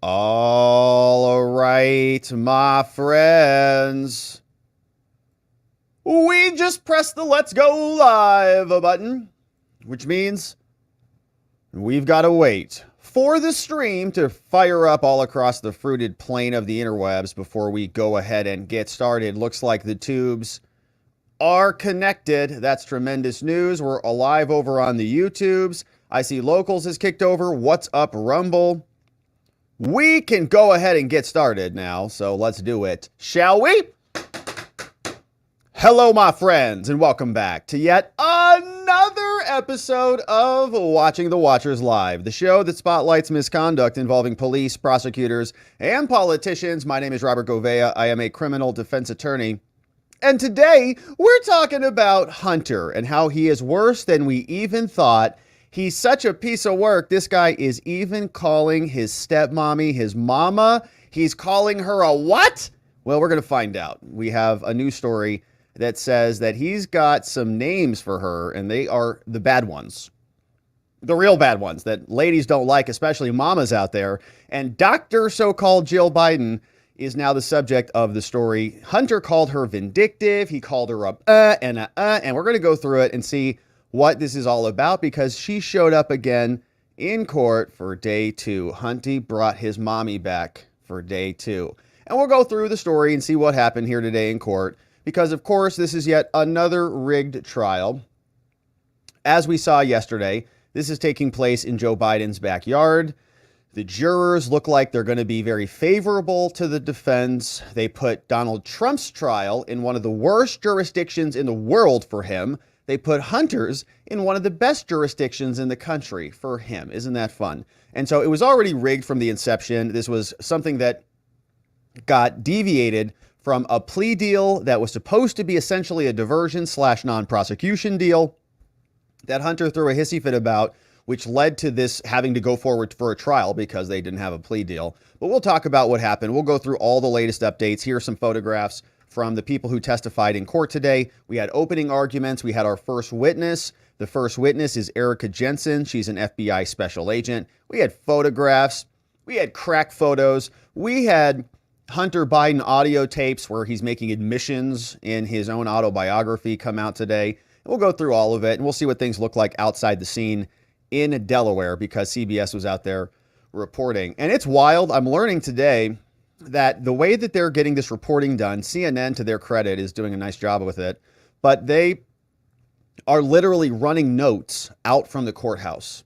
All right, my friends. We just pressed the Let's Go Live button, which means we've got to wait for the stream to fire up all across the fruited plain of the interwebs before we go ahead and get started. Looks like the tubes are connected. That's tremendous news. We're alive over on the YouTubes. I see Locals has kicked over. What's up, Rumble? We can go ahead and get started now, so let's do it, shall we? Hello, my friends, and welcome back to yet another episode of Watching the Watchers Live, the show that spotlights misconduct involving police, prosecutors, and politicians. My name is Robert Gouveia. I am a criminal defense attorney. And today, we're talking about Hunter and how he is worse than we even thought. He's such a piece of work. This guy is even calling his stepmommy his mama. He's calling her a what? Well, we're going to find out. We have a new story that says that he's got some names for her, and they are the bad ones. The real bad ones that ladies don't like, especially mamas out there. And Dr. so-called Jill Biden is now the subject of the story. Hunter called her vindictive. He called her and we're going to go through it and see what this is all about, because she showed up again in court for day 2. Hunty brought his mommy back for day 2. And we'll go through the story and see what happened here today in court, because of course this is yet another rigged trial. As we saw yesterday, this is taking place in Joe Biden's backyard. The jurors look like they're going to be very favorable to the defense. They put Donald Trump's trial in one of the worst jurisdictions in the world for him. They put Hunter's in one of the best jurisdictions in the country for him. Isn't that fun? And so it was already rigged from the inception. This was something that got deviated from a plea deal that was supposed to be essentially a diversion / non-prosecution deal that Hunter threw a hissy fit about, which led to this having to go forward for a trial because they didn't have a plea deal. But we'll talk about what happened. We'll go through all the latest updates. Here are some photographs from the people who testified in court today. We had opening arguments. We had our first witness. The first witness is Erica Jensen. She's an FBI special agent. We had photographs. We had crack photos. We had Hunter Biden audio tapes where he's making admissions in his own autobiography come out today. And we'll go through all of it, and we'll see what things look like outside the scene in Delaware, because CBS was out there reporting. And it's wild. I'm learning today that the way that they're getting this reporting done, CNN, to their credit, is doing a nice job with it, but they are literally running notes out from the courthouse.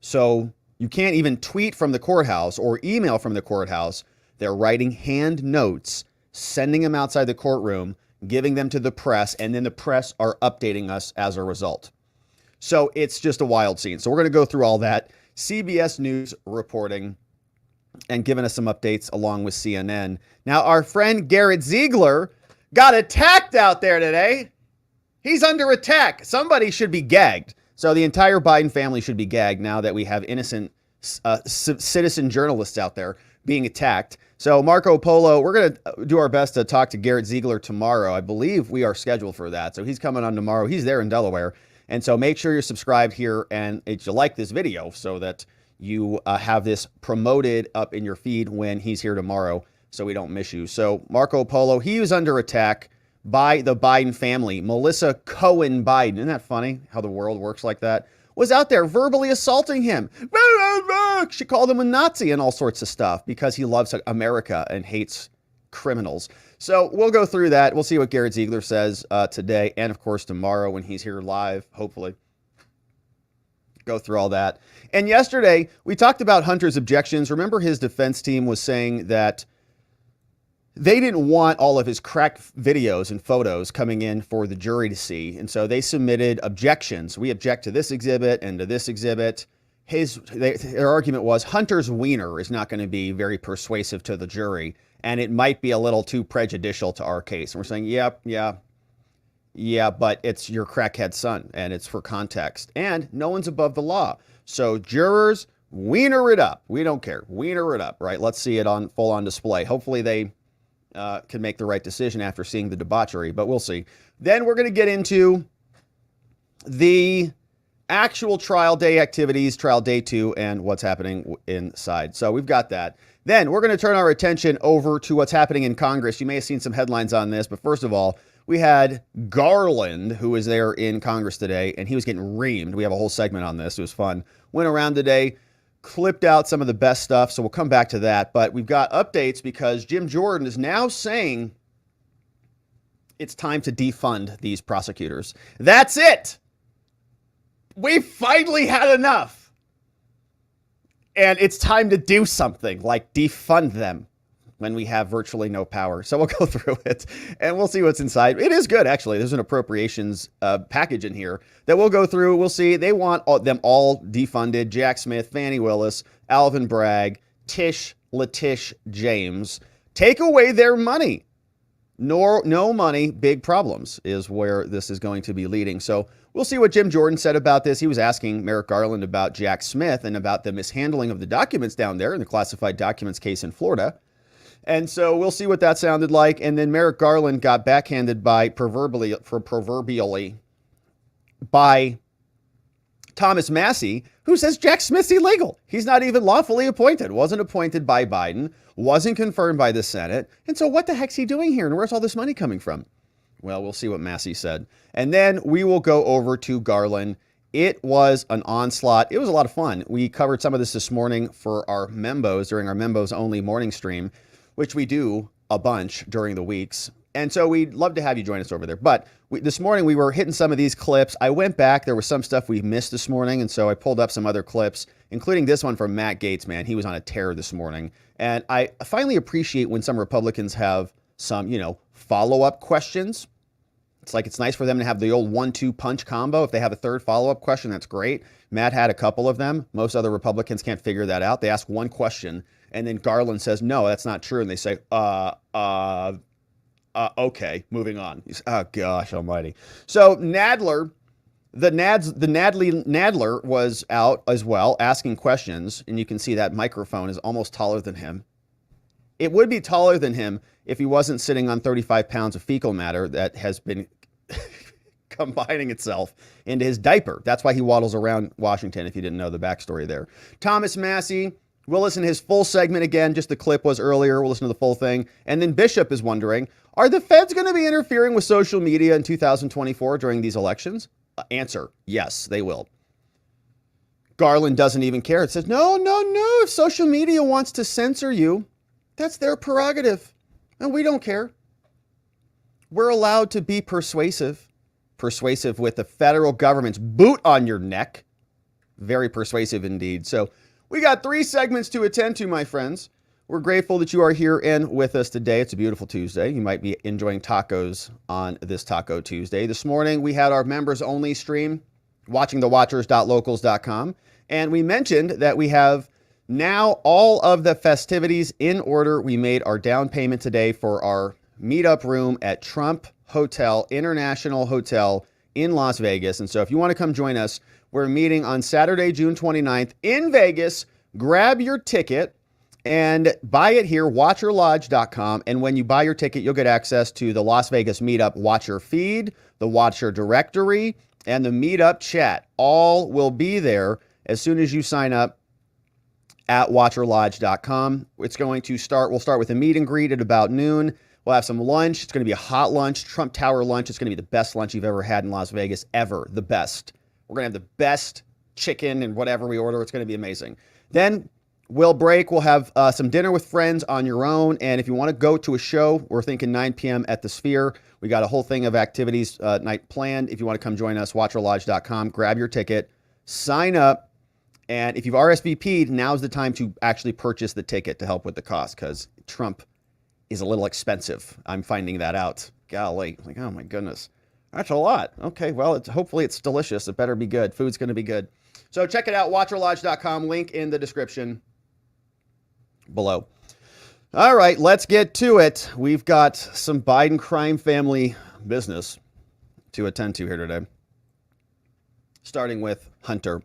So you can't even tweet from the courthouse or email from the courthouse. They're writing hand notes, sending them outside the courtroom, giving them to the press, and then the press are updating us as a result. So it's just a wild scene. So we're going to go through all that. CBS News reporting and giving us some updates along with CNN. Now, our friend Garrett Ziegler got attacked out there today. He's under attack. Somebody should be gagged. So the entire Biden family should be gagged now that we have innocent citizen journalists out there being attacked. So Marco Polo, we're going to do our best to talk to Garrett Ziegler tomorrow. I believe we are scheduled for that. So he's coming on tomorrow. He's there in Delaware. And so make sure you're subscribed here and that you like this video so that you have this promoted up in your feed when he's here tomorrow, so we don't miss you. So Marco Polo, he was under attack by the Biden family. Melissa Cohen Biden, isn't that funny how the world works like that? Was out there verbally assaulting him. She called him a Nazi and all sorts of stuff because he loves America and hates criminals. So we'll go through that. We'll see what Garrett Ziegler says today, and of course tomorrow when he's here live, hopefully. Go through all that. And yesterday, we talked about Hunter's objections. Remember, his defense team was saying that they didn't want all of his cracked videos and photos coming in for the jury to see. And so they submitted objections. We object to this exhibit and to this exhibit. Their argument was Hunter's wiener is not going to be very persuasive to the jury, and it might be a little too prejudicial to our case. And we're saying, yeah, but it's your crackhead son, and it's for context. And no one's above the law. So jurors, wiener it up. We don't care. Wiener it up, right? Let's see it on full on display. Hopefully they can make the right decision after seeing the debauchery, but we'll see. Then we're going to get into the actual trial day activities, trial day 2, and what's happening inside. So we've got that. Then we're going to turn our attention over to what's happening in Congress. You may have seen some headlines on this, but first of all, we had Garland, who was there in Congress today, and he was getting reamed. We have a whole segment on this. It was fun. Went around today, clipped out some of the best stuff, so we'll come back to that. But we've got updates because Jim Jordan is now saying it's time to defund these prosecutors. That's it. We finally had enough. And it's time to do something like defund them when we have virtually no power. So we'll go through it and we'll see what's inside. It is good, actually. There's an appropriations package in here that we'll go through. We'll see. They want them all defunded. Jack Smith, Fani Willis, Alvin Bragg, Leticia James. Take away their money. No money, big problems is where this is going to be leading. So we'll see what Jim Jordan said about this. He was asking Merrick Garland about Jack Smith and about the mishandling of the documents down there in the classified documents case in Florida. And so we'll see what that sounded like. And then Merrick Garland got backhanded proverbially by Thomas Massie, who says Jack Smith's illegal. He's not even lawfully appointed, wasn't appointed by Biden, wasn't confirmed by the Senate. And so what the heck's he doing here? And where's all this money coming from? Well, we'll see what Massie said. And then we will go over to Garland. It was an onslaught. It was a lot of fun. We covered some of this morning for our membos during our membos only morning stream, which we do a bunch during the weeks. And so we'd love to have you join us over there. But this morning we were hitting some of these clips. I went back. There was some stuff we missed this morning. And so I pulled up some other clips, including this one from Matt Gaetz, man. He was on a tear this morning. And I finally appreciate when some Republicans have some, follow-up questions. It's like it's nice for them to have the old 1-2 punch combo. If they have a third follow-up question, that's great. Matt had a couple of them. Most other Republicans can't figure that out. They ask one question, and then Garland says, no, that's not true. And they say, okay, moving on. Oh, gosh almighty. So Nadler, Nadler was out as well asking questions, and you can see that microphone is almost taller than him. It would be taller than him if he wasn't sitting on 35 pounds of fecal matter that has been combining itself into his diaper. That's why he waddles around Washington, if you didn't know the backstory there. Thomas Massie, we'll listen to his full segment again. Just the clip was earlier. We'll listen to the full thing. And then Bishop is wondering, are the feds going to be interfering with social media in 2024 during these elections? Answer, yes, they will. Garland doesn't even care. It says, no. If social media wants to censor you, that's their prerogative. And we don't care. We're allowed to be persuasive with the federal government's boot on your neck. Very persuasive indeed. So we got 3 segments to attend to, my friends. We're grateful that you are here and with us today. It's a beautiful Tuesday. You might be enjoying tacos on this Taco Tuesday. This morning, we had our members only stream, watchingthewatchers.locals.com. And we mentioned that we have now all of the festivities in order. We made our down payment today for our meetup room at Trump Hotel, International Hotel in Las Vegas. And so if you want to come join us, we're meeting on Saturday, June 29th in Vegas. Grab your ticket and buy it here, watcherlodge.com. And when you buy your ticket, you'll get access to the Las Vegas Meetup Watcher feed, the Watcher directory, and the Meetup chat. All will be there as soon as you sign up at watcherlodge.com. It's going to start, we'll start with a meet and greet at about noon. We'll have some lunch. It's going to be a hot lunch, Trump Tower lunch. It's going to be the best lunch you've ever had in Las Vegas, ever. The best. We're going to have the best chicken and whatever we order. It's going to be amazing. Then we'll break. We'll have some dinner with friends on your own. And if you want to go to a show, we're thinking 9 p.m. at the Sphere. We got a whole thing of activities night planned. If you want to come join us, watcherlodge.com. Grab your ticket. Sign up. And if you've RSVP'd, now's the time to actually purchase the ticket to help with the cost, because Trump is a little expensive. I'm finding that out. Golly, like, oh my goodness. That's a lot. Okay, well, hopefully it's delicious. It better be good. Food's going to be good. So check it out, watcherlodge.com. Link in the description below. All right, let's get to it. We've got some Biden crime family business to attend to here today. Starting with Hunter.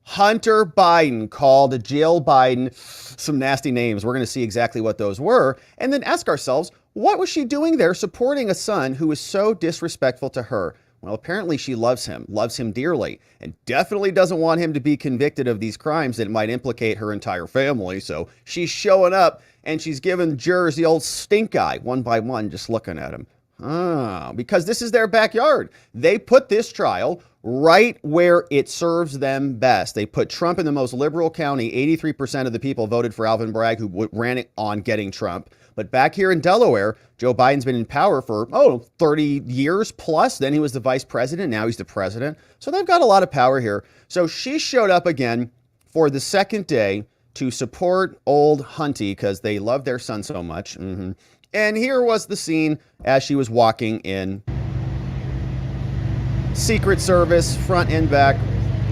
Hunter Biden called Jill Biden some nasty names. We're going to see exactly what those were, and then ask ourselves, what was she doing there supporting a son who was so disrespectful to her? Well, apparently she loves him dearly, and definitely doesn't want him to be convicted of these crimes that might implicate her entire family. So she's showing up and she's giving jurors the old stink eye one by one, just looking at him. Because this is their backyard. They put this trial right where it serves them best. They put Trump in the most liberal county. 83% of the people voted for Alvin Bragg, who ran it on getting Trump. But back here in Delaware, Joe Biden's been in power for, 30 years plus. Then he was the vice president. Now he's the president. So they've got a lot of power here. So she showed up again for the second day to support old Hunty because they love their son so much. And here was the scene as she was walking in. Secret Service, front and back,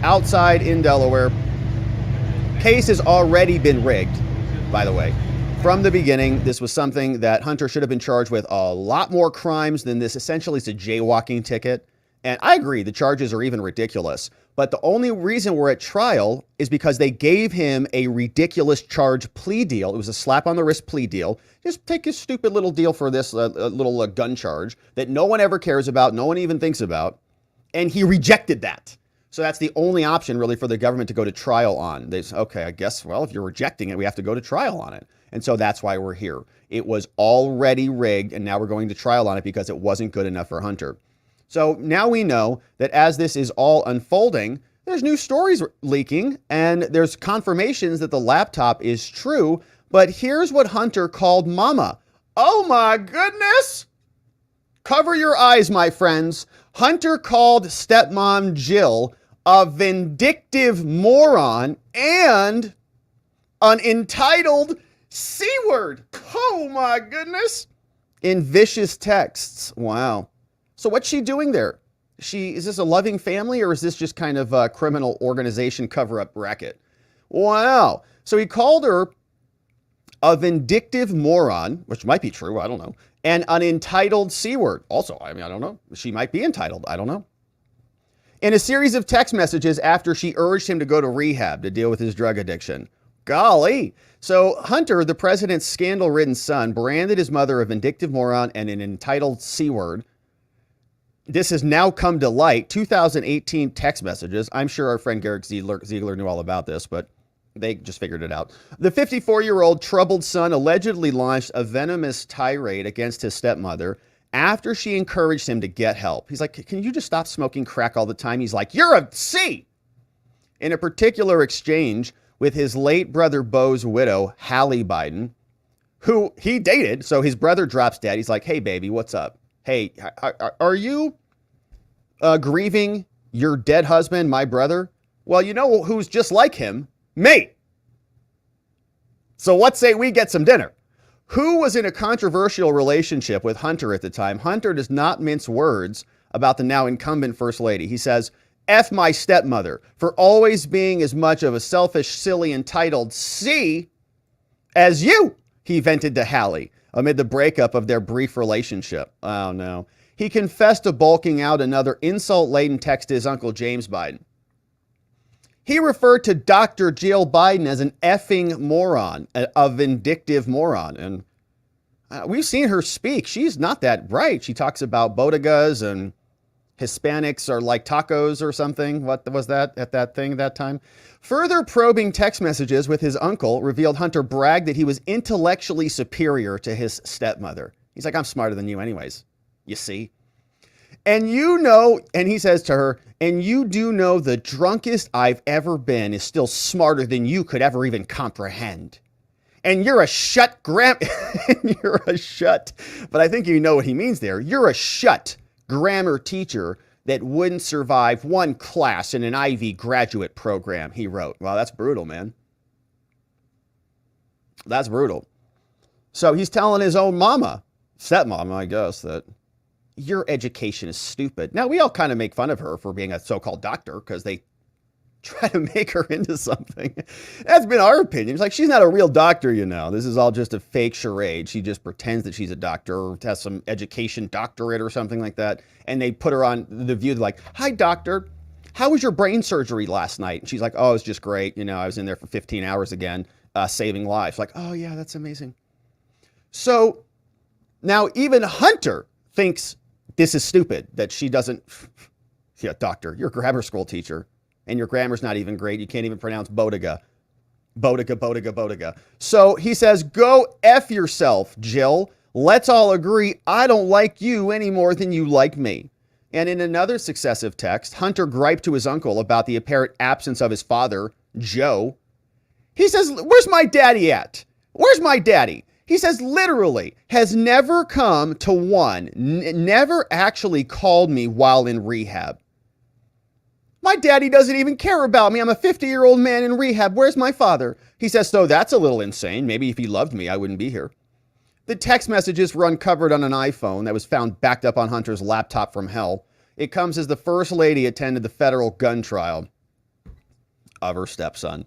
outside in Delaware. Case has already been rigged, by the way. From the beginning, this was something that Hunter should have been charged with a lot more crimes than this. Essentially, it's a jaywalking ticket. And I agree, the charges are even ridiculous. But the only reason we're at trial is because they gave him a ridiculous charge plea deal. It was a slap on the wrist plea deal. Just take a stupid little deal for this little gun charge that no one ever cares about, no one even thinks about. And he rejected that. So that's the only option really for the government to go to trial on. They say, okay, I guess, well, if you're rejecting it, we have to go to trial on it. And so that's why we're here. It was already rigged, and now we're going to trial on it because it wasn't good enough for Hunter. So now we know that as this is all unfolding, there's new stories leaking and there's confirmations that the laptop is true. But here's what Hunter called Mama. Oh my goodness. Cover your eyes, my friends. Hunter called stepmom Jill a vindictive moron and an entitled C-word. Oh my goodness. In vicious texts. Wow. So what's she doing there? Is this a loving family or is this just kind of a criminal organization cover-up racket? Wow. So he called her a vindictive moron, which might be true, I don't know, and an entitled C-word. Also, I don't know. She might be entitled. I don't know. In a series of text messages after she urged him to go to rehab to deal with his drug addiction. Golly. So Hunter, the president's scandal-ridden son, branded his mother a vindictive moron and an entitled C-word. This has now come to light. 2018 text messages. I'm sure our friend Garrett Ziegler knew all about this, but they just figured it out. The 54-year-old troubled son allegedly launched a venomous tirade against his stepmother after she encouraged him to get help. He's like, can you just stop smoking crack all the time? He's like, you're a C! In a particular exchange with his late brother Beau's widow, Hallie Biden, who he dated. So his brother drops dead. He's like, hey, baby, what's up? Hey, are you grieving your dead husband, my brother? Well, you know who's just like him? Me. So let's say we get some dinner. Who was in a controversial relationship with Hunter at the time? Hunter does not mince words about the now incumbent first lady. He says, F my stepmother for always being as much of a selfish, silly, entitled C as you, he vented to Hallie amid the breakup of their brief relationship. Oh, no. He confessed to bulking out another insult-laden text to his uncle James Biden. He referred to Dr. Jill Biden as an effing moron, a vindictive moron. And we've seen her speak. She's not that bright. She talks about bodegas and Hispanics are like tacos or something. What was that at that thing that time? Further probing text messages with his uncle revealed Hunter bragged that he was intellectually superior to his stepmother. He's like, I'm smarter than you anyways, you see. And you know, and he says to her, and you do know the drunkest I've ever been is still smarter than you could ever even comprehend. And you're a shut you're a shut, but I think you know what he means there. You're a shut grammar teacher that wouldn't survive one class in an Ivy graduate program, he wrote. Wow, that's brutal, man. That's brutal. So he's telling his own mama, stepmom, I guess, that your education is stupid. Now, we all kind of make fun of her for being a so-called doctor because they try to make her into something. That's been our opinion. It's like, she's not a real doctor, you know. This is all just a fake charade. She just pretends that she's a doctor or has some education doctorate or something like that. And they put her on The View, like, hi, doctor. How was your brain surgery last night? And she's like, oh, it was just great. You know, I was in there for 15 hours again, saving lives. Like, oh, yeah, that's amazing. So now even Hunter thinks this is stupid that she doesn't. Yeah, doctor, you're a grammar school teacher, and your grammar's not even great. You can't even pronounce bodega. Bodega, bodega, bodega. So he says, go F yourself, Jill. Let's all agree I don't like you any more than you like me. And in another successive text, Hunter griped to his uncle about the apparent absence of his father, Joe. He says, where's my daddy at? Where's my daddy? He says, literally, has never come to one, never actually called me while in rehab. My daddy doesn't even care about me. I'm a 50-year-old man in rehab. Where's my father? He says, so that's a little insane. Maybe if he loved me, I wouldn't be here. The text messages were uncovered on an iPhone that was found backed up on Hunter's laptop from hell. It comes as the first lady attended the federal gun trial of her stepson.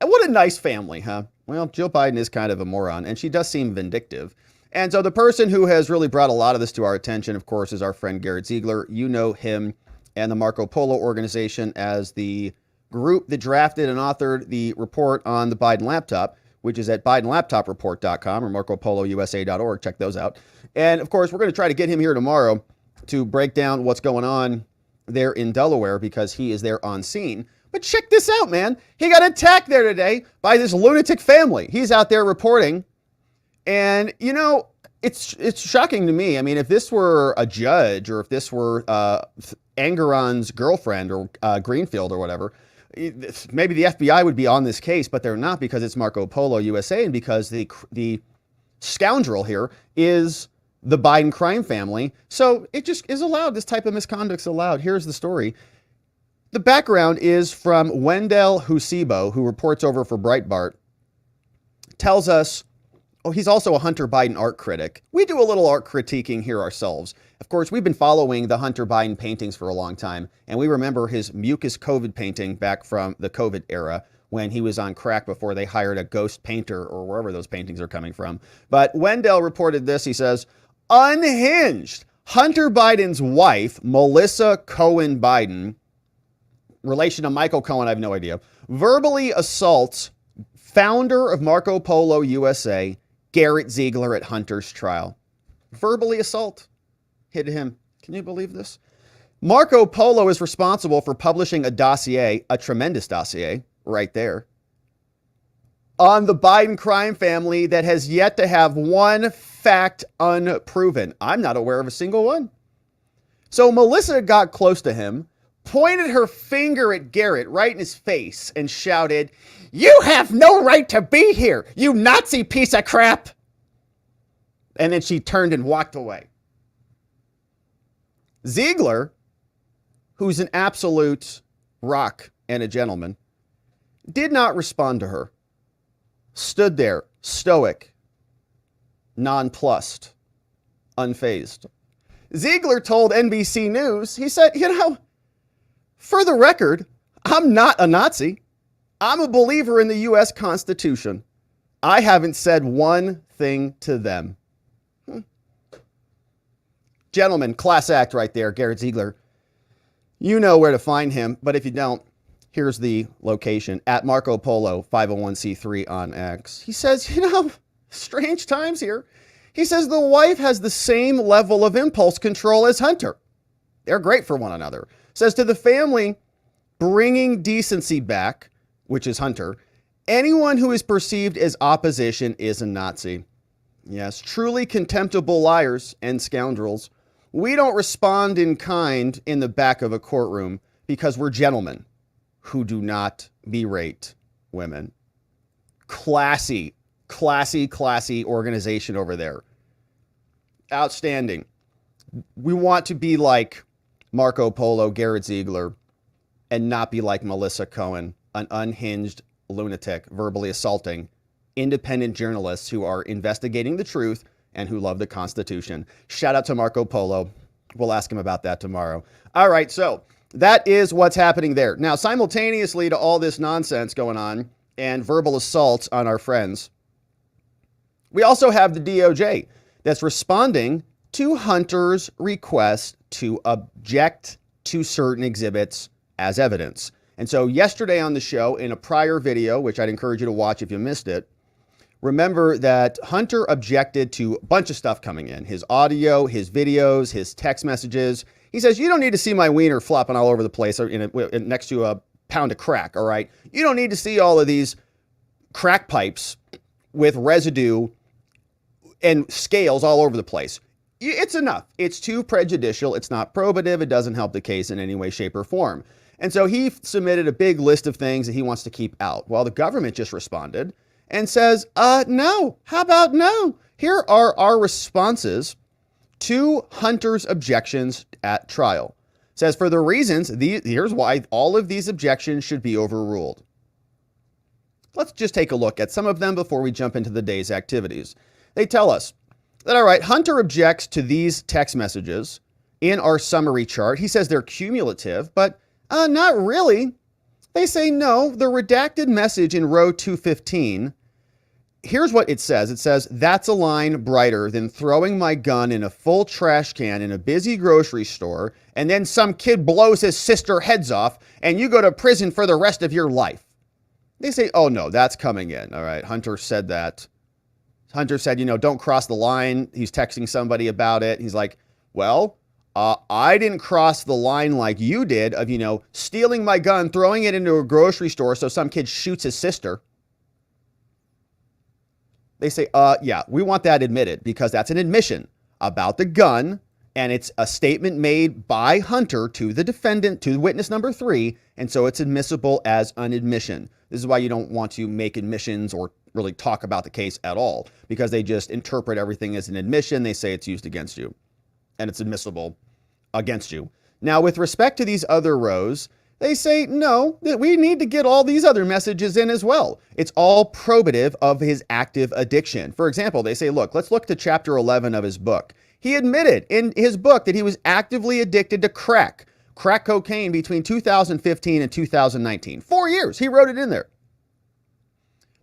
And what a nice family, huh? Well, Jill Biden is kind of a moron, and she does seem vindictive. And so the person who has really brought a lot of this to our attention, of course, is our friend Garrett Ziegler. You know him and the Marco Polo organization as the group that drafted and authored the report on the Biden laptop, which is at BidenLaptopReport.com or MarcoPoloUSA.org. Check those out. And of course, we're going to try to get him here tomorrow to break down what's going on there in Delaware because he is there on scene. But check this out, man. He got attacked there today by this lunatic family. He's out there reporting. And, you know, it's shocking to me. I mean, if this were a judge or if this were Angeron's girlfriend or Greenfield or whatever, maybe the FBI would be on this case, but they're not because it's Marco Polo USA and because the scoundrel here is the Biden crime family. So it just is allowed. This type of misconduct's allowed. Here's the story. The background is from Wendell Husibo, who reports over for Breitbart, tells us, oh, he's also a Hunter Biden art critic. We do a little art critiquing here ourselves. Of course, we've been following the Hunter Biden paintings for a long time, and we remember his mucus COVID painting back from the COVID era when he was on crack before they hired a ghost painter or wherever those paintings are coming from. But Wendell reported this. He says, unhinged, Hunter Biden's wife, Melissa Cohen Biden, relation to Michael Cohen, I have no idea, verbally assaults founder of Marco Polo USA, Garrett Ziegler at Hunter's trial. Verbally assault. Hit him. Can you believe this? Marco Polo is responsible for publishing a dossier, a tremendous dossier, right there, on the Biden crime family that has yet to have one fact unproven. I'm not aware of a single one. So Melissa got close to him, pointed her finger at Garrett right in his face and shouted, "You have no right to be here, you Nazi piece of crap." And then she turned and walked away. Ziegler, who's an absolute rock and a gentleman, did not respond to her. Stood there, stoic, nonplussed, unfazed. Ziegler told NBC News, he said, for the record, I'm not a Nazi. I'm a believer in the U.S. Constitution. I haven't said one thing to them. Gentlemen, class act right there, Garrett Ziegler. You know where to find him, but if you don't, here's the location, at Marco Polo 501c3 on X. He says, strange times here. He says the wife has the same level of impulse control as Hunter. They're great for one another. Says to the family, bringing decency back, which is Hunter, anyone who is perceived as opposition is a Nazi. Yes, truly contemptible liars and scoundrels. We don't respond in kind in the back of a courtroom because we're gentlemen who do not berate women. Classy organization over there. Outstanding. We want to be like Marco Polo, Garrett Ziegler, and not be like Melissa Cohen, an unhinged lunatic verbally assaulting independent journalists who are investigating the truth and who love the Constitution. Shout out to Marco Polo. We'll ask him about that tomorrow. All right, so that is what's happening there. Now, simultaneously to all this nonsense going on and verbal assaults on our friends, we also have the DOJ that's responding to Hunter's request to object to certain exhibits as evidence. And so yesterday on the show, in a prior video, which I'd encourage you to watch if you missed it, remember that Hunter objected to a bunch of stuff coming in. His audio, his videos, his text messages. He says, you don't need to see my wiener flopping all over the place next to a pound of crack, all right? You don't need to see all of these crack pipes with residue and scales all over the place. It's enough. It's too prejudicial. It's not probative. It doesn't help the case in any way, shape, or form. And so he submitted a big list of things that he wants to keep out. Well, the government just responded and says, no. How about no? Here are our responses to Hunter's objections at trial. It says, for the reasons, here's why all of these objections should be overruled. Let's just take a look at some of them before we jump into the day's activities. They tell us that, all right, Hunter objects to these text messages in our summary chart. He says they're cumulative, but not really. They say no, the redacted message in row 215, here's what it says. It says, that's a line brighter than throwing my gun in a full trash can in a busy grocery store, and then some kid blows his sister heads off, and you go to prison for the rest of your life. They say, oh no, that's coming in. All right, Hunter said that. Hunter said, don't cross the line. He's texting somebody about it. He's like, well, I didn't cross the line like you did of, stealing my gun, throwing it into a grocery store so some kid shoots his sister. They say, yeah, we want that admitted because that's an admission about the gun. And it's a statement made by Hunter to the defendant, to witness number 3. And so it's admissible as an admission. This is why you don't want to make admissions or really talk about the case at all, because they just interpret everything as an admission. They say it's used against you and it's admissible against you. Now, with respect to these other rows, they say, no, that we need to get all these other messages in as well. It's all probative of his active addiction. For example, they say, look, let's look to chapter 11 of his book. He admitted in his book that he was actively addicted to crack cocaine between 2015 and 2019. 4 years. He wrote it in there.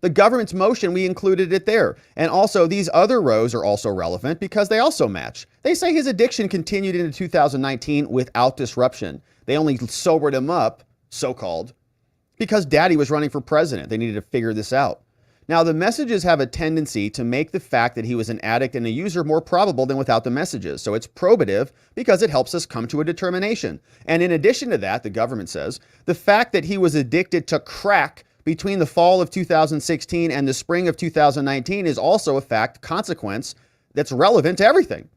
The government's motion, we included it there. And also these other rows are also relevant because they also match. They say his addiction continued into 2019 without disruption. They only sobered him up, so-called, because daddy was running for president. They needed to figure this out. Now, the messages have a tendency to make the fact that he was an addict and a user more probable than without the messages. So it's probative because it helps us come to a determination. And in addition to that, the government says, the fact that he was addicted to crack between the fall of 2016 and the spring of 2019 is also a consequence that's relevant to everything.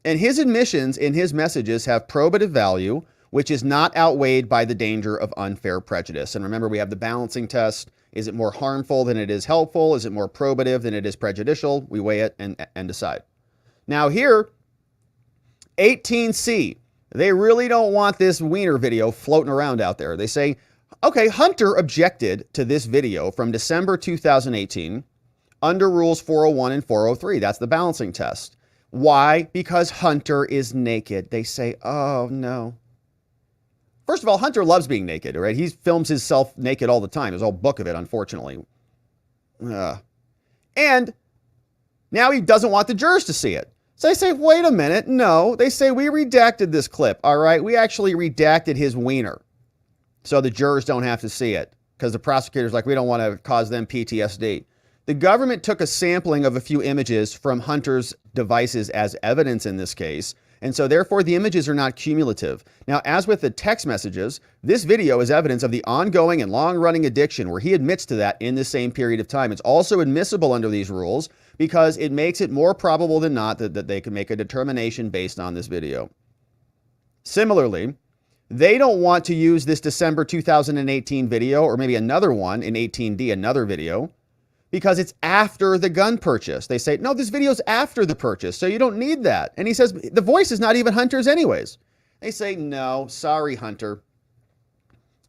And his admissions in his messages have probative value, which is not outweighed by the danger of unfair prejudice. And remember, we have the balancing test. Is it more harmful than it is helpful? Is it more probative than it is prejudicial? We weigh it and decide. Now here, 18C, they really don't want this wiener video floating around out there. They say, okay, Hunter objected to this video from December 2018 under Rules 401 and 403. That's the balancing test. Why? Because Hunter is naked. They say, oh no. First of all, Hunter loves being naked, right? He films himself naked all the time. There's a whole book of it, unfortunately. And now he doesn't want the jurors to see it. So they say, wait a minute. No, they say, we redacted this clip. All right. We actually redacted his wiener so the jurors don't have to see it because the prosecutor's like, we don't want to cause them PTSD. The government took a sampling of a few images from Hunter's devices as evidence in this case. And so therefore the images are not cumulative. Now, as with the text messages, this video is evidence of the ongoing and long-running addiction where he admits to that in the same period of time. It's also admissible under these rules because it makes it more probable than not that they can make a determination based on this video. Similarly, they don't want to use this December 2018 video or maybe another one in 18D, another video, because it's after the gun purchase. They say, no, this video's after the purchase, so you don't need that. And he says, the voice is not even Hunter's anyways. They say, no, sorry, Hunter.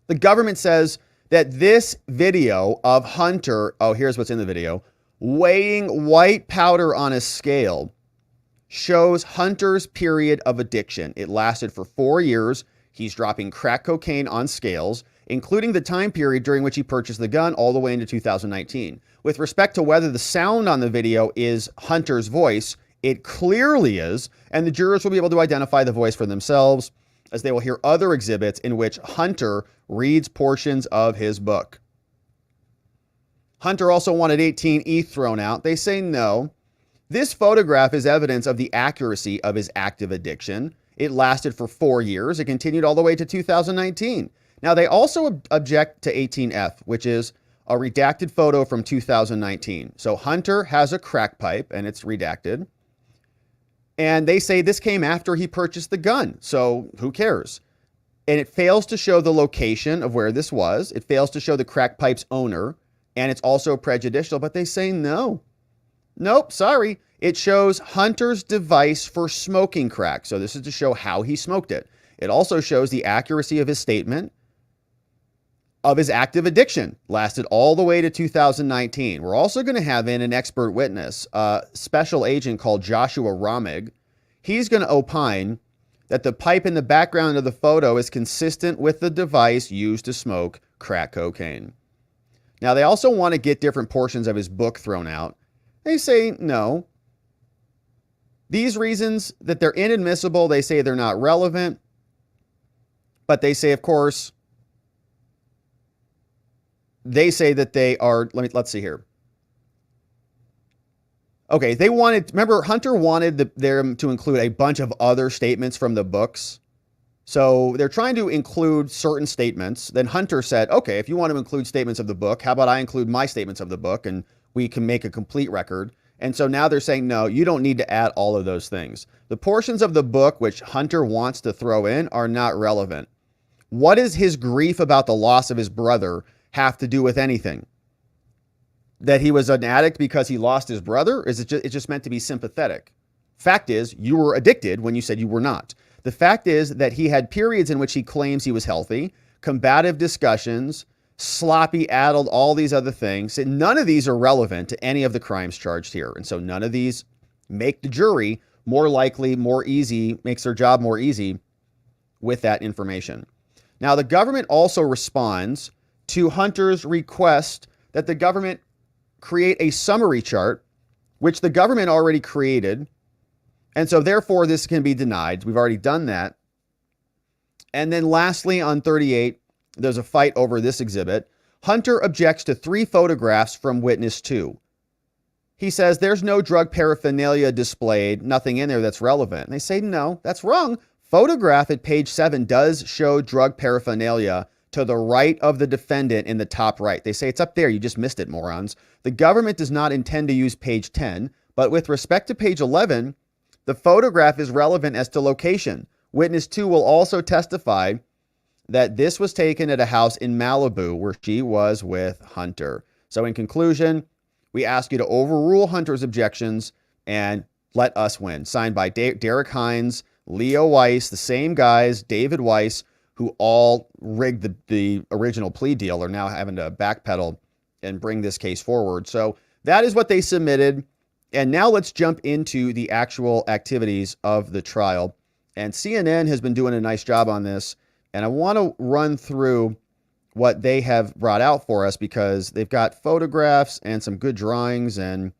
The government says that this video of Hunter, oh, here's what's in the video, weighing white powder on a scale shows Hunter's period of addiction. It lasted for 4 years. He's dropping crack cocaine on scales, including the time period during which he purchased the gun all the way into 2019. With respect to whether the sound on the video is Hunter's voice, it clearly is, and the jurors will be able to identify the voice for themselves as they will hear other exhibits in which Hunter reads portions of his book. Hunter also wanted 18E thrown out. They say no. This photograph is evidence of the accuracy of his active addiction. It lasted for 4 years. It continued all the way to 2019. Now, they also object to 18F, which is a redacted photo from 2019. So Hunter has a crack pipe and it's redacted. And they say this came after he purchased the gun. So who cares? And it fails to show the location of where this was. It fails to show the crack pipe's owner. And it's also prejudicial, but they say no. Nope, sorry. It shows Hunter's device for smoking crack. So this is to show how he smoked it. It also shows the accuracy of his statement of his active addiction. Lasted all the way to 2019. We're also going to have in an expert witness, a special agent called Joshua Romig. He's going to opine that the pipe in the background of the photo is consistent with the device used to smoke crack cocaine. Now, they also want to get different portions of his book thrown out. They say no. These reasons that they're inadmissible, they say they're not relevant. But they say, of course, they say that they are, let's see here. Okay, they wanted, remember, Hunter wanted them to include a bunch of other statements from the books. So they're trying to include certain statements. Then Hunter said, okay, if you want to include statements of the book, how about I include my statements of the book and we can make a complete record. And so now they're saying, no, you don't need to add all of those things. The portions of the book which Hunter wants to throw in are not relevant. What does his grief about the loss of his brother have to do with anything? That he was an addict because he lost his brother? Is it just meant to be sympathetic? Fact is, you were addicted when you said you were not. The fact is that he had periods in which he claims he was healthy, combative discussions, sloppy, addled, all these other things. And none of these are relevant to any of the crimes charged here. And so none of these make the jury more likely, more easy, makes their job more easy with that information. Now, the government also responds to Hunter's request that the government create a summary chart, which the government already created. And so therefore this can be denied. We've already done that. And then lastly, on 38, there's a fight over this exhibit. Hunter objects to 3 photographs from witness 2. He says there's no drug paraphernalia displayed, nothing in there that's relevant. And they say, no, that's wrong. Photograph at page 7 does show drug paraphernalia to the right of the defendant in the top right. They say it's up there. You just missed it, morons. The government does not intend to use page 10, but with respect to page 11, the photograph is relevant as to location. Witness 2 will also testify that this was taken at a house in Malibu where she was with Hunter. So in conclusion, we ask you to overrule Hunter's objections and let us win. Signed by Derek Hines, Leo Weiss, the same guys, David Weiss, who all rigged the original plea deal, are now having to backpedal and bring this case forward. So that is what they submitted. And now let's jump into the actual activities of the trial. And CNN has been doing a nice job on this. And I want to run through what they have brought out for us because they've got photographs and some good drawings and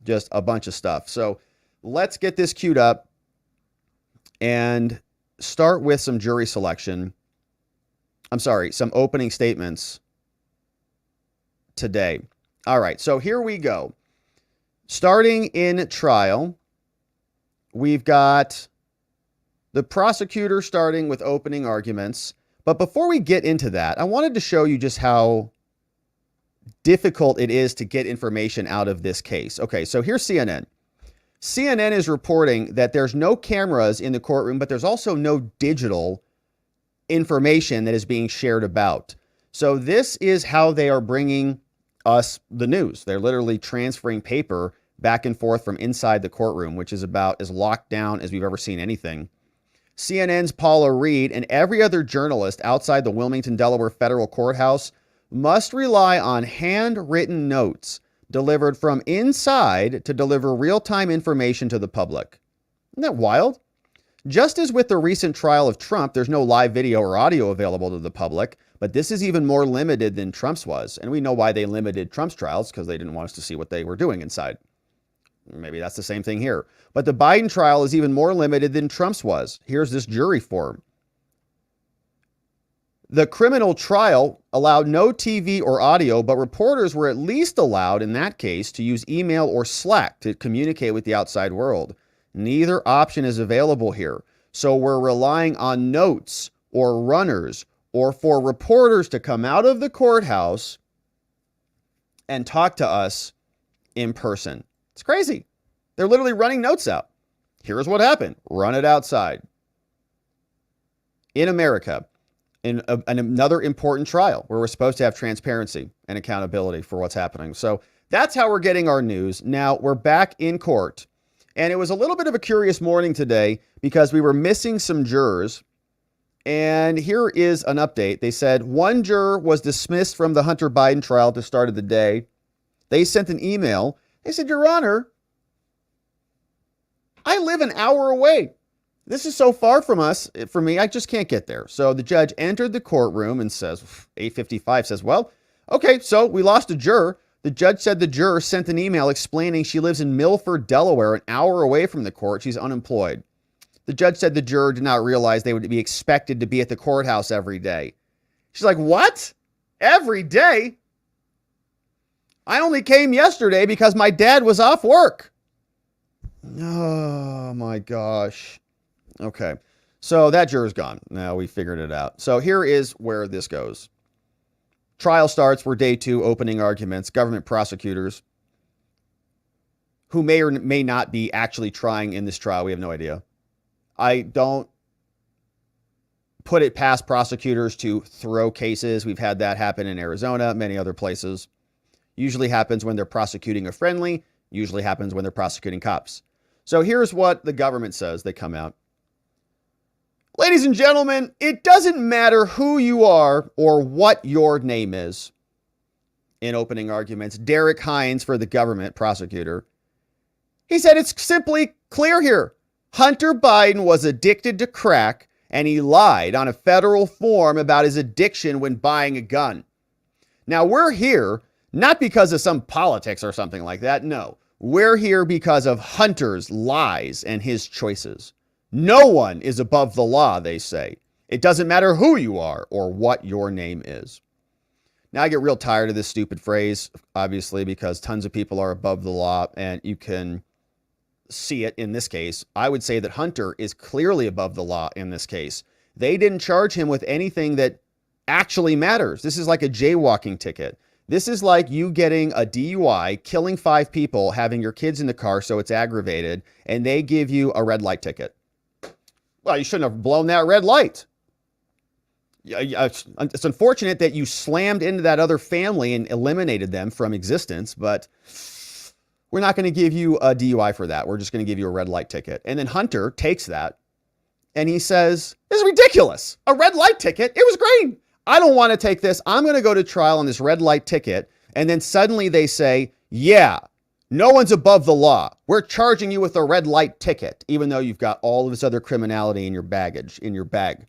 just a bunch of stuff. So let's get this queued up and start with some jury selection. I'm sorry, some opening statements today. All right, so here we go. Starting in trial, we've got the prosecutor starting with opening arguments. But before we get into that, I wanted to show you just how difficult it is to get information out of this case. Okay, so here's CNN. CNN is reporting that there's no cameras in the courtroom, but there's also no digital information that is being shared about. So this is how they are bringing us the news. They're literally transferring paper back and forth from inside the courtroom, which is about as locked down as we've ever seen anything. CNN's Paula Reed and every other journalist outside the Wilmington, Delaware federal courthouse must rely on handwritten notes delivered from inside to deliver real-time information to the public. Isn't that wild? Just as with the recent trial of Trump, there's no live video or audio available to the public, but this is even more limited than Trump's was. And we know why they limited Trump's trials, because they didn't want us to see what they were doing inside. Maybe that's the same thing here. But the Biden trial is even more limited than Trump's was. Here's this jury form. The criminal trial allowed no TV or audio, but reporters were at least allowed in that case to use email or Slack to communicate with the outside world. Neither option is available here. So we're relying on notes or runners or for reporters to come out of the courthouse and talk to us in person. It's crazy. They're literally running notes out. Here's what happened. Run it outside. In America, in another important trial where we're supposed to have transparency and accountability for what's happening. So that's how we're getting our news. Now we're back in court. And it was a little bit of a curious morning today because we were missing some jurors. And here is an update. They said one juror was dismissed from the Hunter Biden trial at the start of the day. They sent an email. They said, Your Honor, I live an hour away. This is so far from us, for me, I just can't get there. So the judge entered the courtroom and says, 8:55 says, well, okay, so we lost a juror. The judge said the juror sent an email explaining she lives in Milford, Delaware, an hour away from the court. She's unemployed. The judge said the juror did not realize they would be expected to be at the courthouse every day. She's like, what? Every day? I only came yesterday because my dad was off work. Oh my gosh. Okay. So that juror's gone. Now we figured it out. So here is where this goes. Trial starts. We're day 2, opening arguments. Government prosecutors who may or may not be actually trying in this trial. We have no idea. I don't put it past prosecutors to throw cases. We've had that happen in Arizona, many other places. Usually happens when they're prosecuting a friendly. Usually happens when they're prosecuting cops. So here's what the government says. They come out. Ladies and gentlemen, it doesn't matter who you are or what your name is. In opening arguments, Derek Hines for the government prosecutor. He said it's simply clear here. Hunter Biden was addicted to crack and he lied on a federal form about his addiction when buying a gun. Now we're here not because of some politics or something like that. No, we're here because of Hunter's lies and his choices. No one is above the law, they say. It doesn't matter who you are or what your name is. Now, I get real tired of this stupid phrase, obviously, because tons of people are above the law, and you can see it in this case. I would say that Hunter is clearly above the law in this case. They didn't charge him with anything that actually matters. This is like a jaywalking ticket. This is like you getting a DUI, killing 5 people, having your kids in the car so it's aggravated, and they give you a red light ticket. Well, you shouldn't have blown that red light. It's unfortunate that you slammed into that other family and eliminated them from existence, but we're not going to give you a DUI for that. We're just going to give you a red light ticket. And then Hunter takes that and he says, this is ridiculous. A red light ticket? It was green. I don't want to take this. I'm going to go to trial on this red light ticket. And then suddenly they say, yeah, no one's above the law. We're charging you with a red light ticket, even though you've got all of this other criminality in your baggage, in your bag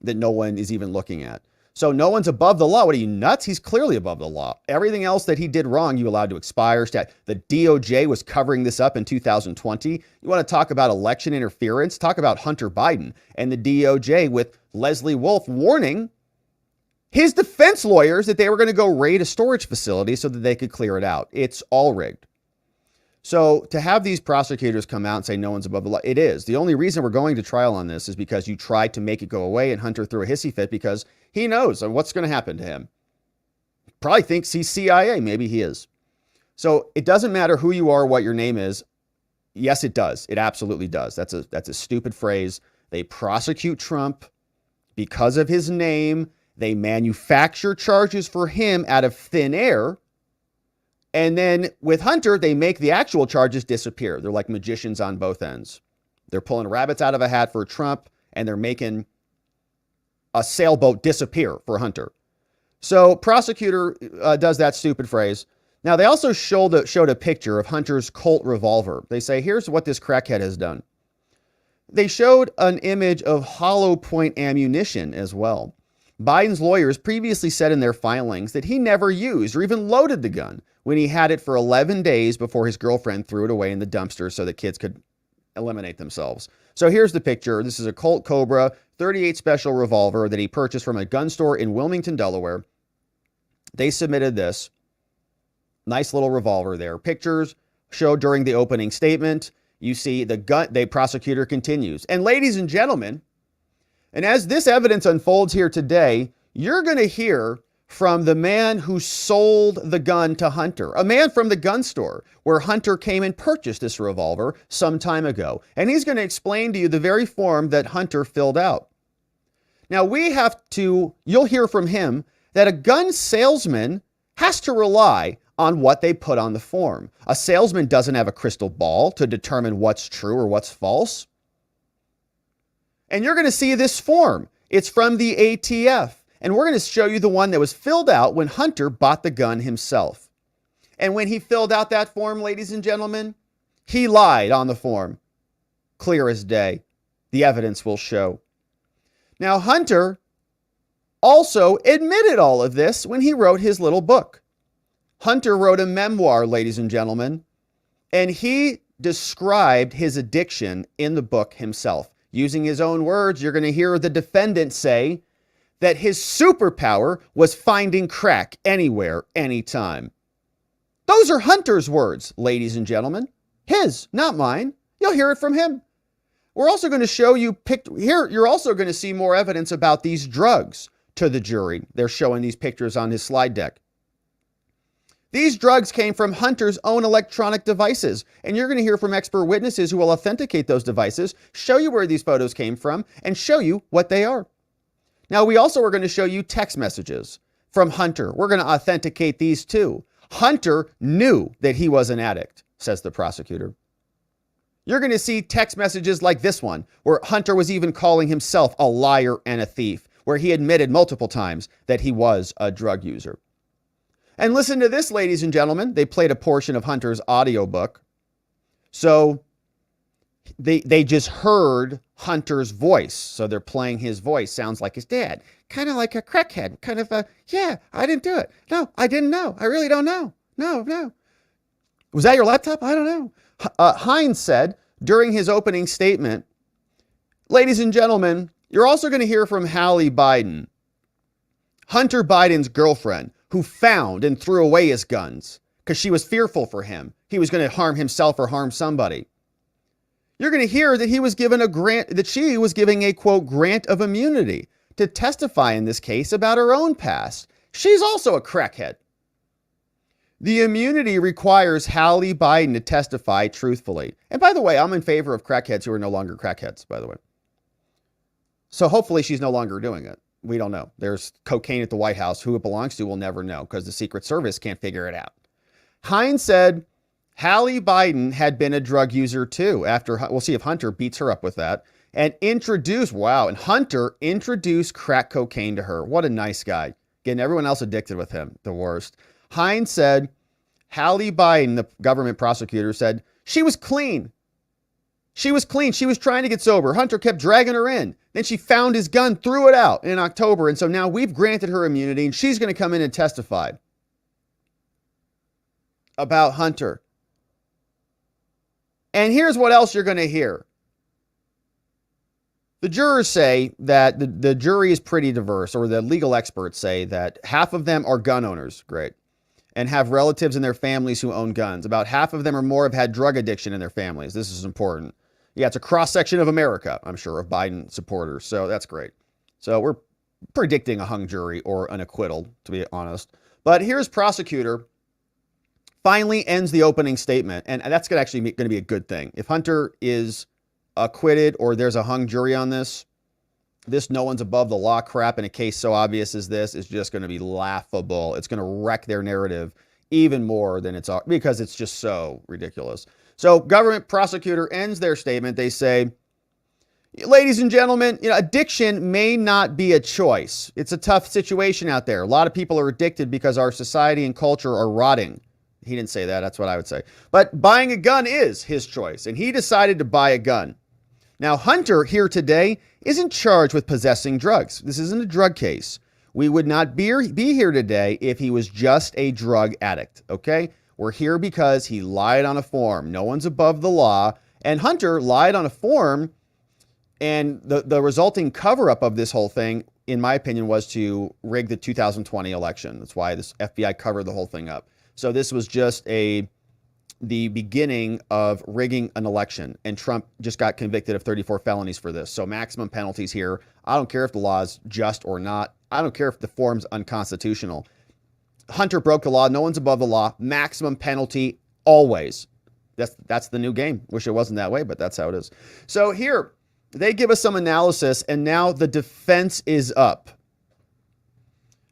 that no one is even looking at. So no one's above the law. What are you, nuts? He's clearly above the law. Everything else that he did wrong, you allowed to expire. The DOJ was covering this up in 2020. You want to talk about election interference? Talk about Hunter Biden and the DOJ with Leslie Wolf warning his defense lawyers that they were going to go raid a storage facility so that they could clear it out. It's all rigged. So to have these prosecutors come out and say no one's above the law, it is. The only reason we're going to trial on this is because you tried to make it go away and Hunter threw a hissy fit because he knows what's going to happen to him. Probably thinks he's CIA. Maybe he is. So it doesn't matter who you are, what your name is. Yes, it does. It absolutely does. That's a stupid phrase. They prosecute Trump because of his name. They manufacture charges for him out of thin air. And then with Hunter, they make the actual charges disappear. They're like magicians on both ends. They're pulling rabbits out of a hat for Trump, and they're making a sailboat disappear for Hunter. So prosecutor does that stupid phrase. Now, they also showed a picture of Hunter's Colt revolver. They say, here's what this crackhead has done. They showed an image of hollow point ammunition as well. Biden's lawyers previously said in their filings that he never used or even loaded the gun when he had it for 11 days before his girlfriend threw it away in the dumpster so that kids could eliminate themselves. So here's the picture. This is a Colt Cobra 38 special revolver that he purchased from a gun store in Wilmington, Delaware. They submitted this. Nice little revolver there. Pictures showed during the opening statement. You see the gun, the prosecutor continues. And ladies and gentlemen, and as this evidence unfolds here today, you're going to hear from the man who sold the gun to Hunter, a man from the gun store where Hunter came and purchased this revolver some time ago. And he's going to explain to you the very form that Hunter filled out. Now you'll hear from him that a gun salesman has to rely on what they put on the form. A salesman doesn't have a crystal ball to determine what's true or what's false. And you're going to see this form. It's from the ATF. And we're going to show you the one that was filled out when Hunter bought the gun himself. And when he filled out that form, ladies and gentlemen, he lied on the form. Clear as day. The evidence will show. Now, Hunter also admitted all of this when he wrote his little book. Hunter wrote a memoir, ladies and gentlemen, and he described his addiction in the book himself. Using his own words, you're going to hear the defendant say that his superpower was finding crack anywhere, anytime. Those are Hunter's words, ladies and gentlemen. His, not mine. You'll hear it from him. We're also going to show you here. You're also going to see more evidence about these drugs to the jury. They're showing these pictures on his slide deck. These drugs came from Hunter's own electronic devices, and you're going to hear from expert witnesses who will authenticate those devices, show you where these photos came from, and show you what they are. Now, we also are going to show you text messages from Hunter. We're going to authenticate these too. Hunter knew that he was an addict, says the prosecutor. You're going to see text messages like this one, where Hunter was even calling himself a liar and a thief, where he admitted multiple times that he was a drug user. And listen to this, ladies and gentlemen. They played a portion of Hunter's audiobook. So they just heard Hunter's voice. So they're playing his voice. Sounds like his dad. Kind of like a crackhead. Kind of yeah, I didn't do it. No, I didn't know. I really don't know. No. Was that your laptop? I don't know. Hines said during his opening statement, ladies and gentlemen, you're also going to hear from Hallie Biden, Hunter Biden's girlfriend, who found and threw away his guns because she was fearful for him. He was going to harm himself or harm somebody. You're going to hear that he was given a grant, that she was giving a, quote, grant of immunity to testify in this case about her own past. She's also a crackhead. The immunity requires Hallie Biden to testify truthfully. And by the way, I'm in favor of crackheads who are no longer crackheads, by the way. So hopefully she's no longer doing it. We don't know. There's cocaine at the White House. Who it belongs to, we'll never know because the Secret Service can't figure it out. Hines said Hallie Biden had been a drug user too. We'll see if Hunter beats her up with that. And Hunter introduced crack cocaine to her. What a nice guy. Getting everyone else addicted with him. The worst. Hines said Hallie Biden, the government prosecutor, said she was clean. She was clean. She was trying to get sober. Hunter kept dragging her in. Then she found his gun, threw it out in October. And so now we've granted her immunity and she's going to come in and testify about Hunter. And here's what else you're going to hear. The jurors say that the jury is pretty diverse, or the legal experts say that half of them are gun owners. Great. And have relatives in their families who own guns. About half of them or more have had drug addiction in their families. This is important. Yeah, it's a cross-section of America, I'm sure, of Biden supporters. So that's great. So we're predicting a hung jury or an acquittal, to be honest. But here's prosecutor finally ends the opening statement. And that's actually going to be a good thing. If Hunter is acquitted or there's a hung jury on this no one's above the law crap in a case so obvious as this is just going to be laughable. It's going to wreck their narrative even more than because it's just so ridiculous. So government prosecutor ends their statement. They say, ladies and gentlemen, addiction may not be a choice. It's a tough situation out there. A lot of people are addicted because our society and culture are rotting. He didn't say that. That's what I would say. But buying a gun is his choice, and he decided to buy a gun. Now, Hunter here today isn't charged with possessing drugs. This isn't a drug case. We would not be here today if he was just a drug addict, okay? We're here because he lied on a form. No one's above the law, And Hunter lied on a form, and the resulting cover-up of this whole thing, in my opinion, was to rig the 2020 election. That's why this FBI covered the whole thing up. So this was just the beginning of rigging an election, and Trump just got convicted of 34 felonies for this. So maximum penalties here. I don't care if the law is just or not. I don't care if the form's unconstitutional. Hunter broke the law. No one's above the law. Maximum penalty always. That's the new game. Wish it wasn't that way, but that's how it is. So here, they give us some analysis, and now the defense is up.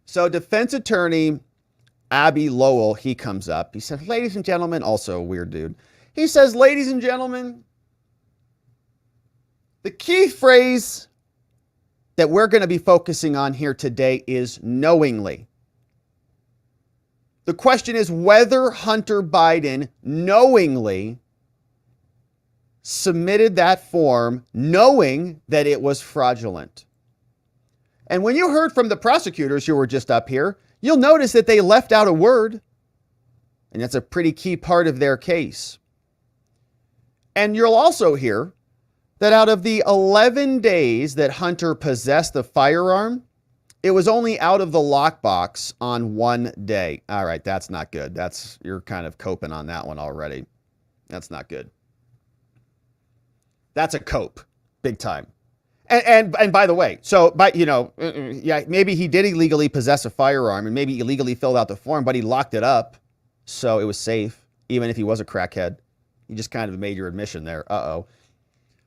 So defense attorney Abby Lowell, he comes up. He said, ladies and gentlemen, also a weird dude. He says, ladies and gentlemen, the key phrase that we're going to be focusing on here today is knowingly. The question is whether Hunter Biden knowingly submitted that form knowing that it was fraudulent. And when you heard from the prosecutors who were just up here, you'll notice that they left out a word, and that's a pretty key part of their case. And you'll also hear that out of the 11 days that Hunter possessed the firearm, it was only out of the lockbox on 1 day. All right, that's not good. You're kind of coping on that one already. That's not good. That's a cope, big time. And by the way, yeah, maybe he did illegally possess a firearm and maybe illegally filled out the form, but he locked it up, so it was safe, even if he was a crackhead. You just kind of made your admission there. Uh-oh.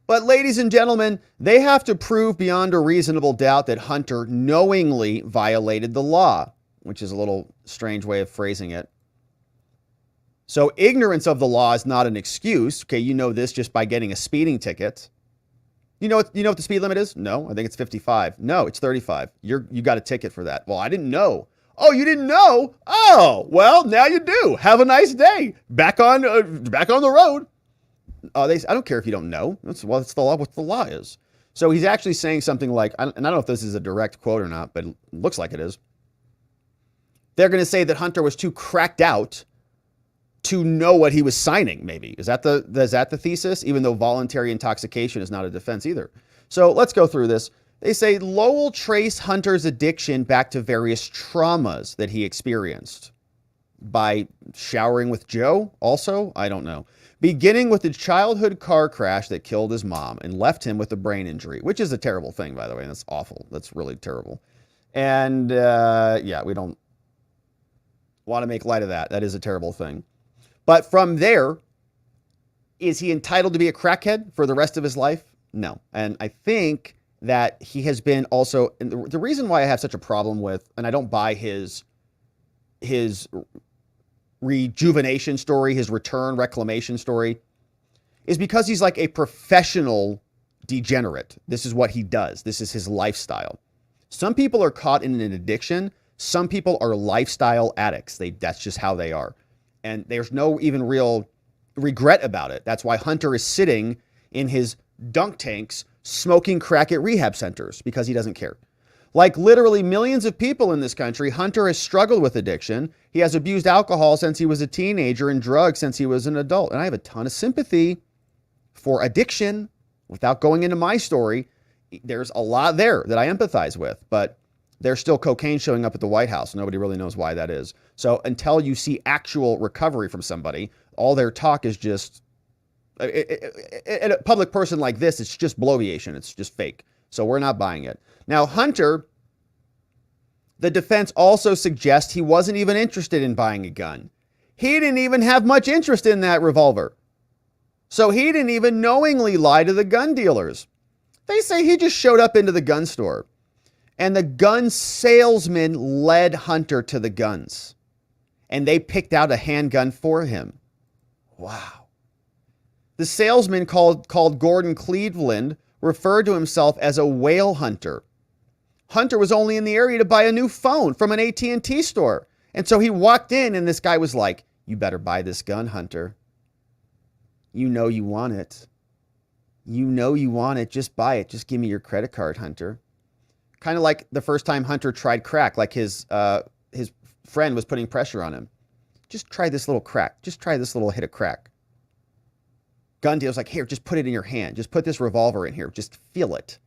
But ladies and gentlemen, they have to prove beyond a reasonable doubt that Hunter knowingly violated the law, which is a little strange way of phrasing it. So ignorance of the law is not an excuse. Okay, you know this just by getting a speeding ticket. You know what the speed limit is? No, I think it's 55. No, it's 35. You got a ticket for that. Well, I didn't know. Oh, you didn't know? Oh, well, now you do. Have a nice day. Back on the road. I don't care if you don't know. It's the law. What the law is. So he's actually saying something like, and I don't know if this is a direct quote or not, but it looks like it is. They're going to say that Hunter was too cracked out to know what he was signing, maybe. Is that the thesis? Even though voluntary intoxication is not a defense either. So let's go through this. They say Lowell traced Hunter's addiction back to various traumas that he experienced. By showering with Joe, also? I don't know. Beginning with a childhood car crash that killed his mom and left him with a brain injury, which is a terrible thing, by the way. That's awful. That's really terrible. And yeah, we don't want to make light of that. That is a terrible thing. But from there, is he entitled to be a crackhead for the rest of his life? No. And I think that he has been also, and the reason why I have such a problem with, and I don't buy his rejuvenation story, his return reclamation story, is because he's like a professional degenerate. This is what he does. This is his lifestyle. Some people are caught in an addiction. Some people are lifestyle addicts. That's just how they are. And there's no even real regret about it. That's why Hunter is sitting in his dunk tanks smoking crack at rehab centers, because he doesn't care. Like literally millions of people in this country, Hunter has struggled with addiction. He has abused alcohol since he was a teenager and drugs since he was an adult. And I have a ton of sympathy for addiction. Without going into my story, there's a lot there that I empathize with, but there's still cocaine showing up at the White House. Nobody really knows why that is. So until you see actual recovery from somebody, all their talk is just, a public person like this, it's just bloviation. It's just fake. So we're not buying it. Now, Hunter, the defense also suggests he wasn't even interested in buying a gun. He didn't even have much interest in that revolver. So he didn't even knowingly lie to the gun dealers. They say he just showed up into the gun store, and the gun salesman led Hunter to the guns, and they picked out a handgun for him. Wow. The salesman called Gordon Cleveland referred to himself as a whale hunter. Hunter was only in the area to buy a new phone from an AT&T store. And so he walked in, and this guy was like, "You better buy this gun, Hunter. You know you want it. You know you want it. Just buy it. Just give me your credit card, Hunter." Kind of like the first time Hunter tried crack, like his friend was putting pressure on him. "Just try this little crack. Just try this little hit of crack." gun dealers like, here, just put it in your hand. Just put this revolver in here. Just feel it.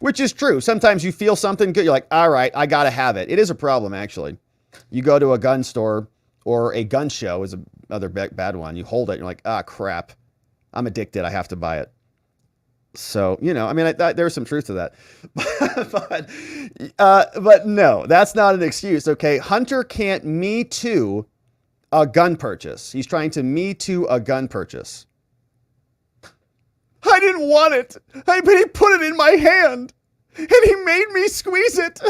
Which is true. Sometimes you feel something good. You're like, all right, I got to have it. It is a problem, actually. You go to a gun store or a gun show is another bad one. You hold it. And you're like, ah, crap. I'm addicted. I have to buy it. So, you know, I mean, there's some truth to that. But no, that's not an excuse. Okay. Hunter can't Me Too a gun purchase. He's trying to Me Too a gun purchase. I didn't want it, but he put it in my hand and he made me squeeze it.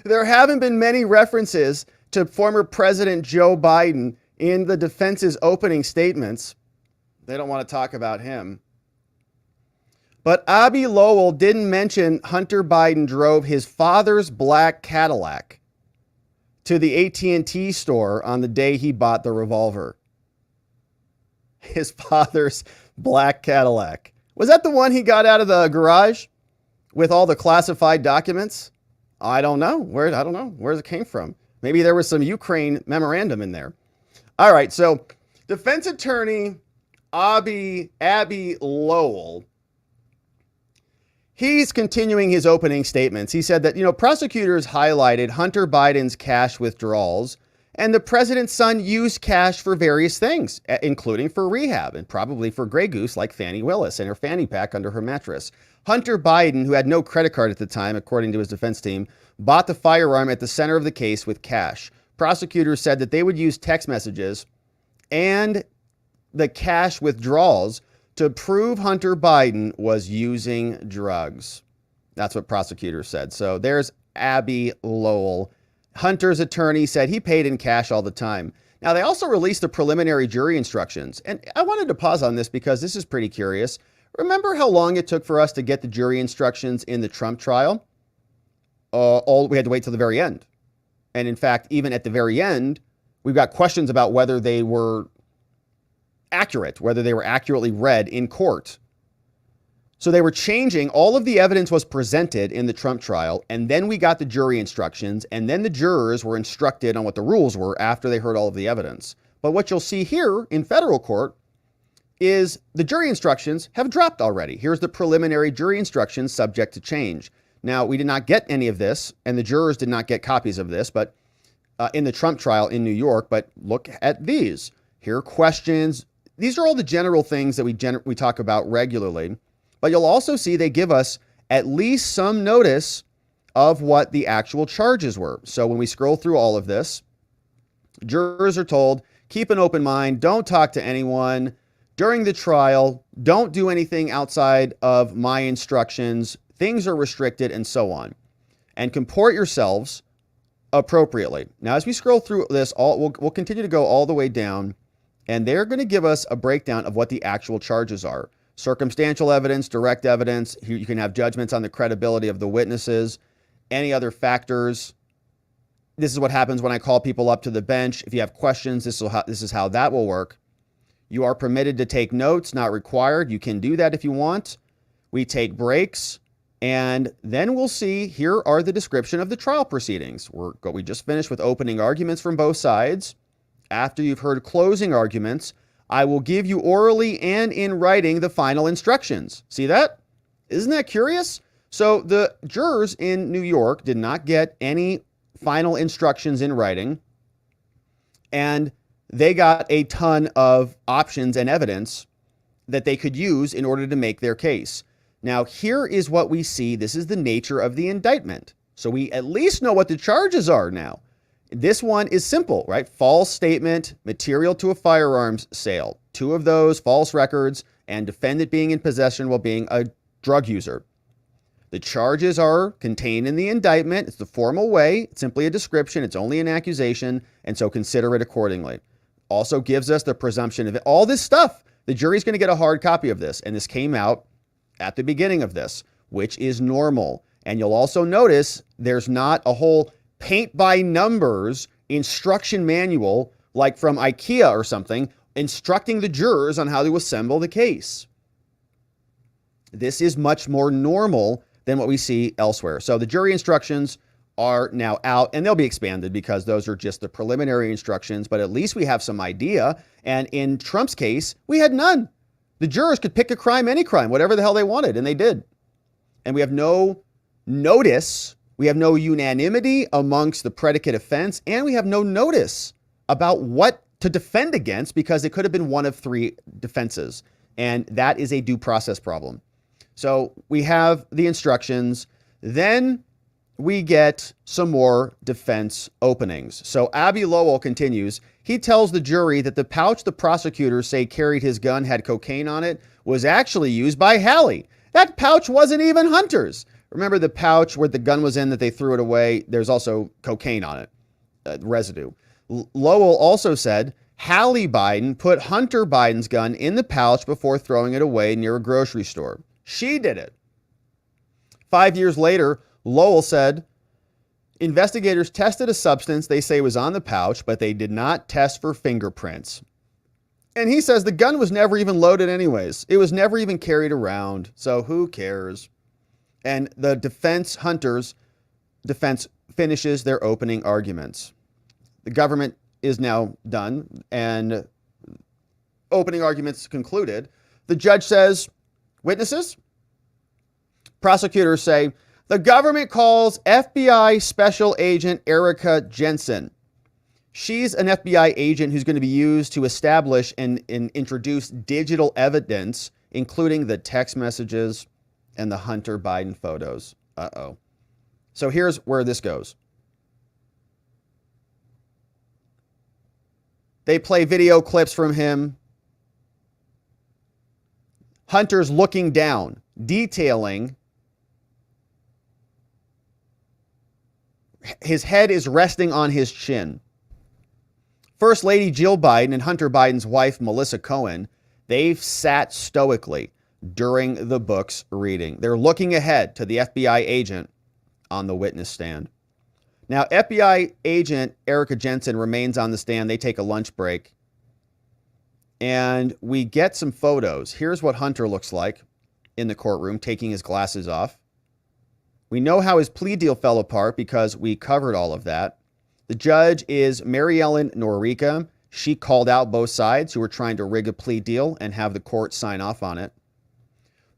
There haven't been many references to former President Joe Biden in the defense's opening statements. They don't want to talk about him. But Abby Lowell didn't mention Hunter Biden drove his father's black Cadillac to the AT&T store on the day he bought the revolver. His father's black Cadillac. Was that the one he got out of the garage with all the classified documents? I don't know. I don't know where it came from. Maybe there was some Ukraine memorandum in there. All right. So defense attorney Abby Lowell, he's continuing his opening statements. He said that, you know, prosecutors highlighted Hunter Biden's cash withdrawals, and the president's son used cash for various things, including for rehab and probably for Grey Goose like Fani Willis and her fanny pack under her mattress. Hunter Biden, who had no credit card at the time, according to his defense team, bought the firearm at the center of the case with cash. Prosecutors said that they would use text messages and the cash withdrawals to prove Hunter Biden was using drugs. That's what prosecutors said. So there's Abby Lowell. Hunter's attorney said he paid in cash all the time. Now, they also released the preliminary jury instructions. And I wanted to pause on this because this is pretty curious. Remember how long it took for us to get the jury instructions in the Trump trial? We had to wait till the very end. And in fact, even at the very end, we've got questions about whether they were accurate, whether they were accurately read in court. So they were changing. All of the evidence was presented in the Trump trial, and then we got the jury instructions, and then the jurors were instructed on what the rules were after they heard all of the evidence. But what you'll see here in federal court is the jury instructions have dropped already. Here's the preliminary jury instructions subject to change. Now, we did not get any of this, and the jurors did not get copies of this, but in the Trump trial in New York. But look at these. Here are questions. These are all the general things that we talk about regularly. But you'll also see they give us at least some notice of what the actual charges were. So when we scroll through all of this, jurors are told, keep an open mind, don't talk to anyone during the trial, don't do anything outside of my instructions, things are restricted, and so on. And comport yourselves appropriately. Now, as we scroll through this, we'll continue to go all the way down, and they're going to give us a breakdown of what the actual charges are. Circumstantial evidence, direct evidence. Here you can have judgments on the credibility of the witnesses, any other factors. This is what happens when I call people up to the bench. If you have questions, this is how that will work. You are permitted to take notes, not required. You can do that if you want. We take breaks, and then we'll see, here are the description of the trial proceedings. We just finished with opening arguments from both sides. After you've heard closing arguments, I will give you orally and in writing the final instructions. See that? Isn't that curious? So the jurors in New York did not get any final instructions in writing, and they got a ton of options and evidence that they could use in order to make their case. Now, here is what we see. This is the nature of the indictment. So we at least know what the charges are now. This one is simple, right? False statement, material to a firearms sale. 2 of those, false records, and defendant being in possession while being a drug user. The charges are contained in the indictment. It's the formal way. It's simply a description. It's only an accusation, and so consider it accordingly. Also gives us the presumption of it. All this stuff. The jury's going to get a hard copy of this, and this came out at the beginning of this, which is normal. And you'll also notice there's not a whole paint by numbers instruction manual like from IKEA or something instructing the jurors on how to assemble the case. This is much more normal than what we see elsewhere. So the jury instructions are now out, and they'll be expanded because those are just the preliminary instructions, but at least we have some idea. And in Trump's case, we had none. The jurors could pick a crime, any crime, whatever the hell they wanted, and they did. And we have no notice, we have no unanimity amongst the predicate offense, and we have no notice about what to defend against because it could have been one of three defenses. And that is a due process problem. So we have the instructions, then we get some more defense openings. So Abby Lowell continues. He tells the jury that the pouch the prosecutors say carried his gun had cocaine on it was actually used by Hallie. That pouch wasn't even Hunter's. Remember the pouch where the gun was in that they threw it away? There's also cocaine on it, residue. Lowell also said Hallie Biden put Hunter Biden's gun in the pouch before throwing it away near a grocery store. She did it. 5 years later, Lowell said, investigators tested a substance they say was on the pouch, but they did not test for fingerprints. And he says the gun was never even loaded anyways. It was never even carried around. So who cares? And the defense, Hunter's defense, finishes their opening arguments. The government is now done and opening arguments concluded. The judge says, witnesses? Prosecutors say, the government calls FBI Special Agent Erica Jensen. She's an FBI agent who's going to be used to establish and introduce digital evidence, including the text messages and the Hunter Biden photos. Uh-oh. So here's where this goes. They play video clips from him. Hunter's looking down, detailing his head is resting on his chin. First Lady Jill Biden and Hunter Biden's wife, Melissa Cohen, they've sat stoically during the book's reading. They're looking ahead to the FBI agent on the witness stand. Now, FBI agent Erica Jensen remains on the stand. They take a lunch break. And we get some photos. Here's what Hunter looks like in the courtroom, taking his glasses off. We know how his plea deal fell apart because we covered all of that. The judge is Mary Ellen Norica. She called out both sides who were trying to rig a plea deal and have the court sign off on it.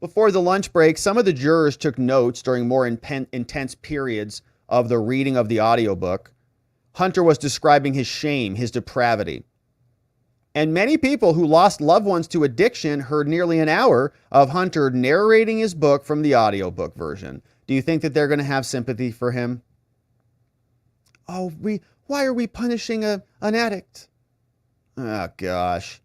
Before the lunch break, some of the jurors took notes during more intense periods of the reading of the audiobook. Hunter was describing his shame, his depravity. And many people who lost loved ones to addiction heard nearly an hour of Hunter narrating his book from the audiobook version. Do you think that they're going to have sympathy for him? Oh, why are we punishing an addict? Oh, gosh.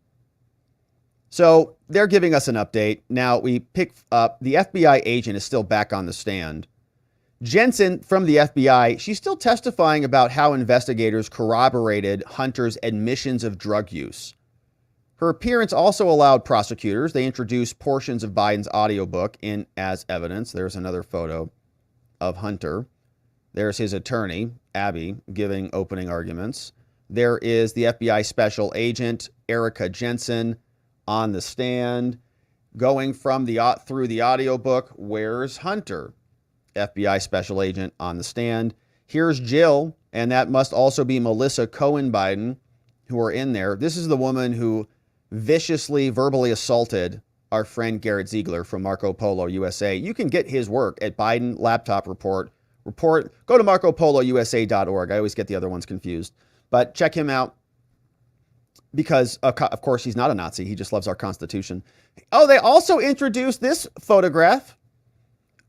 So they're giving us an update. Now we pick up the FBI agent is still back on the stand. Jensen from the FBI, she's still testifying about how investigators corroborated Hunter's admissions of drug use. Her appearance also allowed prosecutors. They introduced portions of Biden's audiobook in as evidence. There's another photo of Hunter. There's his attorney, Abby, giving opening arguments. There is the FBI special agent, Erica Jensen, on the stand. Going from through the audiobook, where's Hunter? FBI special agent on the stand. Here's Jill, and that must also be Melissa Cohen Biden, who are in there. This is the woman who viciously, verbally assaulted our friend Garrett Ziegler from Marco Polo USA. You can get his work at Biden Laptop Report. Go to marcopolousa.org. I always get the other ones confused. But check him out because, of course, he's not a Nazi. He just loves our Constitution. Oh, they also introduced this photograph.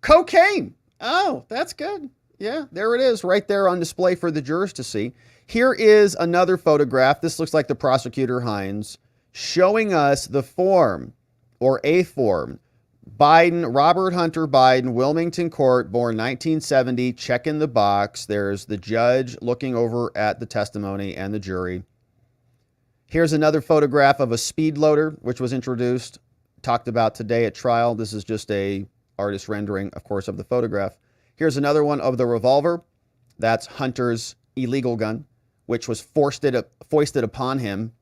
Cocaine. Oh, that's good. Yeah, there it is right there on display for the jurors to see. Here is another photograph. This looks like the prosecutor Hines showing us the form or a form. Biden, Robert Hunter Biden, Wilmington Court, born 1970, check in the box. There's the judge looking over at the testimony and the jury. Here's another photograph of a speed loader, which was introduced, talked about today at trial. This is just a artist rendering, of course, of the photograph. Here's another one of the revolver. That's Hunter's illegal gun, which was foisted upon him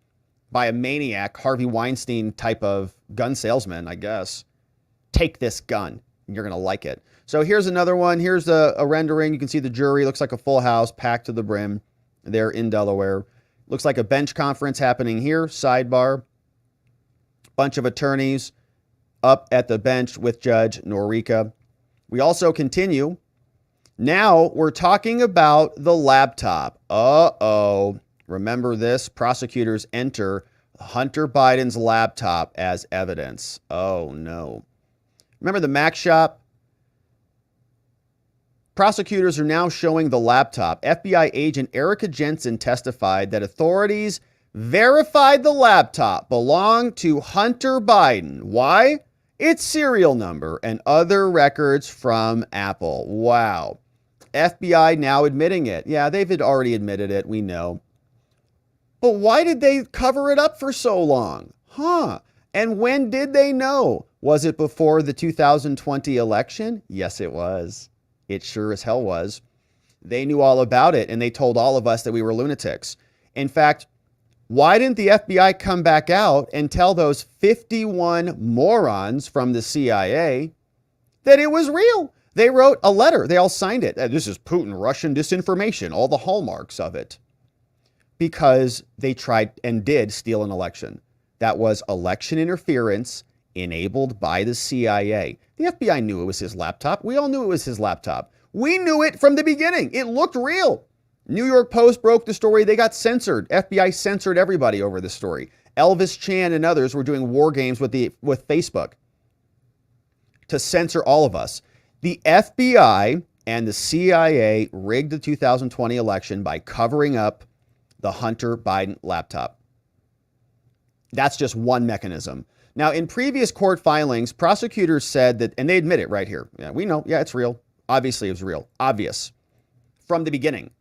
by a maniac, Harvey Weinstein type of gun salesman, I guess. Take this gun. You're going to like it. So here's another one. Here's a rendering. You can see the jury. Looks like a full house, packed to the brim. They're in Delaware. Looks like a bench conference happening here. Sidebar. Bunch of attorneys up at the bench with Judge Norica. We also continue. Now we're talking about the laptop. Uh-oh. Remember this? Prosecutors enter Hunter Biden's laptop as evidence. Oh, no. Remember the Mac shop? Prosecutors are now showing the laptop. FBI agent Erica Jensen testified that authorities verified the laptop belonged to Hunter Biden. Why? Its serial number and other records from Apple. Wow. FBI now admitting it. Yeah, they've already admitted it. We know. But why did they cover it up for so long? And when did they know? Was it before the 2020 election? Yes, it was. It sure as hell was. They knew all about it, and they told all of us that we were lunatics. In fact, why didn't the FBI come back out and tell those 51 morons from the CIA that it was real? They wrote a letter. They all signed it. This is Putin, Russian disinformation, all the hallmarks of it. Because they tried and did steal an election. That was election interference enabled by the CIA. The FBI knew it was his laptop. We all knew it was his laptop. We knew it from the beginning. It looked real. New York Post broke the story. They got censored. FBI censored everybody over this story. Elvis Chan and others were doing war games with Facebook to censor all of us. The FBI and the CIA rigged the 2020 election by covering up the Hunter Biden laptop. That's just one mechanism. Now, in previous court filings, prosecutors said that, and they admit it right here. Yeah, we know. Yeah, it's real. Obviously, it was real. Obvious. From the beginning.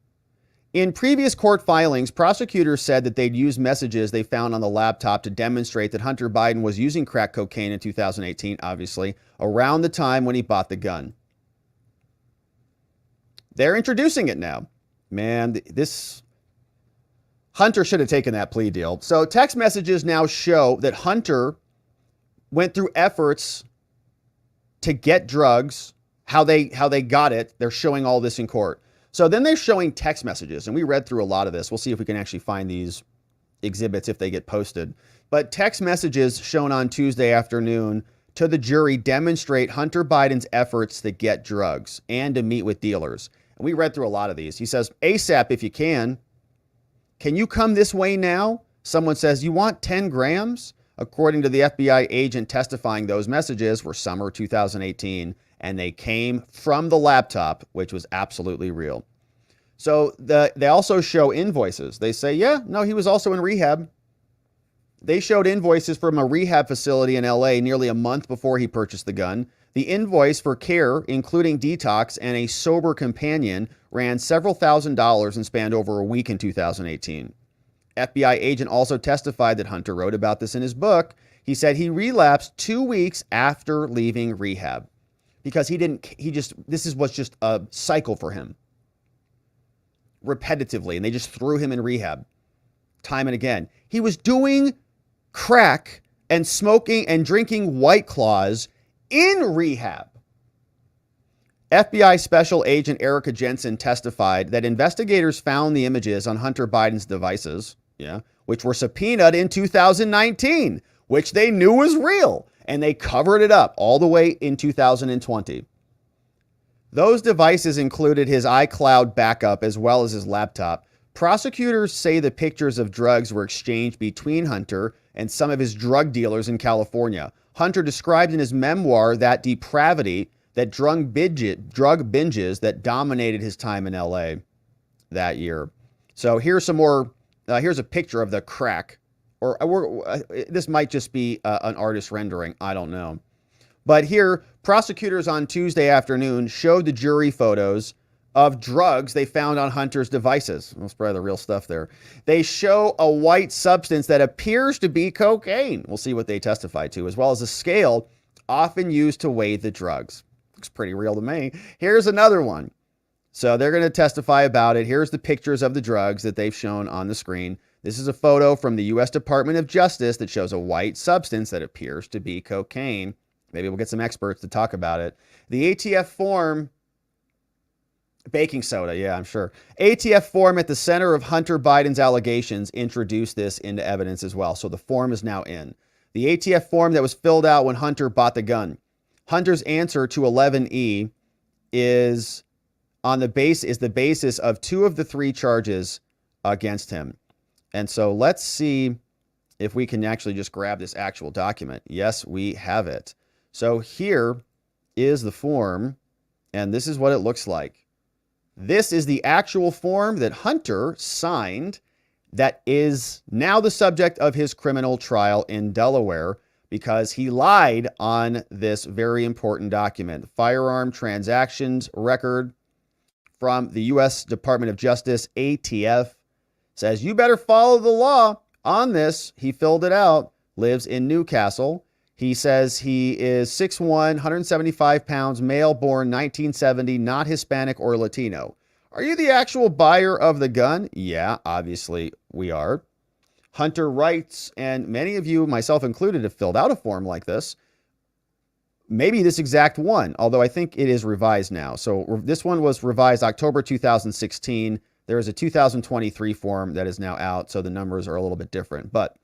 In previous court filings, prosecutors said that they'd used messages they found on the laptop to demonstrate that Hunter Biden was using crack cocaine in 2018, obviously, around the time when he bought the gun. They're introducing it now. Man, this Hunter should have taken that plea deal. So text messages now show that Hunter went through efforts to get drugs, how they got it. They're showing all this in court. So then they're showing text messages, and we read through a lot of this. We'll see if we can actually find these exhibits if they get posted. But text messages shown on Tuesday afternoon to the jury demonstrate Hunter Biden's efforts to get drugs and to meet with dealers. And we read through a lot of these. He says, ASAP if you can. Can you come this way now? Someone says, you want 10 grams? According to the FBI agent testifying, those messages were summer 2018, and they came from the laptop, which was absolutely real. So they also show invoices. They say, yeah, no, he was also in rehab. They showed invoices from a rehab facility in LA nearly a month before he purchased the gun. The invoice for care, including detox and a sober companion, ran several $1,000s and spanned over a week in 2018. FBI agent also testified that Hunter wrote about this in his book. He said he relapsed 2 weeks after leaving rehab because this was just a cycle for him repetitively, and they just threw him in rehab time and again. He was doing crack and smoking and drinking White Claws in rehab. FBI Special Agent Erica Jensen testified that investigators found the images on Hunter Biden's devices, which were subpoenaed in 2019, which they knew was real, and they covered it up all the way in 2020. Those devices included his iCloud backup as well as his laptop. Prosecutors say the pictures of drugs were exchanged between Hunter and some of his drug dealers in California. Hunter described in his memoir that depravity, that drug binges that dominated his time in LA that year. So here's some more. Here's a picture of the crack, this might just be an artist rendering. I don't know. But here, prosecutors on Tuesday afternoon showed the jury photos of drugs they found on Hunter's devices. That's probably the real stuff there. They show a white substance that appears to be cocaine. We'll see what they testify to, as well as a scale often used to weigh the drugs. Looks pretty real to me. Here's another one. So they're going to testify about it. Here's the pictures of the drugs that they've shown on the screen. This is a photo from the U.S. Department of Justice that shows a white substance that appears to be cocaine. Maybe we'll get some experts to talk about it. The ATF form, baking soda, yeah, I'm sure. ATF form at the center of Hunter Biden's allegations introduced this into evidence as well. So the form is now in. The ATF form that was filled out when Hunter bought the gun. Hunter's answer to 11E is the basis of 2 of the 3 charges against him. And so let's see if we can actually just grab this actual document. Yes, we have it. So here is the form, and this is what it looks like. This is the actual form that Hunter signed that is now the subject of his criminal trial in Delaware because he lied on this very important document. Firearm transactions record from the U.S. Department of Justice, ATF, says you better follow the law on this. He filled it out, lives in Newcastle. He says he is 6'1", 175 pounds, male, born 1970, not Hispanic or Latino. Are you the actual buyer of the gun? Yeah, obviously we are. Hunter writes, and many of you, myself included, have filled out a form like this. Maybe this exact one, although I think it is revised now. So this one was revised October 2016. There is a 2023 form that is now out, so the numbers are a little bit different. But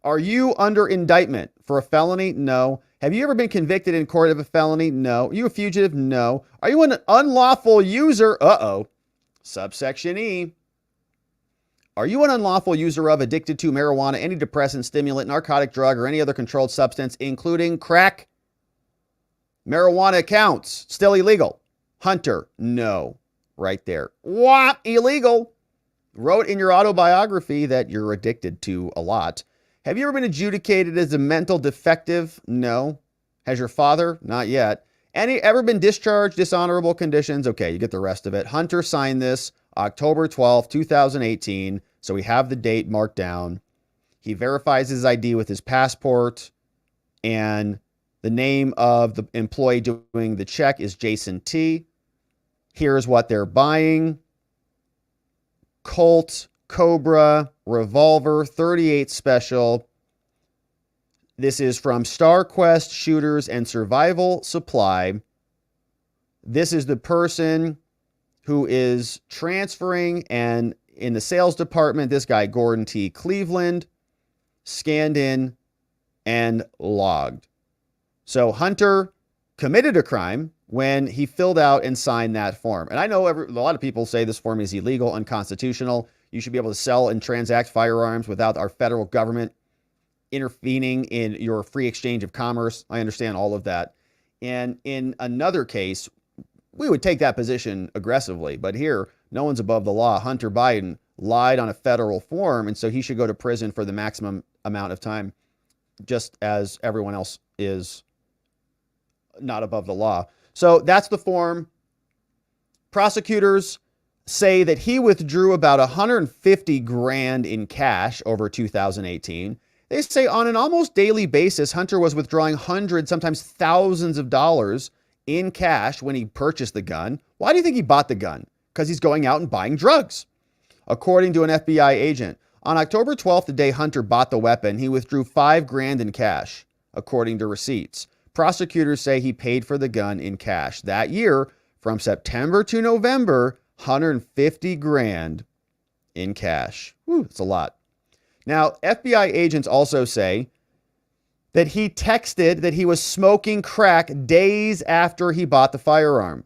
are you under indictment for a felony? No. Have you ever been convicted in court of a felony? No. Are you a fugitive? No. Are you an unlawful user? Uh-oh. Subsection E. Are you an unlawful user of, addicted to marijuana, any depressant, stimulant, narcotic drug, or any other controlled substance, including crack? Marijuana counts. Still illegal. Hunter, no. Right there. What? Illegal. Wrote in your autobiography that you're addicted to a lot. Have you ever been adjudicated as a mental defective? No. Has your father? Not yet. Ever been discharged, dishonorable conditions? Okay, you get the rest of it. Hunter signed this October 12th, 2018. So we have the date marked down. He verifies his ID with his passport, and the name of the employee doing the check is Jason T. Here's what they're buying. Colt, Cobra, revolver, 38 special. This is from StarQuest Shooters and Survival Supply. This is the person who is transferring, and in the sales department, this guy, Gordon T. Cleveland, scanned in and logged. So Hunter committed a crime when he filled out and signed that form. And I know a lot of people say this form is illegal, unconstitutional. You should be able to sell and transact firearms without our federal government intervening in your free exchange of commerce. I understand all of that. And in another case, we would take that position aggressively. But here, no one's above the law. Hunter Biden lied on a federal form, and so he should go to prison for the maximum amount of time, just as everyone else is not above the law. So that's the form. Prosecutors say that he withdrew about 150 grand in cash over 2018. They say on an almost daily basis, Hunter was withdrawing hundreds, sometimes thousands of dollars in cash when he purchased the gun. Why do you think he bought the gun? Because he's going out and buying drugs. According to an FBI agent, on October 12th, the day Hunter bought the weapon, he withdrew 5 grand in cash, according to receipts. Prosecutors say he paid for the gun in cash. That year, from September to November, 150 grand in cash. Whew, that's a lot. Now, FBI agents also say that he texted that he was smoking crack days after he bought the firearm.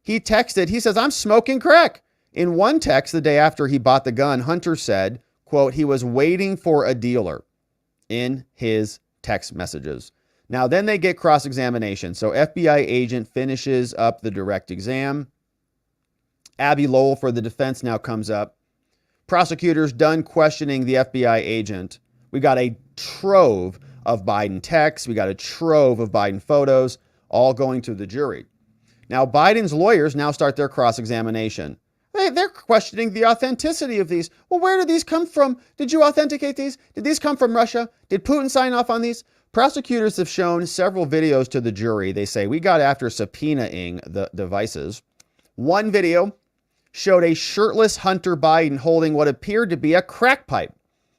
He says, I'm smoking crack. In one text the day after he bought the gun, Hunter said, quote, he was waiting for a dealer in his text messages. Now, then they get cross-examination. So FBI agent finishes up the direct exam. Abby Lowell for the defense now comes up. Prosecutors done questioning the FBI agent. We got a trove of Biden texts. We got a trove of Biden photos, all going to the jury. Now, Biden's lawyers now start their cross-examination. They're questioning the authenticity of these. Well, where did these come from? Did you authenticate these? Did these come from Russia? Did Putin sign off on these? Prosecutors have shown several videos to the jury. They say we got after subpoenaing the devices. One video showed a shirtless Hunter Biden holding what appeared to be a crack pipe.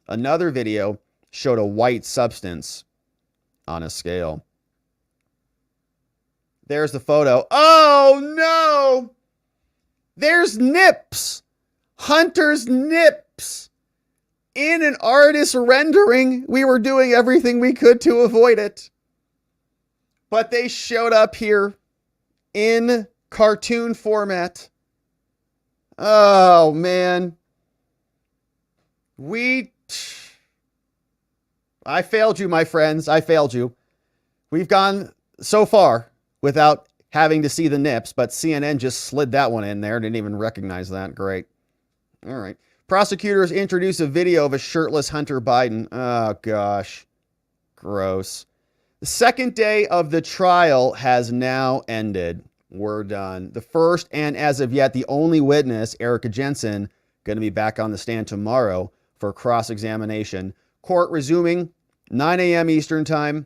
Another video showed a white substance on a scale. There's the photo. Oh, no! There's nips! Hunter's nips! In an artist's rendering. We were doing everything we could to avoid it. But they showed up here in cartoon format. Oh, man. I failed you, my friends. I failed you. We've gone so far without having to see the nips, but CNN just slid that one in there. Didn't even recognize that. Great. All right. Prosecutors introduce a video of a shirtless Hunter Biden. Oh, gosh. Gross. The second day of the trial has now ended. We're done. The first and as of yet the only witness, Erica Jensen, going to be back on the stand tomorrow for cross-examination. Court resuming 9 a.m. Eastern time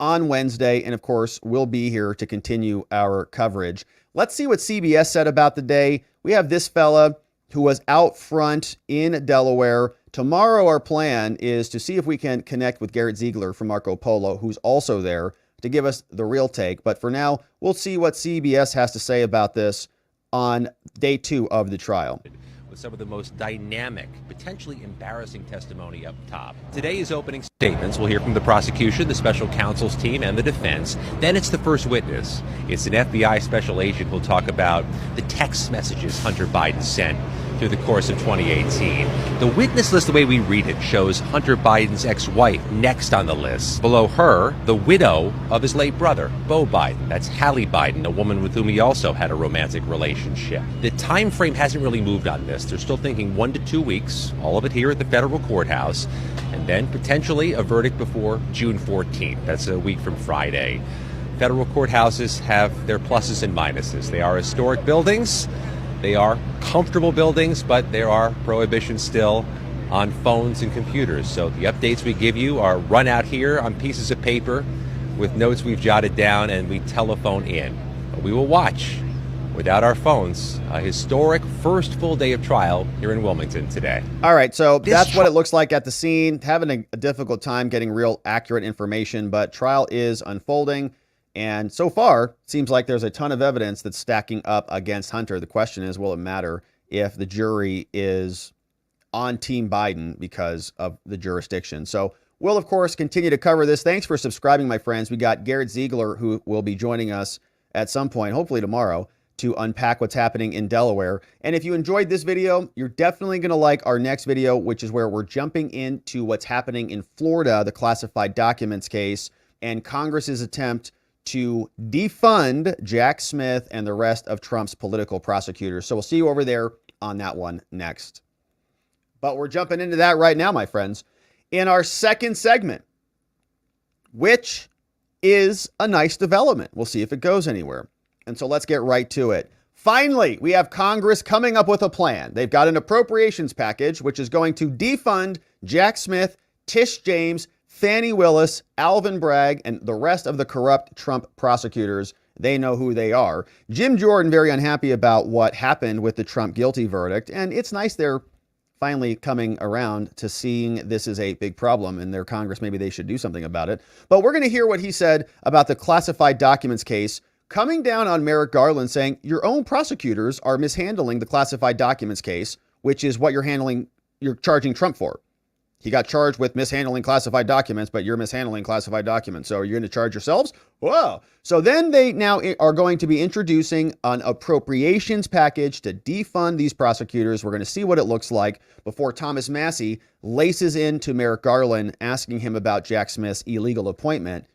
on Wednesday. And of course, we'll be here to continue our coverage. Let's see what CBS said about the day. We have this fella who was out front in Delaware. Tomorrow, our plan is to see if we can connect with Garrett Ziegler from Marco Polo, who's also there to give us the real take. But for now, we'll see what CBS has to say about this on day 2 of the trial. With some of the most dynamic, potentially embarrassing testimony up top. Today's opening statements, we'll hear from the prosecution, the special counsel's team, and the defense. Then it's the first witness. It's an FBI special agent who'll talk about the text messages Hunter Biden sent through the course of 2018. The witness list, the way we read it, shows Hunter Biden's ex-wife next on the list. Below her, the widow of his late brother, Beau Biden. That's Hallie Biden, a woman with whom he also had a romantic relationship. The time frame hasn't really moved on this. They're still thinking 1 to 2 weeks, all of it here at the federal courthouse, and then potentially a verdict before June 14th. That's a week from Friday. Federal courthouses have their pluses and minuses. They are historic buildings. They are comfortable buildings, but there are prohibitions still on phones and computers. So the updates we give you are run out here on pieces of paper with notes we've jotted down, and we telephone in. But we will watch without our phones a historic first full day of trial here in Wilmington today. All right, so that's what it looks like at the scene. Having a difficult time getting real accurate information, but trial is unfolding. And so far, seems like there's a ton of evidence that's stacking up against Hunter. The question is, will it matter if the jury is on Team Biden because of the jurisdiction? So we'll, of course, continue to cover this. Thanks for subscribing, my friends. We got Garrett Ziegler, who will be joining us at some point, hopefully tomorrow, to unpack what's happening in Delaware. And if you enjoyed this video, you're definitely going to like our next video, which is where we're jumping into what's happening in Florida, the classified documents case, and Congress's attempt to defund Jack Smith and the rest of Trump's political prosecutors. So we'll see you over there on that one next. But we're jumping into that right now, my friends, in our second segment, which is a nice development. We'll see if it goes anywhere. And so let's get right to it. Finally, we have Congress coming up with a plan. They've got an appropriations package, which is going to defund Jack Smith, Tish James, Fani Willis, Alvin Bragg, and the rest of the corrupt Trump prosecutors. They know who they are. Jim Jordan, very unhappy about what happened with the Trump guilty verdict. And it's nice they're finally coming around to seeing this is a big problem in their Congress. Maybe they should do something about it. But we're going to hear what he said about the classified documents case, coming down on Merrick Garland, saying your own prosecutors are mishandling the classified documents case, which is what you're charging Trump for. He got charged with mishandling classified documents, but you're mishandling classified documents. So are you going to charge yourselves? Whoa. So then they now are going to be introducing an appropriations package to defund these prosecutors. We're going to see what it looks like before Thomas Massie laces into Merrick Garland, asking him about Jack Smith's illegal appointment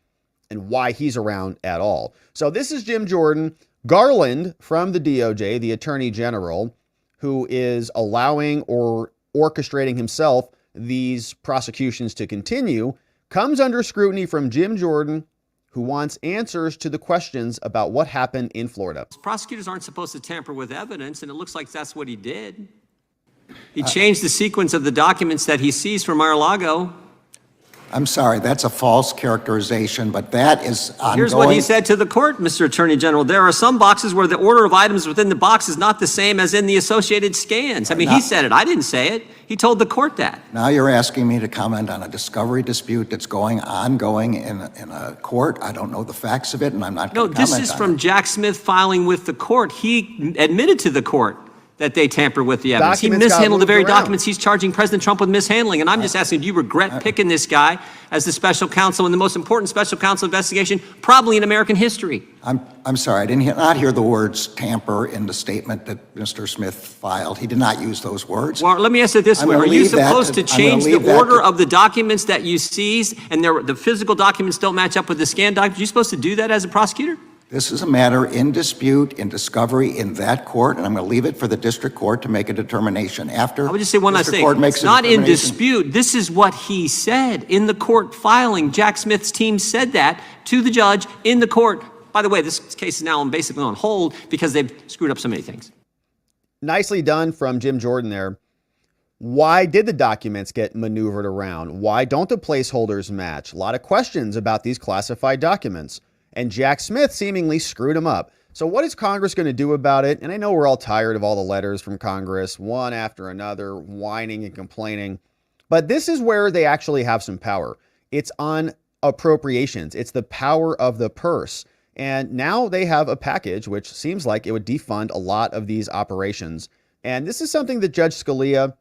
and why he's around at all. So this is Jim Jordan. Garland from the DOJ, the Attorney General, who is allowing or orchestrating himself these prosecutions to continue, comes under scrutiny from Jim Jordan, who wants answers to the questions about what happened in Florida. Prosecutors aren't supposed to tamper with evidence, and it looks like that's what he did. He changed the sequence of the documents that he seized from Mar-a-Lago. I'm sorry, that's a false characterization, but that is ongoing. Here's what he said to the court, Mr. Attorney General. There are some boxes where the order of items within the box is not the same as in the associated scans. I mean, he said it. I didn't say it. He told the court that. Now you're asking me to comment on a discovery dispute that's ongoing in a court. I don't know the facts of it, and I'm not going to comment on it. No, this is from Jack Smith filing with the court. He admitted to the court that they tampered with the evidence. He mishandled the very documents he's charging President Trump with mishandling. And I'm just asking, do you regret picking this guy as the special counsel in the most important special counsel investigation probably in American history? I'm sorry, I did not hear the words tamper in the statement that Mr. Smith filed. He did not use those words. Well, let me ask it this way. Are you supposed to change the order of the documents that you seize and the physical documents don't match up with the scanned documents? Are you supposed to do that as a prosecutor? This is a matter in dispute, in discovery in that court, and I'm going to leave it for the district court to make a determination. After I would just say one last thing. It's not in dispute. This is what he said in the court filing. Jack Smith's team said that to the judge in the court. By the way, this case is now basically on hold because they've screwed up so many things. Nicely done from Jim Jordan there. Why did the documents get maneuvered around? Why don't the placeholders match? A lot of questions about these classified documents. And Jack Smith seemingly screwed him up. So what is Congress going to do about it? And I know we're all tired of all the letters from Congress, one after another, whining and complaining. But this is where they actually have some power. It's on appropriations. It's the power of the purse. And now they have a package which seems like it would defund a lot of these operations. And this is something that Judge Scalia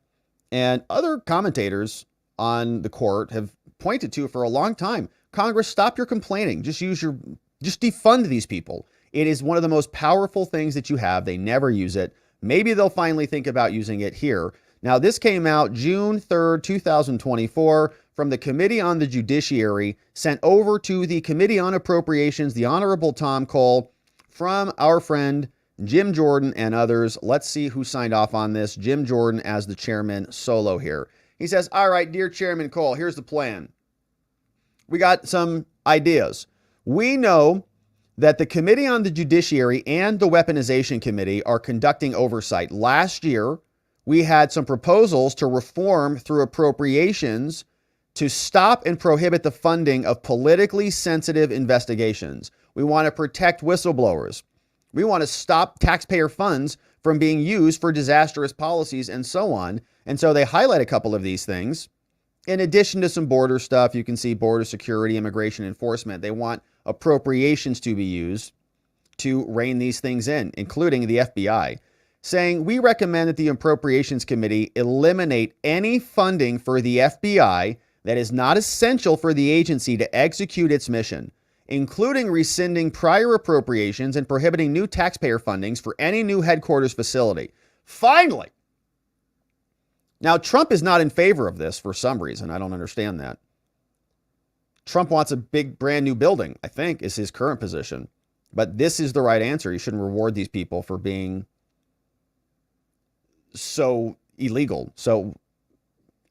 and other commentators on the court have pointed to for a long time. Congress, stop your complaining. Just defund these people. It is one of the most powerful things that you have. They never use it. Maybe they'll finally think about using it here. Now, this came out June 3rd, 2024 from the Committee on the Judiciary, sent over to the Committee on Appropriations, the Honorable Tom Cole, from our friend Jim Jordan and others. Let's see who signed off on this. Jim Jordan as the chairman solo here. He says, all right, dear Chairman Cole, here's the plan. We got some ideas. We know that the Committee on the Judiciary and the Weaponization Committee are conducting oversight. Last year, we had some proposals to reform through appropriations to stop and prohibit the funding of politically sensitive investigations. We want to protect whistleblowers. We want to stop taxpayer funds from being used for disastrous policies and so on. And so they highlight a couple of these things. In addition to some border stuff, you can see border security, immigration enforcement. They want appropriations to be used to rein these things in, including the FBI, saying we recommend that the Appropriations Committee eliminate any funding for the FBI that is not essential for the agency to execute its mission, including rescinding prior appropriations and prohibiting new taxpayer fundings for any new headquarters facility. Finally! Now, Trump is not in favor of this for some reason. I don't understand that. Trump wants a big, brand new building, I think, is his current position. But this is the right answer. You shouldn't reward these people for being so illegal, so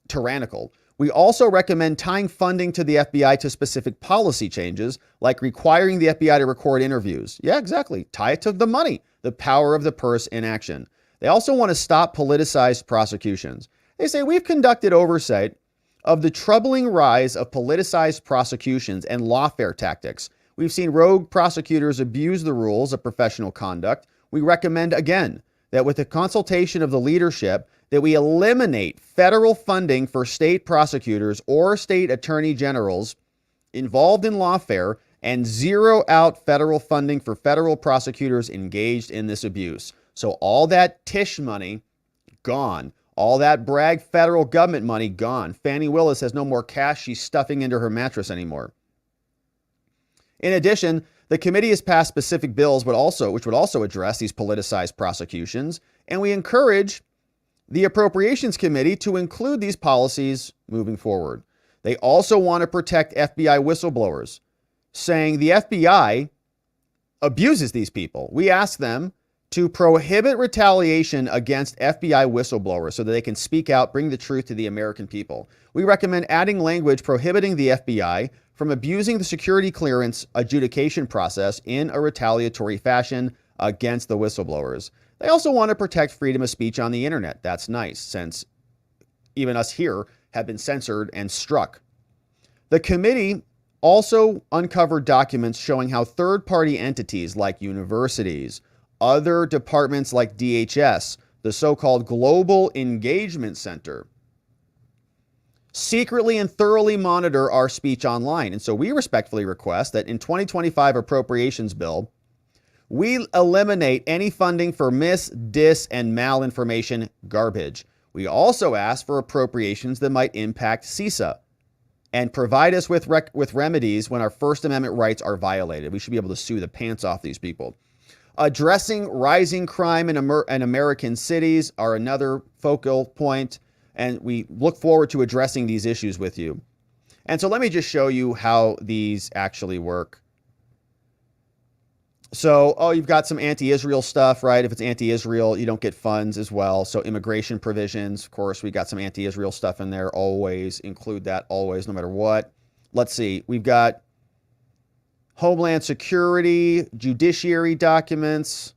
tyrannical. We also recommend tying funding to the FBI to specific policy changes, like requiring the FBI to record interviews. Yeah, exactly. Tie it to the money, the power of the purse in action. They also want to stop politicized prosecutions. They say we've conducted oversight of the troubling rise of politicized prosecutions and lawfare tactics. We've seen rogue prosecutors abuse the rules of professional conduct. We recommend, again, that with the consultation of the leadership, that we eliminate federal funding for state prosecutors or state attorney generals involved in lawfare and zero out federal funding for federal prosecutors engaged in this abuse. So all that Tish money, gone. All that Bragg federal government money, gone. Fani Willis has no more cash she's stuffing into her mattress anymore. In addition, the committee has passed specific bills, which would also address these politicized prosecutions, and we encourage the Appropriations Committee to include these policies moving forward. They also want to protect FBI whistleblowers, saying the FBI abuses these people. We ask them to prohibit retaliation against FBI whistleblowers so that they can speak out, bring the truth to the American people. We recommend adding language prohibiting the FBI from abusing the security clearance adjudication process in a retaliatory fashion against the whistleblowers. They also want to protect freedom of speech on the internet. That's nice, since even us here have been censored and struck. The committee also uncovered documents showing how third-party entities like universities, other departments like DHS, the so-called Global Engagement Center, secretly and thoroughly monitor our speech online. And so we respectfully request that in 2025 appropriations bill, we eliminate any funding for mis, dis, and malinformation garbage. We also ask for appropriations that might impact CISA and provide us with remedies when our First Amendment rights are violated. We should be able to sue the pants off these people. Addressing rising crime in American cities are another focal point, and we look forward to addressing these issues with you. And so let me just show you how these actually work. So, you've got some anti-Israel stuff, right? If it's anti-Israel, you don't get funds as well. So immigration provisions, of course, we got some anti-Israel stuff in there. Always include that, always, no matter what. Let's see. We've got Homeland Security, judiciary documents,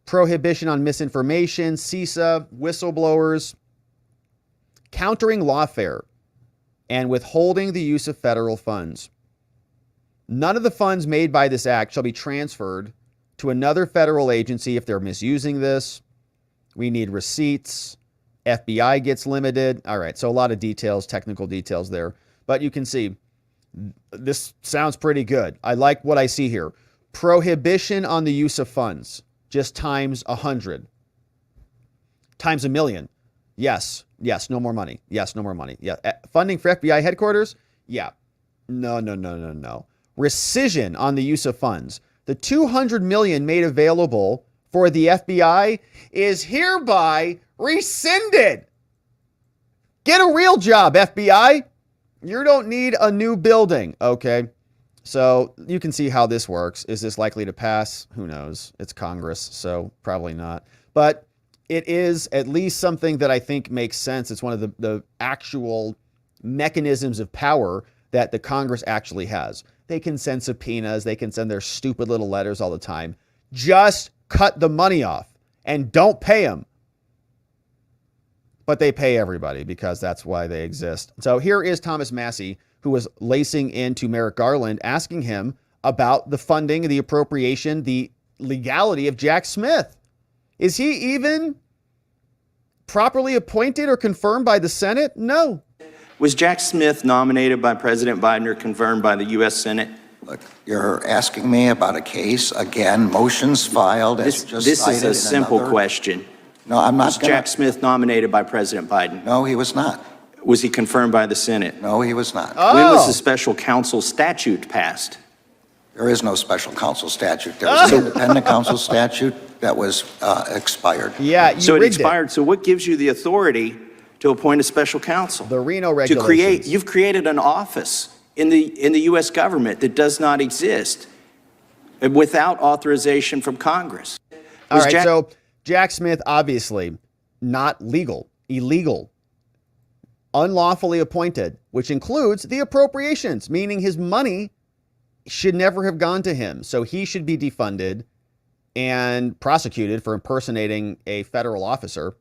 prohibition on misinformation, CISA, whistleblowers, countering lawfare, and withholding the use of federal funds. None of the funds made by this act shall be transferred to another federal agency if they're misusing this. We need receipts. FBI gets limited. All right, so a lot of details, technical details there. But you can see this sounds pretty good. I like what I see here. Prohibition on the use of funds, just times 100. Times 1 million. Yes, no more money. Yes, no more money. Yeah, funding for FBI headquarters? Yeah. No. Rescission on the use of funds. The $200 million made available for the FBI is hereby rescinded. Get a real job, FBI. You don't need a new building. Okay. So you can see how this works. Is this likely to pass? Who knows? It's Congress, so probably not. But it is at least something that I think makes sense. It's one of the actual mechanisms of power that the Congress actually has. They can send subpoenas. They can send their stupid little letters all the time. Just cut the money off and don't pay them. But they pay everybody because that's why they exist. So here is Thomas Massie, who was lacing into Merrick Garland, asking him about the funding, the appropriation, the legality of Jack Smith. Is he even properly appointed or confirmed by the Senate? No. Was Jack Smith nominated by President Biden or confirmed by the U.S. Senate? Look, you're asking me about a case, again, motions filed. This is a simple question. No, I'm not. Was Jack Smith nominated by President Biden? No, he was not. Was he confirmed by the Senate? No, he was not. Oh. When was the special counsel statute passed? There is no special counsel statute. There was an independent counsel statute that was expired. Yeah, you so it rigged expired. So what gives you the authority to appoint a special counsel? The Reno regulations. You've created an office in the U.S. government that does not exist without authorization from Congress. All right, so Jack Smith, obviously not legal, illegal, unlawfully appointed, which includes the appropriations, meaning his money should never have gone to him. So he should be defunded and prosecuted for impersonating a federal officer.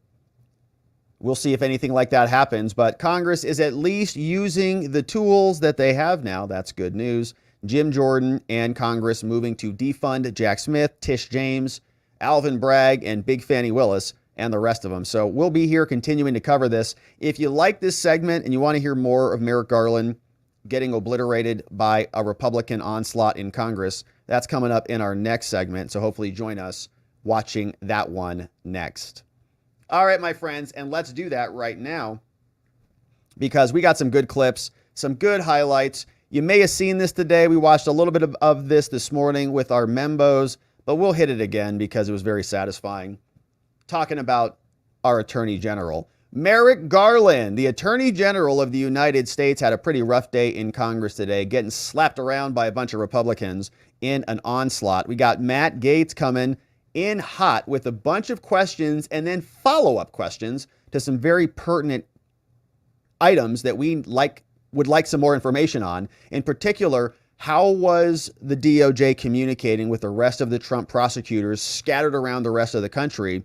We'll see if anything like that happens, but Congress is at least using the tools that they have now. That's good news. Jim Jordan and Congress moving to defund Jack Smith, Tish James, Alvin Bragg, and Big Fani Willis, and the rest of them. So we'll be here continuing to cover this. If you like this segment and you want to hear more of Merrick Garland getting obliterated by a Republican onslaught in Congress, that's coming up in our next segment. So hopefully join us watching that one next. All right, my friends, and let's do that right now because we got some good clips, some good highlights. You may have seen this today. We watched a little bit of this morning with our membos, but we'll hit it again because it was very satisfying. Talking about our Attorney General. Merrick Garland, the Attorney General of the United States, had a pretty rough day in Congress today, getting slapped around by a bunch of Republicans in an onslaught. We got Matt Gaetz coming in hot with a bunch of questions and then follow-up questions to some very pertinent items that we would like some more information on. In particular, how was the DOJ communicating with the rest of the Trump prosecutors scattered around the rest of the country,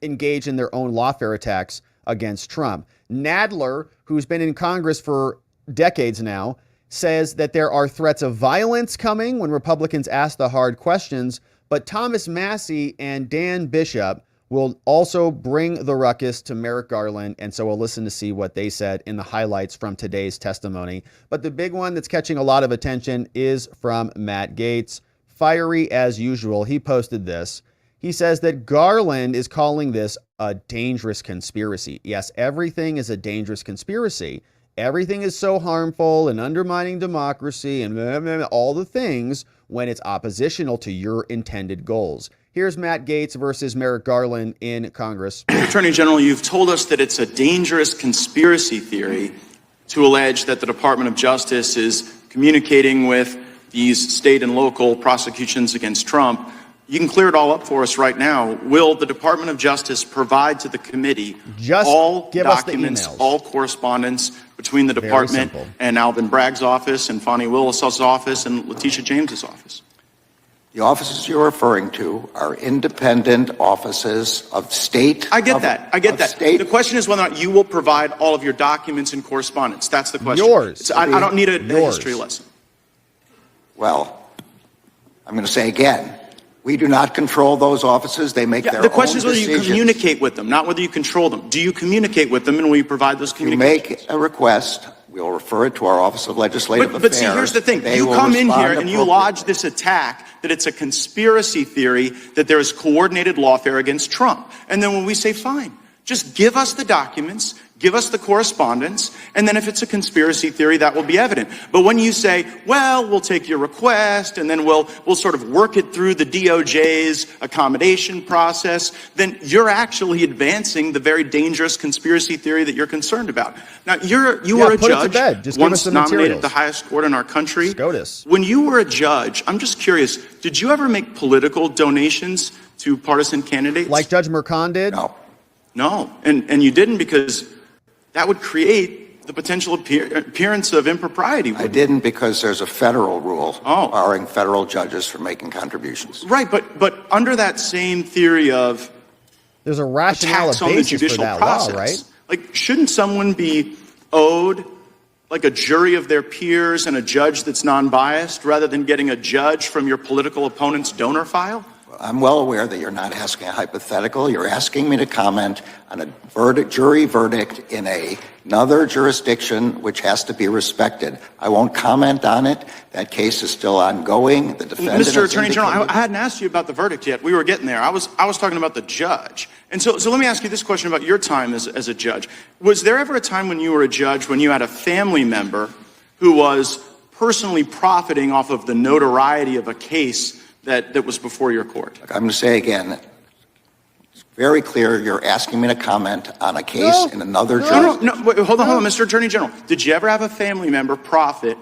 engaged in their own lawfare attacks against Trump? Nadler, who's been in Congress for decades now, says that there are threats of violence coming when Republicans ask the hard questions, but Thomas Massie and Dan Bishop will also bring the ruckus to Merrick Garland, and so we'll listen to see what they said in the highlights from today's testimony. But the big one that's catching a lot of attention is from Matt Gaetz. Fiery as usual, he posted this. He says that Garland is calling this a dangerous conspiracy. Yes, everything is a dangerous conspiracy. Everything is so harmful and undermining democracy and blah, blah, blah, all the things when it's oppositional to your intended goals. Here's Matt Gaetz versus Merrick Garland in Congress. Attorney General, you've told us that it's a dangerous conspiracy theory to allege that the Department of Justice is communicating with these state and local prosecutions against Trump. You can clear it all up for us right now. Will the Department of Justice provide to the committee all documents, all correspondence between the department and Alvin Bragg's office and Fani Willis' office and Leticia James's office? The offices you're referring to are independent offices of state. I get that. I get that. State. The question is whether or not you will provide all of your documents and correspondence. That's the question. Yours. I don't need a history lesson. Well, I'm going to say again, we do not control those offices. They make their own decisions. The question is whether you communicate with them, not whether you control them. Do you communicate with them, and will you provide those communications? You make a request, we'll refer it to our Office of Legislative Affairs. But see, here's the thing. You come in here and you lodge this attack that it's a conspiracy theory, that there is coordinated lawfare against Trump. And then when we say, fine, just give us the documents, give us the correspondence, and then if it's a conspiracy theory, that will be evident. But when you say, well, we'll take your request, and then we'll sort of work it through the DOJ's accommodation process, then you're actually advancing the very dangerous conspiracy theory that you're concerned about. Now, you were a judge, once nominated the highest court in our country. SCOTUS. When you were a judge, I'm just curious, did you ever make political donations to partisan candidates? Like Judge Merchan did? No, and you didn't, because that would create the potential appearance of impropriety. I didn't, because there's a federal rule barring federal judges from making contributions. Right, but under that same theory of there's a rationale attacks on the judicial process, right? Like, shouldn't someone be owed like a jury of their peers and a judge that's non-biased, rather than getting a judge from your political opponent's donor file? I'm well aware that you're not asking a hypothetical. You're asking me to comment on a jury verdict in another jurisdiction which has to be respected. I won't comment on it. That case is still ongoing. The defendant, Mr. Attorney General, I hadn't asked you about the verdict yet. We were getting there. I was talking about the judge. And so let me ask you this question about your time as a judge. Was there ever a time when you were a judge when you had a family member who was personally profiting off of the notoriety of a case that was before your court? I'm going to say again, it's very clear you're asking me to comment on a case in another jurisdiction. No, wait, hold on, Mr. Attorney General. Did you ever have a family member profit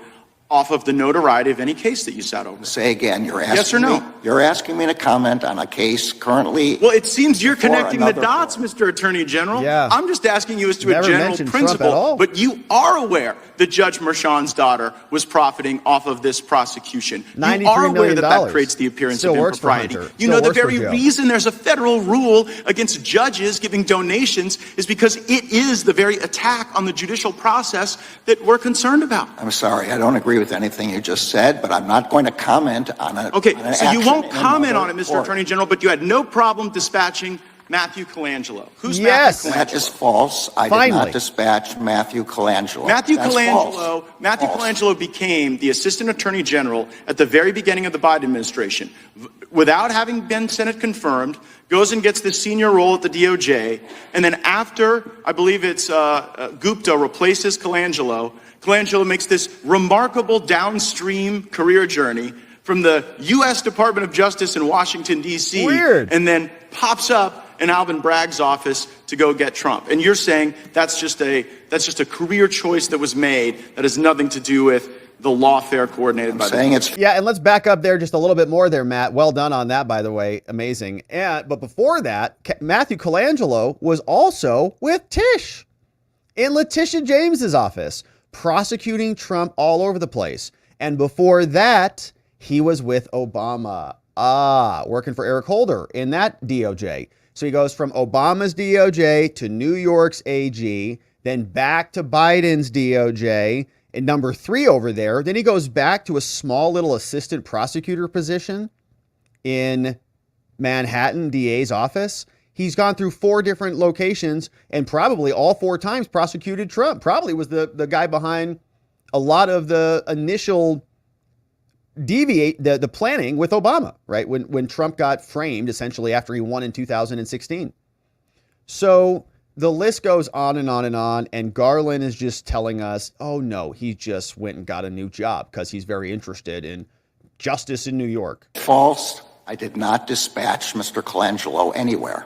off of the notoriety of any case that you sat over? Say again, you're asking yes or no? You're asking me to comment on a case currently. Well, it seems you're connecting the dots, Mr. Attorney General. Yeah. I'm just asking you as to a general principle. But you are aware that Judge Merchan's daughter was profiting off of this prosecution. You are aware that creates the appearance of impropriety. You know the very reason there's a federal rule against judges giving donations is because it is the very attack on the judicial process that we're concerned about. I'm sorry, I don't agree with anything you just said, but I'm not going to comment on it. Okay, so you won't comment on it, Mr. Attorney General, but you had no problem dispatching Matthew Colangelo. Who's Matthew Colangelo? That is false. I did not dispatch Matthew Colangelo. Matthew Colangelo became the Assistant Attorney General at the very beginning of the Biden administration. Without having been Senate confirmed, goes and gets this senior role at the DOJ, and then after, I believe it's Gupta replaces Colangelo, Colangelo makes this remarkable downstream career journey from the U.S. Department of Justice in Washington, D.C., and then pops up in Alvin Bragg's office to go get Trump. And you're saying that's just a career choice that was made that has nothing to do with the lawfare coordinated by the Yeah, and let's back up there just a little bit more there, Matt. Well done on that, by the way. Amazing. But before that, Matthew Colangelo was also with Tish in Leticia James's office, prosecuting Trump all over the place. And before that, he was with Obama, working for Eric Holder in that DOJ. So he goes from Obama's DOJ to New York's AG, then back to Biden's DOJ, and number 3 over there. Then he goes back to a small little assistant prosecutor position in Manhattan DA's office. He's gone through 4 different locations and probably all 4 times prosecuted Trump. Probably was the guy behind a lot of the initial the planning with Obama, right? When Trump got framed essentially after he won in 2016. So the list goes on and on and on. And Garland is just telling us, oh no, he just went and got a new job because he's very interested in justice in New York. False. I did not dispatch Mr. Colangelo anywhere.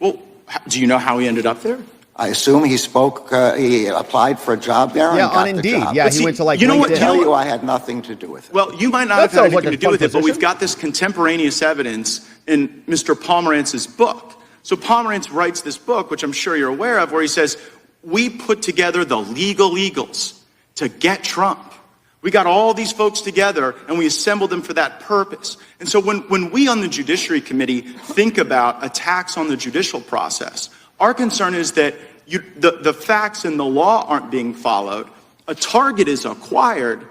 Well, do you know how he ended up there? I assume he he applied for a job there and got on the Indeed. job. Yeah, he went to like you know what? LinkedIn. I tell you, I had nothing to do with it. Well, you might not have had anything to do with it, but we've got this contemporaneous evidence in Mr. Pomerantz's book. So Pomerantz writes this book, which I'm sure you're aware of, where he says, we put together the legal eagles to get Trump. We got all these folks together and we assembled them for that purpose. And so when we on the Judiciary Committee think about attacks on the judicial process, our concern is that the facts and the law aren't being followed. A target is acquired,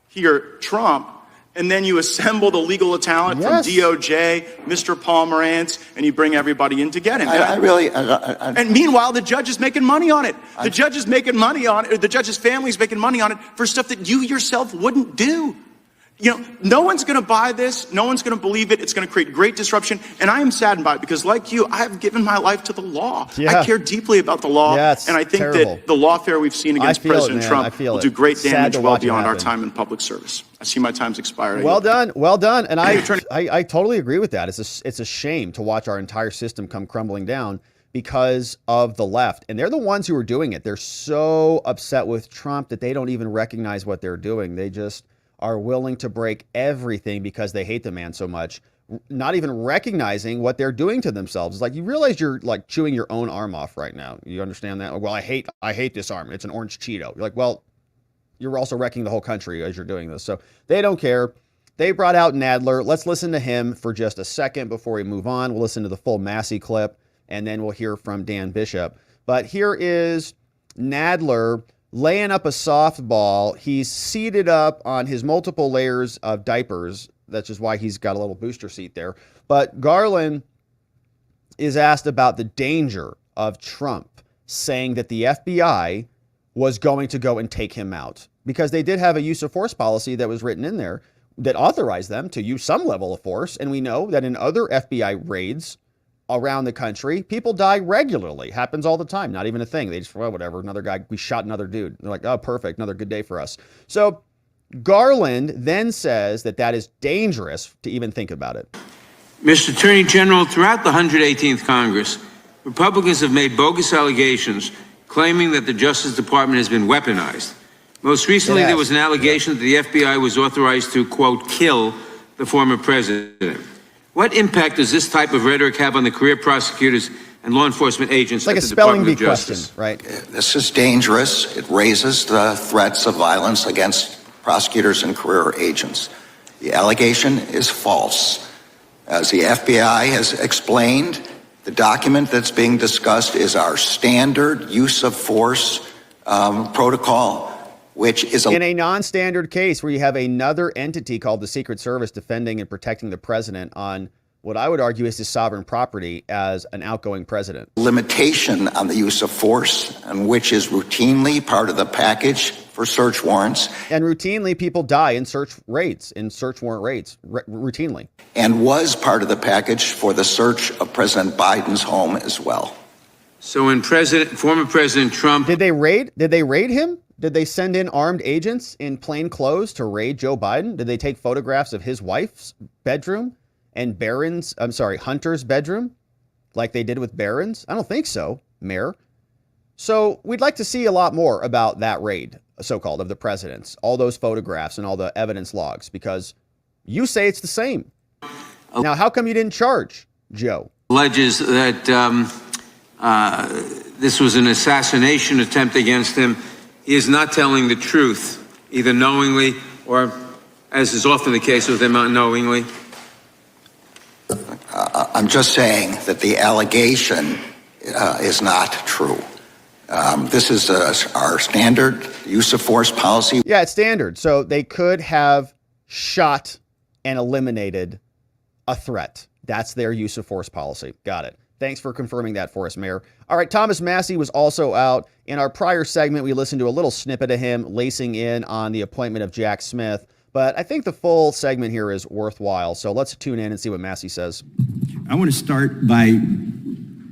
here, Trump, and then you assemble the legal talent from DOJ, Mr. Pomerantz, and you bring everybody in to get him. And meanwhile, the judge is making money on it. The judge is making money on it, or the judge's family is making money on it for stuff that you yourself wouldn't do. You know, no one's going to buy this. No one's going to believe it. It's going to create great disruption. And I am saddened by it because, like you, I've given my life to the law. I care deeply about the law. And I think that the lawfare we've seen against President Trump will do great damage well beyond our time in public service. I see my time's expired. Well done. Well done. And I totally agree with that. It's a shame to watch our entire system come crumbling down because of the left. And they're the ones who are doing it. They're so upset with Trump that they don't even recognize what they're doing. They just are willing to break everything because they hate the man so much, not even recognizing what they're doing to themselves. It's like, you realize you're like chewing your own arm off right now. You understand that? Well, I hate this arm. It's an orange Cheeto. You're like, well, you're also wrecking the whole country as you're doing this. So they don't care. They brought out Nadler. Let's listen to him for just a second before we move on. We'll listen to the full Massie clip, and then we'll hear from Dan Bishop. But here is Nadler laying up a softball. He's seated up on his multiple layers of diapers. That's just why he's got a little booster seat there. But Garland is asked about the danger of Trump saying that the FBI was going to go and take him out, because they did have a use of force policy that was written in there that authorized them to use some level of force. And we know that in other FBI raids around the country, people die regularly. Happens all the time. Not even a thing. They just, well, whatever. Another guy, we shot another dude. They're like, oh, perfect. Another good day for us. So Garland then says that that is dangerous to even think about it. Mr. Attorney General, throughout the 118th Congress, Republicans have made bogus allegations claiming that the Justice Department has been weaponized. Most recently, there was an allegation that the FBI was authorized to, quote, kill the former president. What impact does this type of rhetoric have on the career prosecutors and law enforcement agents at the Department of Justice? Right? This is dangerous. It raises the threats of violence against prosecutors and career agents. The allegation is false. As the FBI has explained, the document that's being discussed is our standard use of force protocol, which is in a non-standard case where you have another entity called the Secret Service defending and protecting the president on what I would argue is his sovereign property as an outgoing president. Limitation on the use of force, and which is routinely part of the package for search warrants. And routinely people die in search warrant raids, routinely. And was part of the package for the search of President Biden's home as well. So when former President Trump... Did they raid him? Did they send in armed agents in plain clothes to raid Joe Biden? Did they take photographs of his wife's bedroom and Hunter's bedroom like they did with Barron's? I don't think so, Mayor. So we'd like to see a lot more about that raid, so-called, of the president's, all those photographs and all the evidence logs, because you say it's the same. Now, how come you didn't charge Joe? Alleges that this was an assassination attempt against him. He is not telling the truth, either knowingly or, as is often the case with him, unknowingly. I'm just saying that the allegation is not true. This is our standard use of force policy. Yeah, it's standard. So they could have shot and eliminated a threat. That's their use of force policy. Got it. Thanks for confirming that for us, Mayor. All right, Thomas Massie was also out. In our prior segment, we listened to a little snippet of him lacing in on the appointment of Jack Smith, but I think the full segment here is worthwhile. So let's tune in and see what Massie says. I want to start by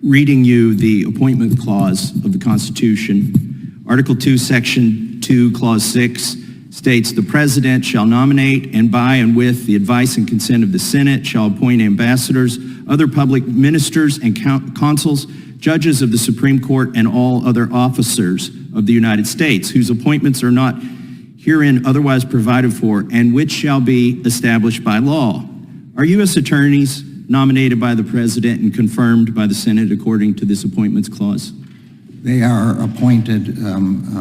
reading you the appointment clause of the Constitution. Article 2, Section 2, Clause 6 states, the President shall nominate and by and with the advice and consent of the Senate shall appoint ambassadors, other public ministers and consuls, judges of the Supreme Court, and all other officers of the United States, whose appointments are not herein otherwise provided for, and which shall be established by law. Are U.S. attorneys nominated by the President and confirmed by the Senate according to this appointments clause? They are appointed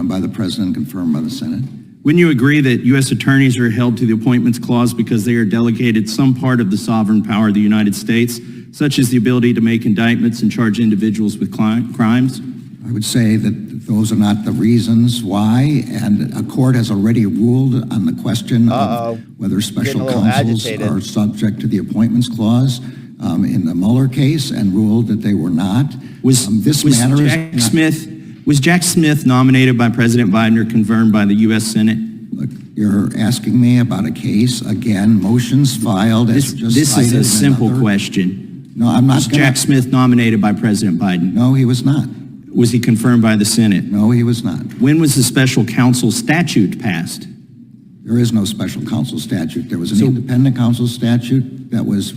by the President, confirmed by the Senate. Wouldn't you agree that U.S. attorneys are held to the appointments clause because they are delegated some part of the sovereign power of the United States, such as the ability to make indictments and charge individuals with crimes? I would say that those are not the reasons why, and a court has already ruled on the question of whether special counsels are subject to the appointments clause in the Mueller case, and ruled that they were not. Was Jack Smith nominated by President Biden or confirmed by the U.S. Senate? Look, you're asking me about a case, again, motions filed as just This is a simple another question. No, I'm not Was Jack Smith nominated by President Biden? No, he was not. Was he confirmed by the Senate? No, he was not. When was the special counsel statute passed? There is no special counsel statute. There was an independent counsel statute that was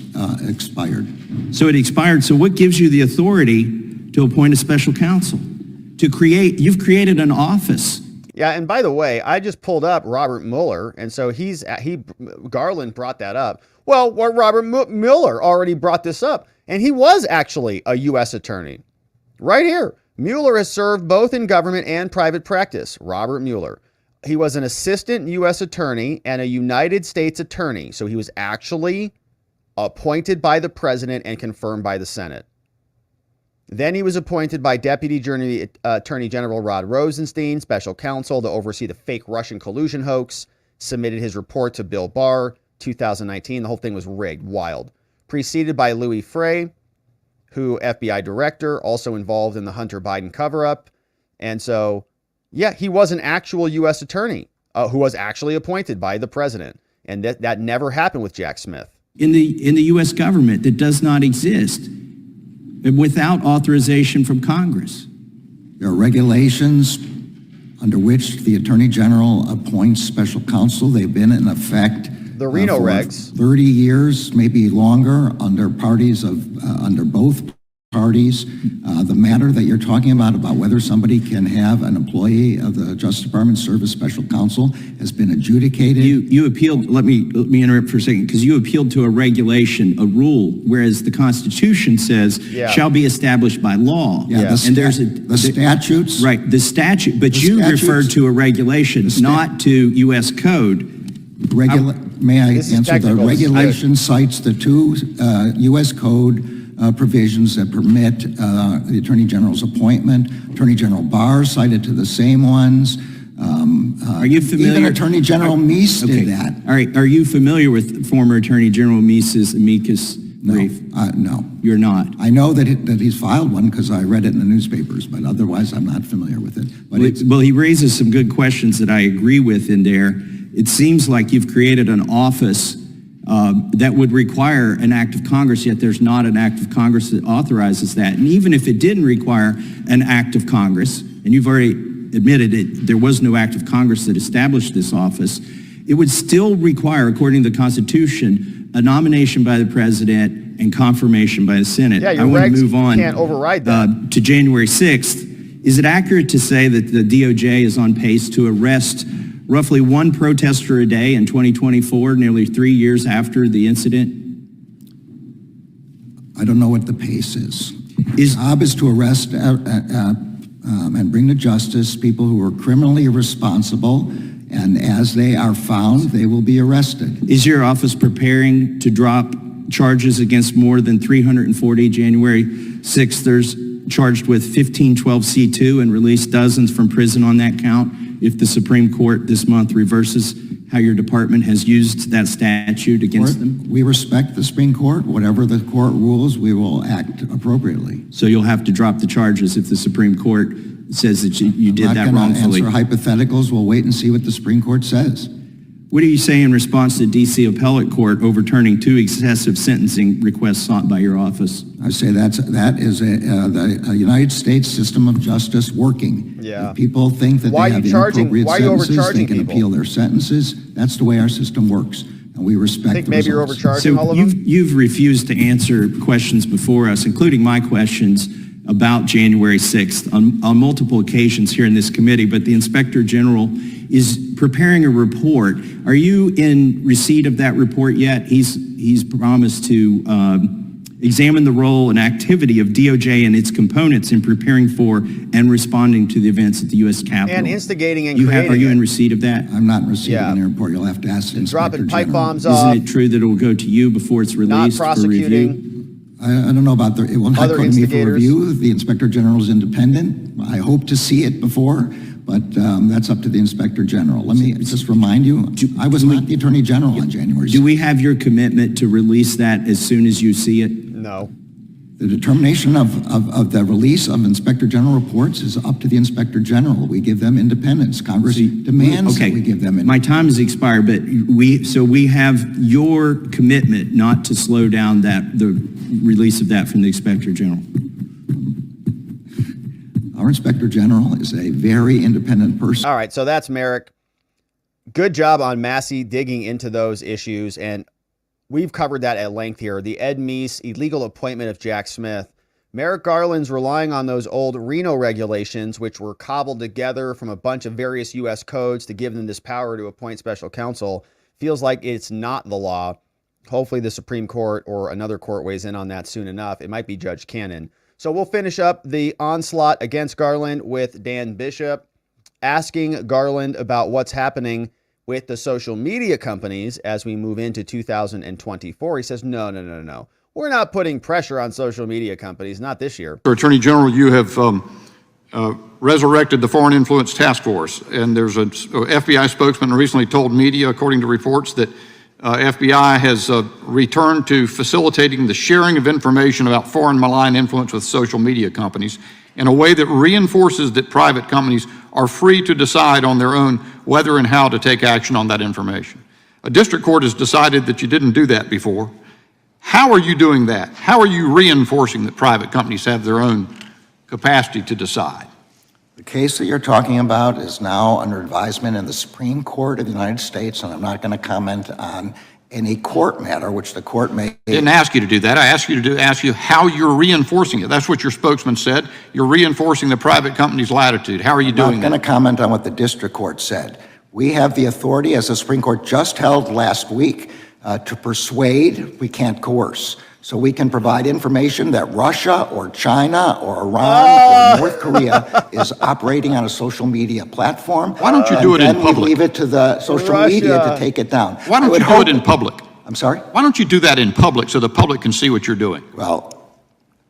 expired. So it expired. So what gives you the authority to appoint a special counsel? You've created an office. Yeah, and by the way, I just pulled up Robert Mueller, and so Garland brought that up. Well, Robert Mueller already brought this up, and he was actually a U.S. attorney. Right here. Mueller has served both in government and private practice. Robert Mueller. He was an assistant U.S. attorney and a United States attorney, so he was actually appointed by the President and confirmed by the Senate. Then he was appointed by Deputy Attorney General Rod Rosenstein, special counsel to oversee the fake Russian collusion hoax, submitted his report to Bill Barr, 2019. The whole thing was rigged, wild. Preceded by Louis Freeh, who FBI director, also involved in the Hunter Biden cover-up. And so, yeah, he was an actual U.S. attorney who was actually appointed by the President. And that never happened with Jack Smith. In the U.S. government that does not exist without authorization from Congress. There are regulations under which the Attorney General appoints special counsel. They've been in effect the Reno regs, 30 years, maybe longer, under under both parties. The matter that you're talking about whether somebody can have an employee of the Justice Department serve as special counsel has been adjudicated. You appealed, let me interrupt for a second, because you appealed to a regulation, a rule, whereas the Constitution says shall be established by law. Yeah, and there's the statutes. Right, the statute, but you referred to a regulation, not to U.S. code. May I answer? The regulation cites the two U.S. code provisions that permit the Attorney General's appointment. Attorney General Barr cited to the same ones. Are you familiar? Even Attorney General Meese did that. All right. Are you familiar with former Attorney General Meese's amicus brief? No. You're not? I know that he's filed one because I read it in the newspapers, but otherwise I'm not familiar with it. But well, he raises some good questions that I agree with in there. It seems like you've created an office that would require an act of Congress, yet there's not an act of Congress that authorizes that. And even if it didn't require an act of Congress, and you've already admitted it, there was no act of Congress that established this office, it would still require, according to the Constitution, a nomination by the President and confirmation by the Senate. Yeah, I want to move on can't override that. To January 6th. Is it accurate to say that the DOJ is on pace to arrest roughly one protester a day in 2024, nearly 3 years after the incident? I don't know what the pace is. His job is to arrest and bring to justice people who are criminally responsible, and as they are found, they will be arrested. Is your office preparing to drop charges against more than 340 January 6thers charged with 1512C2 and released dozens from prison on that count if the Supreme Court this month reverses how your department has used that statute against them? We respect the Supreme Court. Whatever the court rules, we will act appropriately. So you'll have to drop the charges if the Supreme Court says that you did that wrongfully. I'm not going to answer hypotheticals. We'll wait and see what the Supreme Court says. What do you say in response to D.C. Appellate Court overturning 2 excessive sentencing requests sought by your office? I say that is a United States system of justice working. Yeah. If people think that they have inappropriate sentences, they can appeal their sentences. That's the way our system works, and we respect the results. Maybe you're overcharging all of them? You've refused to answer questions before us, including my questions about January 6th on multiple occasions here in this committee, but the Inspector General is preparing a report. Are you in receipt of that report yet? He's promised to examine the role and activity of DOJ and its components in preparing for and responding to the events at the U.S. Capitol. And instigating and creating. Are you in receipt of that? I'm not in receipt of any report. You'll have to ask the Inspector Dropping pipe General. bombs off. Isn't it true that it will go to you before it's released Not for review? prosecuting. I don't know about it will not Other go to me for instigators. review. The Inspector General is independent. I hope to see it before, but that's up to the Inspector General. Let me just remind you, I was not the Attorney General on January 6th. Do we have your commitment to release that as soon as you see it? No. The determination of the release of Inspector General reports is up to the Inspector General. We give them independence. Congress demands that we give them independence. My time has expired, but we have your commitment not to slow down the release of that from the Inspector General. Our Inspector General is a very independent person. All right, so that's Merrick. Good job on Massie digging into those issues, and we've covered that at length here. The Ed Meese illegal appointment of Jack Smith. Merrick Garland's relying on those old Reno regulations, which were cobbled together from a bunch of various U.S. codes to give them this power to appoint special counsel. Feels like it's not the law. Hopefully the Supreme Court or another court weighs in on that soon enough. It might be Judge Cannon. So we'll finish up the onslaught against Garland with Dan Bishop asking Garland about what's happening with the social media companies as we move into 2024. He says, no. We're not putting pressure on social media companies, not this year. Attorney General, you have resurrected the Foreign Influence Task Force, and there's an FBI spokesman who recently told media, according to reports, that FBI has returned to facilitating the sharing of information about foreign malign influence with social media companies in a way that reinforces that private companies are free to decide on their own whether and how to take action on that information. A district court has decided that you didn't do that before. How are you doing that? How are you reinforcing that private companies have their own capacity to decide? The case that you're talking about is now under advisement in the Supreme Court of the United States, and I'm not going to comment on any court matter which the court may. I didn't ask you to do that. I asked you to ask you how you're reinforcing it. That's what your spokesman said. You're reinforcing the private company's latitude. How are you doing that? I'm not going to comment on what the district court said. We have the authority, as the Supreme Court just held last week, to persuade. We can't coerce. So we can provide information that Russia or China or Iran or North Korea is operating on a social media platform. Why don't you do it in public? And we leave it to the social media to take it down. Why don't you do it in public? I'm sorry? Why don't you do that in public so the public can see what you're doing? Well,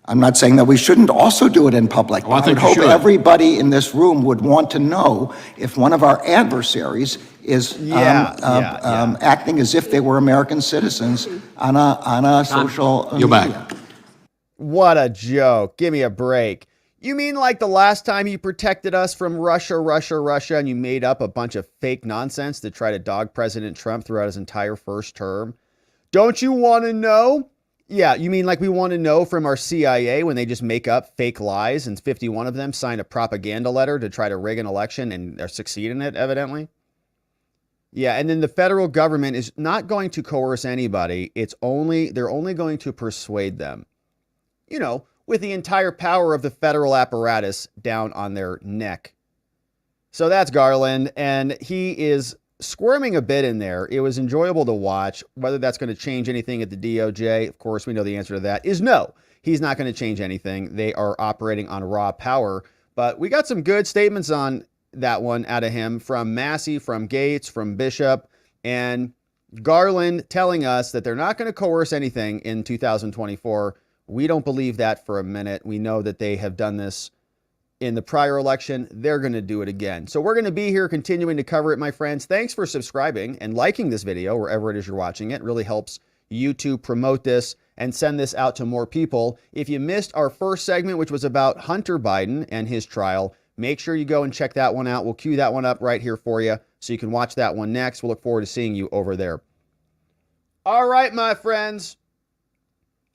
I'm not saying that we shouldn't also do it in public. Well, I think would hope you should. Everybody in this room would want to know if one of our adversaries is acting as if they were American citizens on a social You're media. back. What a joke. Give me a break. You mean like the last time you protected us from Russia, and you made up a bunch of fake nonsense to try to dog President Trump throughout his entire first term? Don't you want to know? Yeah, you mean like we want to know from our CIA when they just make up fake lies and 51 of them sign a propaganda letter to try to rig an election and succeed in it, evidently? Yeah, and then the federal government is not going to coerce anybody. They're only going to persuade them. You know, with the entire power of the federal apparatus down on their neck. So that's Garland, and he is squirming a bit in there. It was enjoyable to watch. Whether that's going to change anything at the DOJ, of course, we know the answer to that is no. He's not going to change anything. They are operating on raw power. But we got some good statements on that one out of him from Massie, from Gaetz, from Bishop, and Garland telling us that they're not going to coerce anything in 2024 We don't believe that for a minute. We know that they have done this in the prior election. They're going to do it again. So we're going to be here continuing to cover it, my friends. Thanks for subscribing and liking this video wherever it is you're watching it. It really helps YouTube promote this and send this out to more people. If you missed our first segment, which was about Hunter Biden and his trial, make sure you go and check that one out. We'll cue that one up right here for you so you can watch that one next. We'll look forward to seeing you over there. All right, my friends.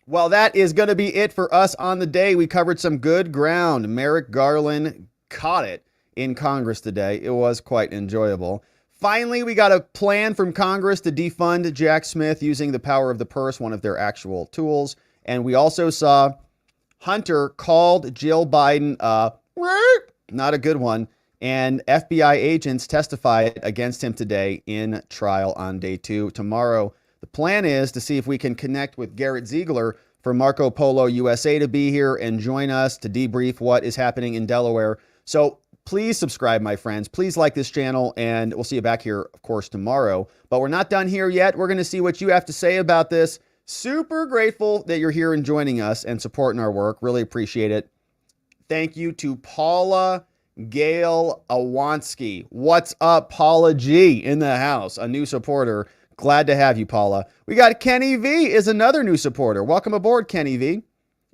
Well, that is going to be it for us on the day. We covered some good ground. Merrick Garland caught it in Congress today. It was quite enjoyable. Finally, we got a plan from Congress to defund Jack Smith using the power of the purse, one of their actual tools. And we also saw Hunter called Jill Biden not a good one. And FBI agents testified against him today in trial on day 2. Tomorrow, the plan is to see if we can connect with Garrett Ziegler from Marco Polo USA to be here and join us to debrief what is happening in Delaware. So please subscribe, my friends. Please like this channel, and we'll see you back here, of course, tomorrow. But we're not done here yet. We're going to see what you have to say about this. Super grateful that you're here and joining us and supporting our work. Really appreciate it. Thank you to Paula Gail Awansky. What's up, Paula G in the house, a new supporter. Glad to have you, Paula. We got Kenny V is another new supporter. Welcome aboard, Kenny V.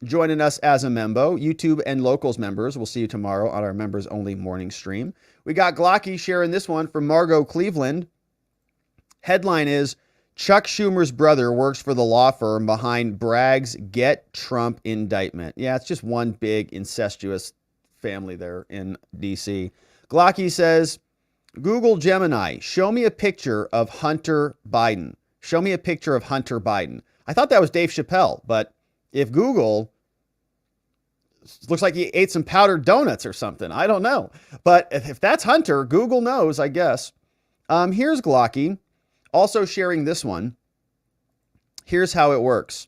Joining us as a membo. YouTube and locals members. We'll see you tomorrow on our members only morning stream. We got Glocky sharing this one from Margot Cleveland. Headline is, Chuck Schumer's brother works for the law firm behind Bragg's Get Trump indictment. Yeah, it's just one big incestuous family there in DC. Glocky says, Google Gemini, show me a picture of Hunter Biden. Show me a picture of Hunter Biden. I thought that was Dave Chappelle, but if Google, looks like he ate some powdered donuts or something. I don't know. But if that's Hunter, Google knows, I guess. Here's Glocky also sharing this one. Here's how it works.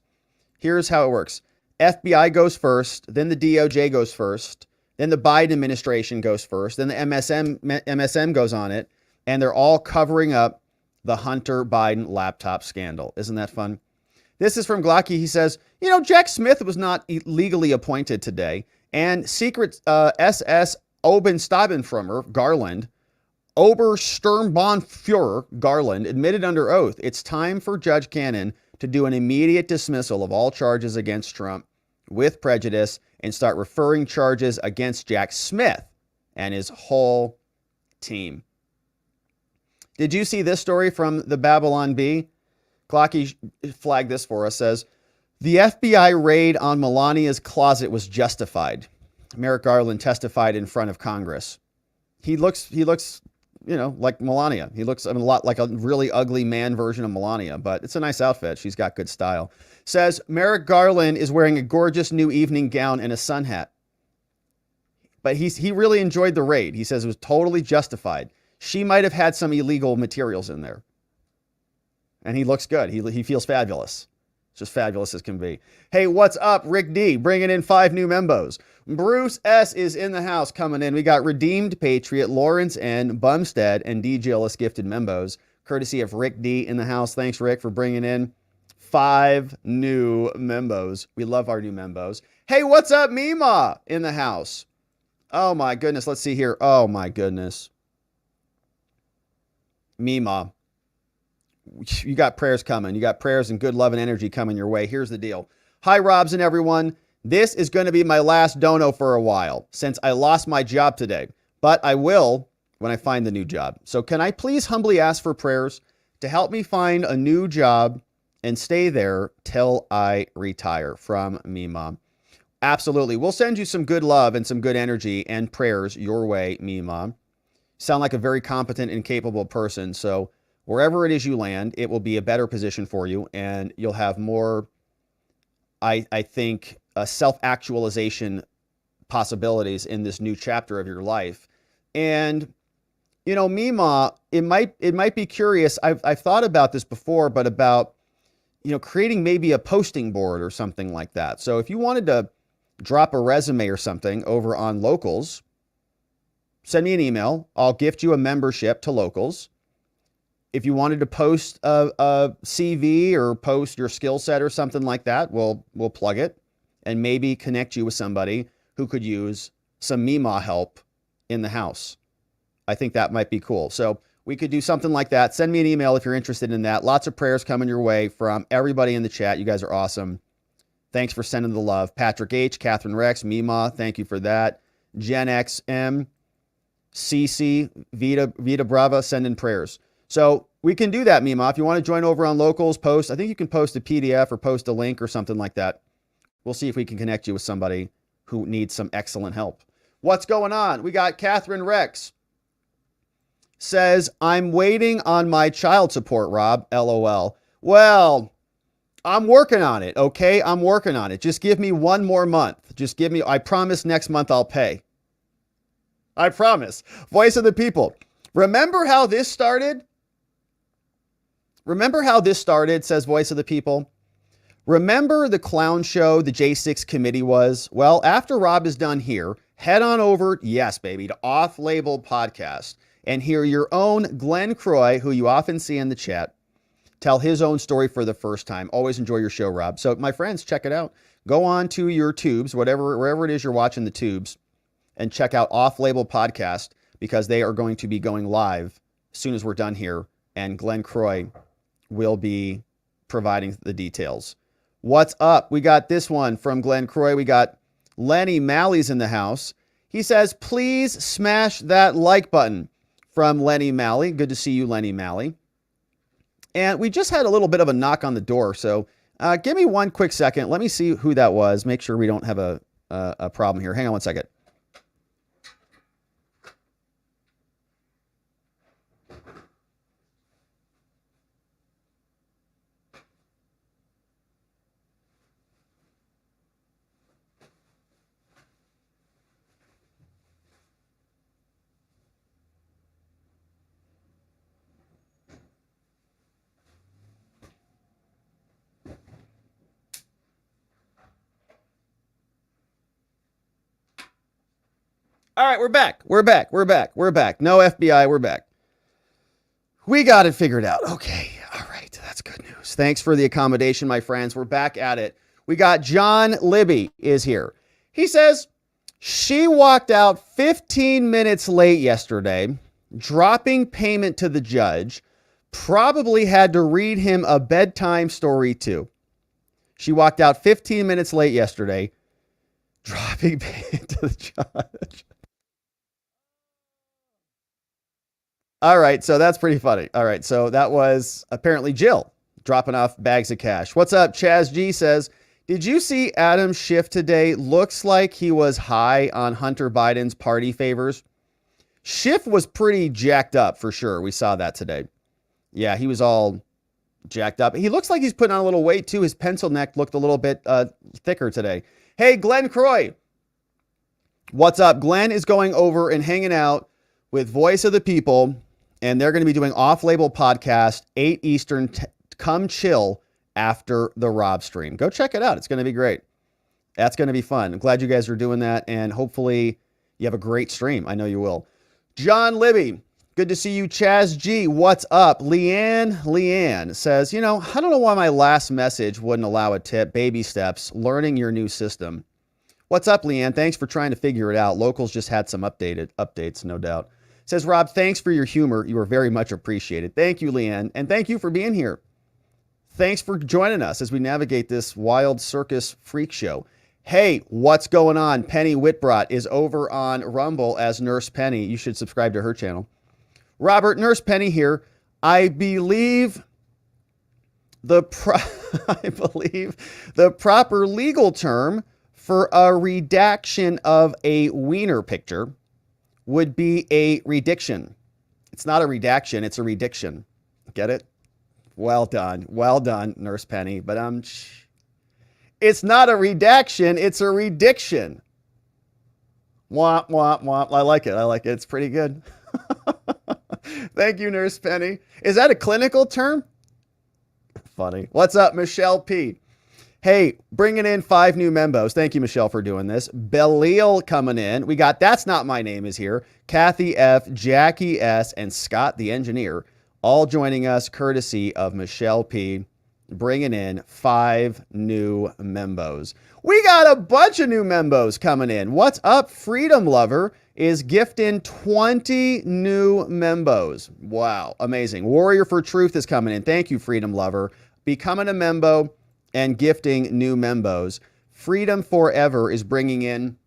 Here's how it works. FBI goes first, then the DOJ goes first, then the Biden administration goes first, then the MSM goes on it, and they're all covering up the Hunter Biden laptop scandal. Isn't that fun? This is from Glocky. He says, you know, Jack Smith was not legally appointed today, and Secret SS Oberstabenfremmer Garland, Obersturmbannführer Garland, admitted under oath it's time for Judge Cannon to do an immediate dismissal of all charges against Trump with prejudice and start referring charges against Jack Smith and his whole team. Did you see this story from the Babylon Bee? Glocky flagged this for us, says, the FBI raid on Melania's closet was justified. Merrick Garland testified in front of Congress. He looks, you know, like Melania. He looks a lot like a really ugly man version of Melania, but it's a nice outfit. She's got good style. Says Merrick Garland is wearing a gorgeous new evening gown and a sun hat. But he really enjoyed the raid. He says it was totally justified. She might have had some illegal materials in there. And he looks good. He feels fabulous. Just fabulous as can be. Hey, what's up? Rick D bringing in 5 new membos. Bruce S is in the house coming in. We got Redeemed Patriot, Lawrence N, Bumstead, and D. Gillis gifted membos, courtesy of Rick D in the house. Thanks, Rick, for bringing in 5 new membos. We love our new membos. Hey, what's up? Mima in the house. Oh, my goodness. Let's see here. Oh, my goodness. Mima. You got prayers coming. You got prayers and good love and energy coming your way. Here's the deal. Hi, Robs and everyone. This is going to be my last dono for a while since I lost my job today, but I will when I find the new job. So can I please humbly ask for prayers to help me find a new job and stay there till I retire? From Mima. Absolutely. We'll send you some good love and some good energy and prayers your way, Mima. Sound like a very competent and capable person. So wherever it is you land, it will be a better position for you, and you'll have more, I think, self-actualization possibilities in this new chapter of your life. And, you know, Mima, it might be curious. I've thought about this before, but about, you know, creating maybe a posting board or something like that. So if you wanted to drop a resume or something over on Locals, send me an email. I'll gift you a membership to Locals. If you wanted to post a CV or post your skill set or something like that, we'll plug it. and maybe connect you with somebody who could use some Mima help in the House. I think that might be cool. So we could do something like that. Send me an email if you're interested in that. Lots of prayers coming your way from everybody in the chat. You guys are awesome. Thanks for sending the love. Patrick H., Catherine Rex, Mima, thank you for that. Gen XM, CC, Vita Brava, send in prayers. So we can do that, Mima. If you want to join over on Locals, post. I think you can post a PDF or post a link or something like that. We'll see if we can connect you with somebody who needs some excellent help. What's going on? We got Catherine Rex. Says, I'm waiting on my child support, Rob. LOL. Well, I'm working on it, okay? I'm working on it. Just give me one more month. I promise next month I'll pay. I promise. Voice of the people. Remember how this started? Says Voice of the people. Remember the clown show the J6 committee was? Well, after Rob is done here, head on over, yes, baby, to Off Label Podcast and hear your own Glenn Croy, who you often see in the chat, tell his own story for the first time. Always enjoy your show, Rob. So my friends, check it out. Go on to your tubes, wherever it is you're watching the tubes, and check out Off Label Podcast, because they are going to be going live as soon as we're done here, and Glenn Croy will be providing the details. What's up? We got this one from Glenn Croy. We got Lenny Malley's in the house. He says, please smash that like button, from Lenny Malley. Good to see you, Lenny Malley. And we just had a little bit of a knock on the door, so give me one quick second. Let me see who that was. Make sure we don't have a problem here. Hang on one second. All right, we're back. No FBI, we're back. We got it figured out. Okay, all right, that's good news. Thanks for the accommodation, my friends. We're back at it. We got John Libby is here. He says, she walked out 15 minutes late yesterday, dropping payment to the judge, probably had to read him a bedtime story too. She walked out 15 minutes late yesterday, dropping payment to the judge. All right, so that's pretty funny. All right, so that was apparently Jill dropping off bags of cash. What's up? Chaz G says, did you see Adam Schiff today? Looks like he was high on Hunter Biden's party favors. Schiff was pretty jacked up for sure. We saw that today. Yeah, he was all jacked up. He looks like he's putting on a little weight too. His pencil neck looked a little bit thicker today. Hey, Glenn Croy. What's up? Glenn is going over and hanging out with Voice of the People, and they're going to be doing Off-Label Podcast, 8 Eastern. Come chill after the Rob stream. Go check it out. It's going to be great. That's going to be fun. I'm glad you guys are doing that, and hopefully you have a great stream. I know you will. John Libby, good to see you. Chaz G, what's up? Leanne says, I don't know why my last message wouldn't allow a tip. Baby steps, learning your new system. What's up, Leanne? Thanks for trying to figure it out. Locals just had some updates, no doubt. Says, Rob, thanks for your humor. You are very much appreciated. Thank you, Leanne. And thank you for being here. Thanks for joining us as we navigate this wild circus freak show. Hey, what's going on? Penny Whitbrot is over on Rumble as Nurse Penny. You should subscribe to her channel. Robert, Nurse Penny here. I believe the proper legal term for a redaction of a wiener picture would be a rediction. It's not a redaction, it's a rediction. Get it? Well done, Nurse Penny. But it's not a redaction, it's a rediction. Womp, womp, womp. I like it. It's pretty good. Thank you, Nurse Penny. Is that a clinical term? Funny. What's up, Michelle P? Hey, bringing in 5 new membos. Thank you, Michelle, for doing this. Belial coming in. We got That's Not My Name is here. Kathy F, Jackie S, and Scott the Engineer, all joining us courtesy of Michelle P. bringing in 5 new membos. We got a bunch of new membos coming in. What's up? Freedom Lover is gifting 20 new membos. Wow, amazing. Warrior for Truth is coming in. Thank you, Freedom Lover. Becoming a membo and gifting new membos. Freedom Forever is bringing in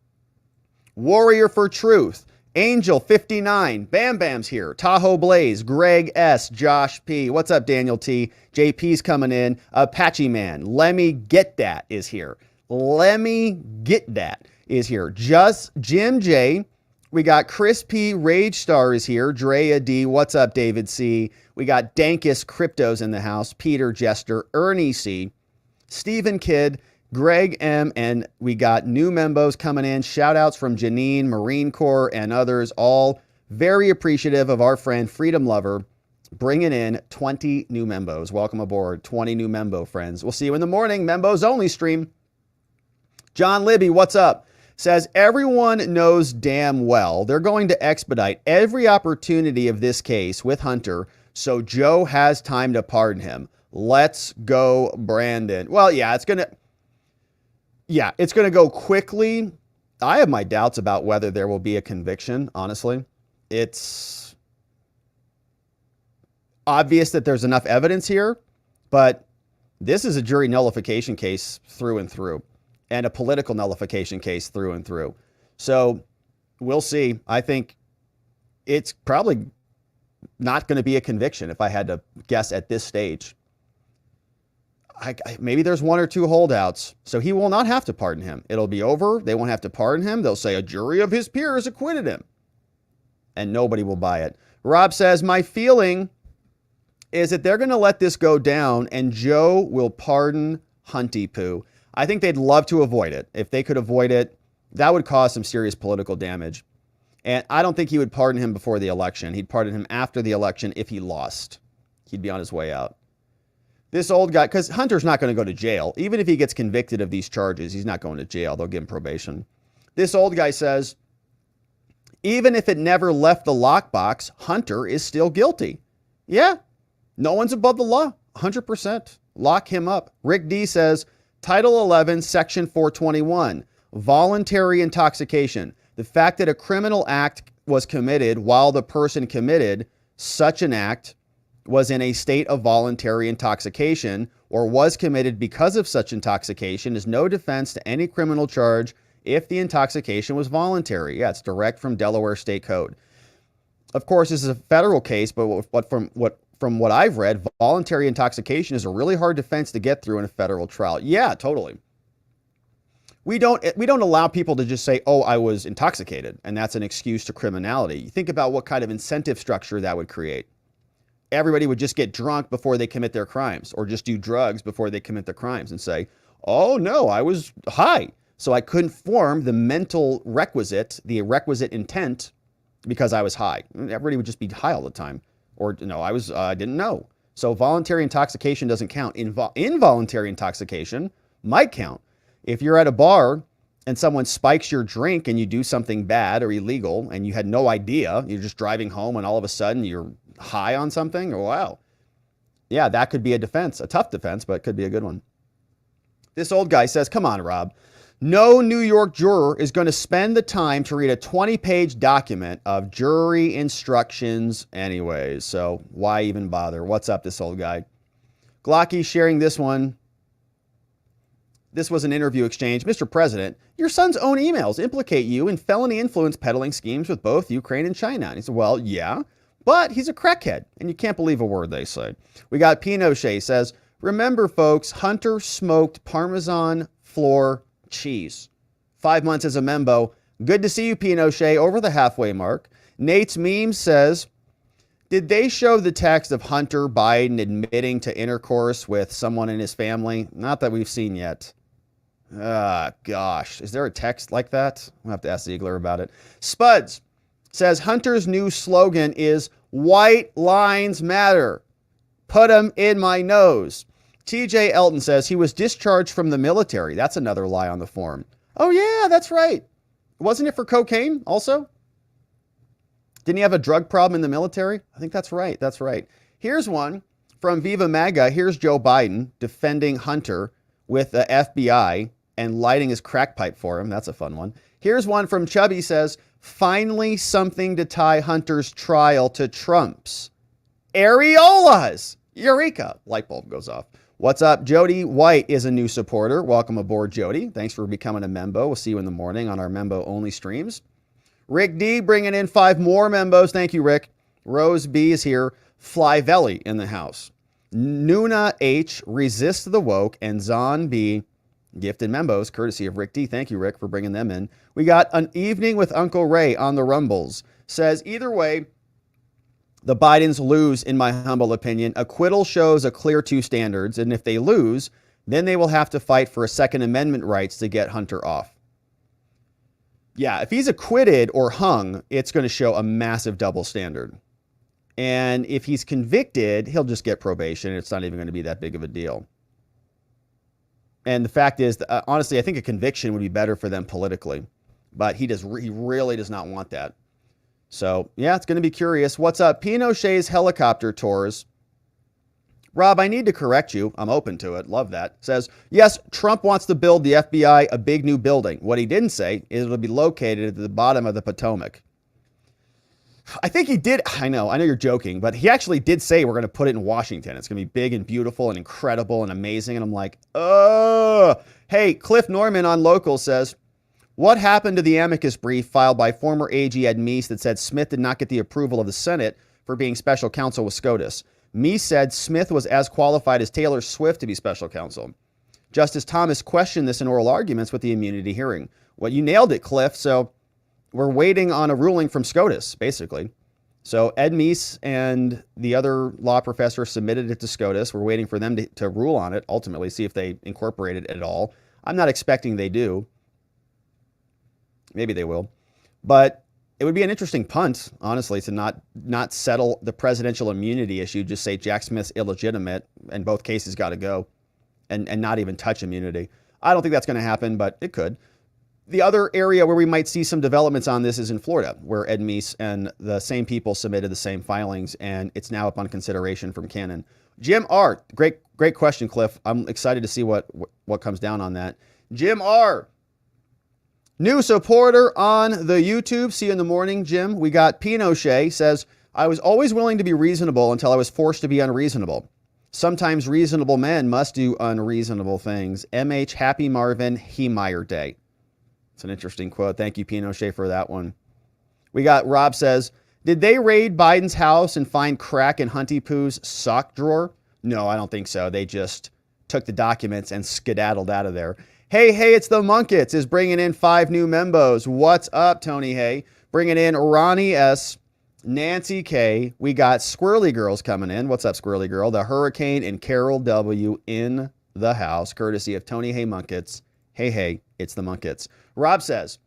Warrior for Truth. Angel 59, Bam Bam's here. Tahoe Blaze, Greg S, Josh P. What's up, Daniel T? JP's coming in. Apache Man, Lemmy Get That is here. Lemmy Get That is here. Just Jim J. We got Chris P. Rage Star is here. Drea D. What's up, David C? We got Dankus Cryptos in the house. Peter Jester, Ernie C. Stephen Kidd, Greg M, and we got new membos coming in. Shout outs from Janine, Marine Corps, and others. All very appreciative of our friend Freedom Lover bringing in 20 new membos. Welcome aboard, 20 new membo friends. We'll see you in the morning, membos only stream. John Libby, what's up? Says everyone knows damn well they're going to expedite every opportunity of this case with Hunter, so Joe has time to pardon him. Let's go, Brandon. Well, yeah, it's going to go quickly. I have my doubts about whether there will be a conviction, honestly. It's obvious that there's enough evidence here, but this is a jury nullification case through and through, and a political nullification case through and through. So we'll see. I think it's probably not going to be a conviction if I had to guess at this stage. Maybe there's 1 or 2 holdouts, so he will not have to pardon him. It'll be over. They won't have to pardon him. They'll say a jury of his peers acquitted him, and nobody will buy it. Rob says, my feeling is that they're going to let this go down and Joe will pardon Hunty Poo. I think they'd love to avoid it. If they could avoid it, that would cause some serious political damage. And I don't think he would pardon him before the election. He'd pardon him after the election if he lost. He'd be on his way out. This old guy, because Hunter's not going to go to jail. Even if he gets convicted of these charges, he's not going to jail. They'll give him probation. This old guy says, even if it never left the lockbox, Hunter is still guilty. Yeah, no one's above the law. 100%. Lock him up. Rick D says, Title 11, Section 421, voluntary intoxication. The fact that a criminal act was committed while the person committed such an act was in a state of voluntary intoxication or was committed because of such intoxication is no defense to any criminal charge if the intoxication was voluntary. Yeah, it's direct from Delaware State Code. Of course, this is a federal case, but from what I've read, voluntary intoxication is a really hard defense to get through in a federal trial. Yeah, totally. We don't allow people to just say, oh, I was intoxicated, and that's an excuse to criminality. You think about what kind of incentive structure that would create. Everybody would just get drunk before they commit their crimes, or just do drugs before they commit their crimes and say, oh no, I was high, so I couldn't form the mental requisite, the requisite intent because I was high. Everybody would just be high all the time. Or no, I didn't know. So voluntary intoxication doesn't count. Involuntary intoxication might count. If you're at a bar and someone spikes your drink and you do something bad or illegal and you had no idea, you're just driving home and all of a sudden you're high on something, or wow. Yeah, that could be a defense, a tough defense, but it could be a good one. This old guy says, come on, Rob. No New York juror is going to spend the time to read a 20-page document of jury instructions anyways. So why even bother? What's up, this old guy? Glocky sharing this one. This was an interview exchange. Mr. President, your son's own emails implicate you in felony influence peddling schemes with both Ukraine and China. And he said, well, yeah, but he's a crackhead, and you can't believe a word they say. We got Pinochet says, remember, folks, Hunter smoked Parmesan floor cheese. 5 months as a membo. Good to see you, Pinochet, over the halfway mark. Nate's meme says, did they show the text of Hunter Biden admitting to intercourse with someone in his family? Not that we've seen yet. Gosh, is there a text like that? We'll have to ask Ziegler about it. Spuds says Hunter's new slogan is white lines matter. Put them in my nose. TJ Elton says he was discharged from the military. That's another lie on the form. Oh yeah, that's right. Wasn't it for cocaine also? Didn't he have a drug problem in the military? I think that's right. That's right. Here's one from Viva MAGA, here's Joe Biden defending Hunter with the FBI and lighting his crack pipe for him. That's a fun one. Here's one from Chubby says, finally something to tie Hunter's trial to Trump's. Areolas! Eureka! Light bulb goes off. What's up? Jody White is a new supporter. Welcome aboard, Jody. Thanks for becoming a membo. We'll see you in the morning on our membo-only streams. Rick D bringing in 5 more membos. Thank you, Rick. Rose B is here. Flyvelli in the house. Nuna H, Resist the Woke, and Zon B, gifted membos, courtesy of Rick D. Thank you, Rick, for bringing them in. We got An Evening with Uncle Ray on the Rumbles. Says, either way, the Bidens lose, in my humble opinion. Acquittal shows a clear 2 standards, and if they lose, then they will have to fight for a Second Amendment rights to get Hunter off. Yeah, if he's acquitted or hung, it's going to show a massive double standard. And if he's convicted, he'll just get probation. It's not even going to be that big of a deal. And the fact is, honestly, I think a conviction would be better for them politically. But he really does not want that. So, yeah, it's going to be curious. What's up? Pinochet's helicopter tours. Rob, I need to correct you. I'm open to it. Love that. Says, yes, Trump wants to build the FBI a big new building. What he didn't say is it'll be located at the bottom of the Potomac. I think he did. I know you're joking, but he actually did say we're going to put it in Washington. It's going to be big and beautiful and incredible and amazing. And I'm like, oh, hey, Cliff Norman on Local says, what happened to the amicus brief filed by former AG Ed Meese that said Smith did not get the approval of the Senate for being special counsel with SCOTUS? Meese said Smith was as qualified as Taylor Swift to be special counsel. Justice Thomas questioned this in oral arguments with the immunity hearing. Well, you nailed it, Cliff. So we're waiting on a ruling from SCOTUS, basically. So Ed Meese and the other law professor submitted it to SCOTUS. We're waiting for them to rule on it, ultimately, see if they incorporate it at all. I'm not expecting they do. Maybe they will. But it would be an interesting punt, honestly, to not settle the presidential immunity issue, just say Jack Smith's illegitimate and both cases got to go and not even touch immunity. I don't think that's going to happen, but it could. The other area where we might see some developments on this is in Florida, where Ed Meese and the same people submitted the same filings, and it's now up on consideration from Cannon. Jim R., great question, Cliff. I'm excited to see what comes down on that. Jim R., new supporter on the YouTube. See you in the morning, Jim. We got Pinochet says, I was always willing to be reasonable until I was forced to be unreasonable. Sometimes reasonable men must do unreasonable things. MH Happy Marvin Heemeyer Day. It's an interesting quote. Thank you, Pinochet, for that one. We got Rob says, did they raid Biden's house and find crack in Hunty Poo's sock drawer? No, I don't think so. They just took the documents and skedaddled out of there. Hey, it's the Munkets is bringing in 5 new membos. What's up, Tony Hay? Bringing in Ronnie S., Nancy K. We got Squirrely Girls coming in. What's up, Squirrely Girl? The Hurricane and Carol W. in the house, courtesy of Tony Hay Munkets. Hey, it's the Munkets. Rob says,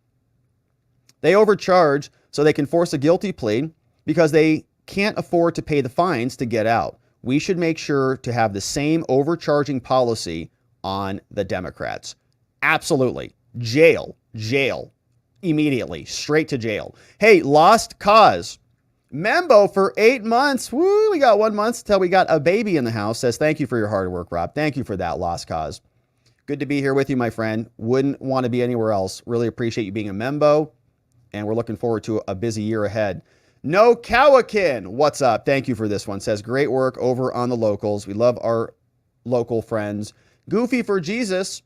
they overcharge so they can force a guilty plea because they can't afford to pay the fines to get out. We should make sure to have the same overcharging policy on the Democrats. Absolutely. Jail, immediately, straight to jail. Hey, Lost Cause. Membo for 8 months. Woo, we got 1 month till we got a baby in the house. Says, thank you for your hard work, Rob. Thank you for that, Lost Cause. Good to be here with you, my friend. Wouldn't want to be anywhere else. Really appreciate you being a membo, and we're looking forward to a busy year ahead. No Cowakin, what's up? Thank you for this one. Says, great work over on the locals. We love our local friends. Goofy for Jesus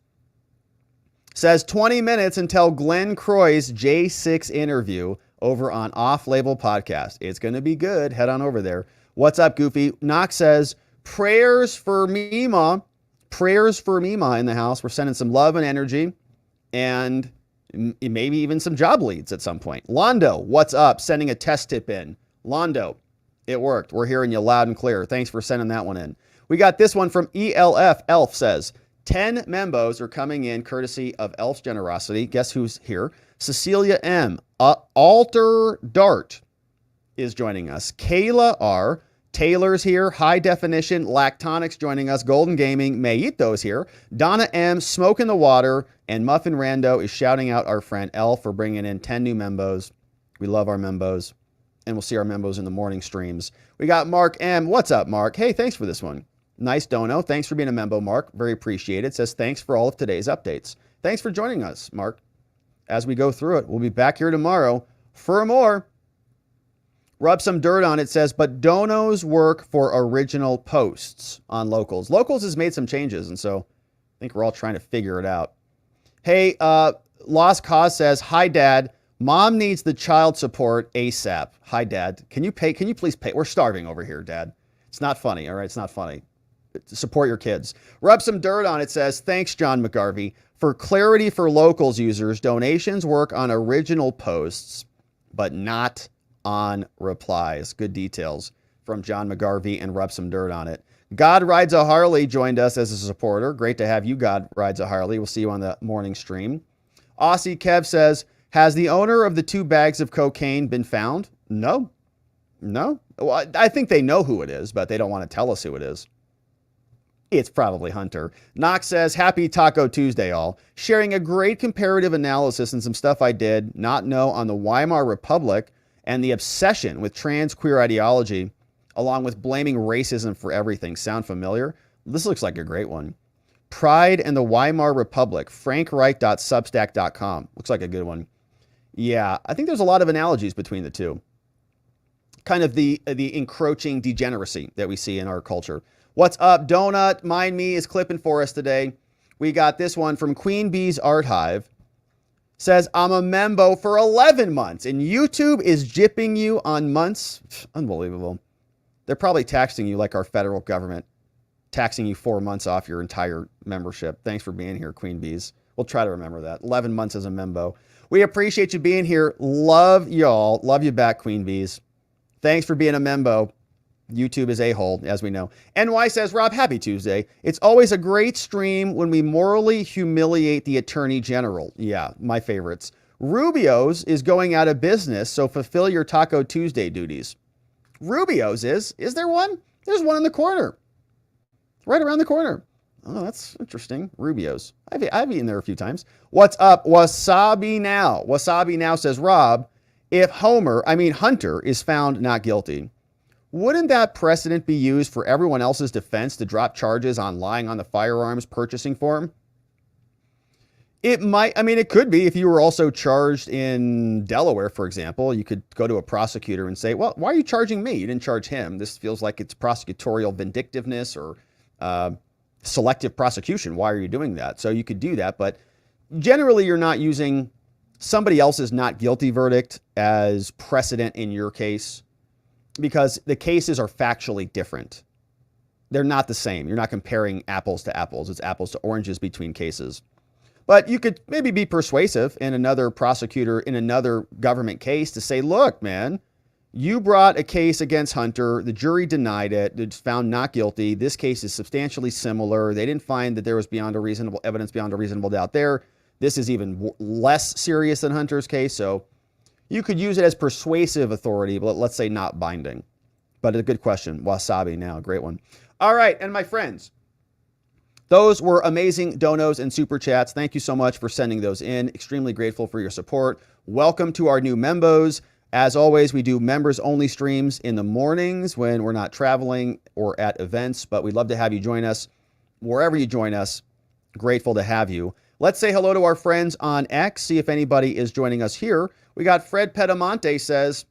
says 20 minutes until Glenn Croy's J6 interview over on Off Label Podcast. It's going to be good. Head on over there. What's up, Goofy? Knox says, prayers for Mima. Prayers for Mima in the house. We're sending some love and energy and maybe even some job leads at some point. Londo, what's up? Sending a test tip in. Londo, it worked. We're hearing you loud and clear. Thanks for sending that one in. We got this one from ELF. Elf says, 10 membos are coming in courtesy of Elf's generosity. Guess who's here? Cecilia M. Alter Dart is joining us. Kayla R. Taylor's here. High Definition. Lactonics joining us. Golden Gaming. Mayito's here. Donna M. Smoke in the Water. And Muffin Rando is shouting out our friend Elf for bringing in 10 new membos. We love our membos. and we'll see our membos in the morning streams. We got Mark M. What's up, Mark? Hey, thanks for this one. Nice dono. Thanks for being a membo, Mark. Very appreciated. Says thanks for all of today's updates. Thanks for joining us, Mark. As we go through it, we'll be back here tomorrow for more. Rub some dirt on it. Says, but donos work for original posts on Locals. Locals has made some changes, and so I think we're all trying to figure it out. Hey, Lost Cause says, hi, Dad. Mom needs the child support ASAP. Hi, Dad. Can you please pay? We're starving over here, Dad. It's not funny, all right? It's not funny. Support your kids. Rub some dirt on it. Says, thanks, John McGarvey. For clarity for Locals users, donations work on original posts, but not on replies. Good details from John McGarvey and Rub some dirt on it. God Rides a Harley joined us as a supporter. Great to have you, God Rides a Harley. We'll see you on the morning stream. Aussie Kev says, has the owner of the 2 bags of cocaine been found? No. Well, I think they know who it is, but they don't want to tell us who it is. It's probably Hunter. Knox says, happy Taco Tuesday, all. Sharing a great comparative analysis and some stuff I did not know on the Weimar Republic and the obsession with trans queer ideology, along with blaming racism for everything. Sound familiar? This looks like a great one. Pride and the Weimar Republic, frankreich.substack.com. Looks like a good one. Yeah, I think there's a lot of analogies between the two. Kind of the encroaching degeneracy that we see in our culture. What's up, Donut? Mind Me is clipping for us today. We got this one from Queen Bee's Art Hive. Says, I'm a membo for 11 months, and YouTube is gypping you on months. Unbelievable. They're probably taxing you like our federal government, taxing you 4 months off your entire membership. Thanks for being here, Queen Bees. We'll try to remember that. 11 months as a membo. We appreciate you being here. Love y'all. Love you back, Queen Bees. Thanks for being a membo. YouTube is a-hole, as we know. NY says, Rob, happy Tuesday. It's always a great stream when we morally humiliate the Attorney General. Yeah, my favorites. Rubio's is going out of business, so fulfill your Taco Tuesday duties. Rubio's is? Is there one? There's one in the corner. Right around the corner. Oh, that's interesting. Rubio's. I've eaten there a few times. What's up? Wasabi Now. Wasabi Now says, Rob, if Hunter is found not guilty, wouldn't that precedent be used for everyone else's defense to drop charges on lying on the firearms purchasing form? It might. It could be if you were also charged in Delaware, for example. You could go to a prosecutor and say, well, why are you charging me? You didn't charge him. This feels like it's prosecutorial vindictiveness or selective prosecution. Why are you doing that? So you could do that. But generally, you're not using somebody else's not guilty verdict as precedent in your case, because the cases are factually different. They're not the same. You're not comparing apples to apples. It's apples to oranges between cases. But you could maybe be persuasive in another prosecutor in another government case to say, look, man, you brought a case against Hunter. The jury denied it. It's found not guilty. This case is substantially similar. They didn't find that there was evidence beyond a reasonable doubt there. This is even less serious than Hunter's case. So you could use it as persuasive authority, but let's say not binding. But a good question. Wasabi Now, great one. All right, and my friends, those were amazing donos and super chats. Thank you so much for sending those in. Extremely grateful for your support. Welcome to our new membos. As always, we do members-only streams in the mornings when we're not traveling or at events, but we'd love to have you join us wherever you join us. Grateful to have you. Let's say hello to our friends on X, see if anybody is joining us here. We got Fred Pedamonte says,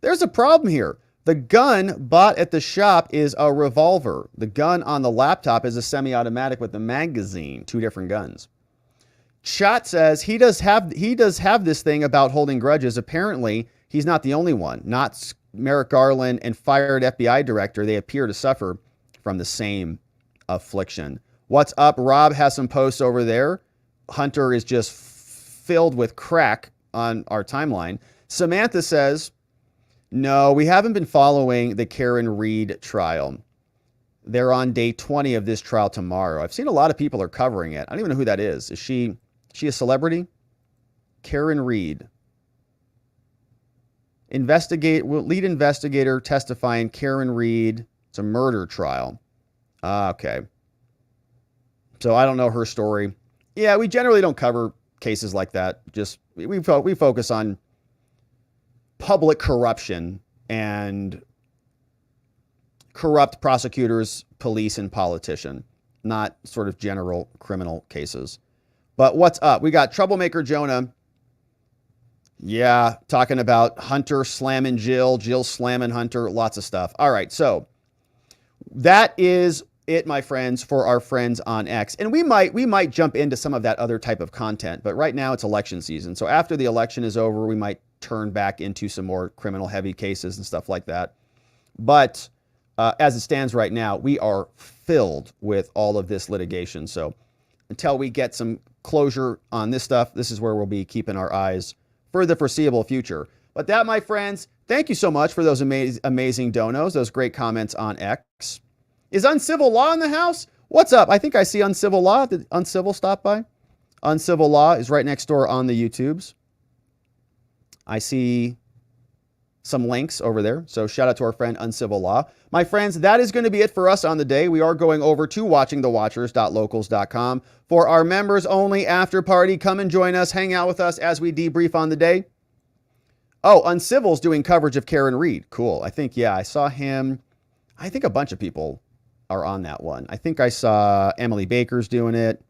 there's a problem here. The gun bought at the shop is a revolver. The gun on the laptop is a semi-automatic with a magazine. 2 different guns. Shot says he does have this thing about holding grudges. Apparently, he's not the only one. Not Merrick Garland and fired FBI director. They appear to suffer from the same affliction. What's up? Rob has some posts over there. Hunter is just filled with crack on our timeline. Samantha says, no, we haven't been following the Karen Reed trial. They're on day 20 of this trial tomorrow. I've seen a lot of people are covering it. I don't even know who that is. Is she a celebrity? Karen Reed. Lead investigator testifying, Karen Reed. It's a murder trial. Okay. So I don't know her story. Yeah, we generally don't cover cases like that. Just we focus on public corruption and corrupt prosecutors, police, and politician, not sort of general criminal cases. But what's up? We got Troublemaker Jonah. Yeah, talking about Hunter slamming Jill, Jill slamming Hunter, lots of stuff. All right, so that is it, my friends, for our friends on X. And we might jump into some of that other type of content, but right now it's election season. So after the election is over, we might turn back into some more criminal heavy cases and stuff like that. But as it stands right now, we are filled with all of this litigation. So until we get some closure on this stuff, this is where we'll be keeping our eyes for the foreseeable future. But that, my friends, thank you so much for those amazing donos, those great comments on X. Is Uncivil Law in the house? What's up? I think I see Uncivil Law. Did Uncivil stop by? Uncivil Law is right next door on the YouTubes. I see some links over there. So shout out to our friend Uncivil Law. My friends, that is going to be it for us on the day. We are going over to watchingthewatchers.locals.com for our members only after party. Come and join us. Hang out with us as we debrief on the day. Oh, Uncivil's doing coverage of Karen Reed. Cool. I think, yeah, I saw him. I think a bunch of people are on that one. I think I saw Emily Baker's doing it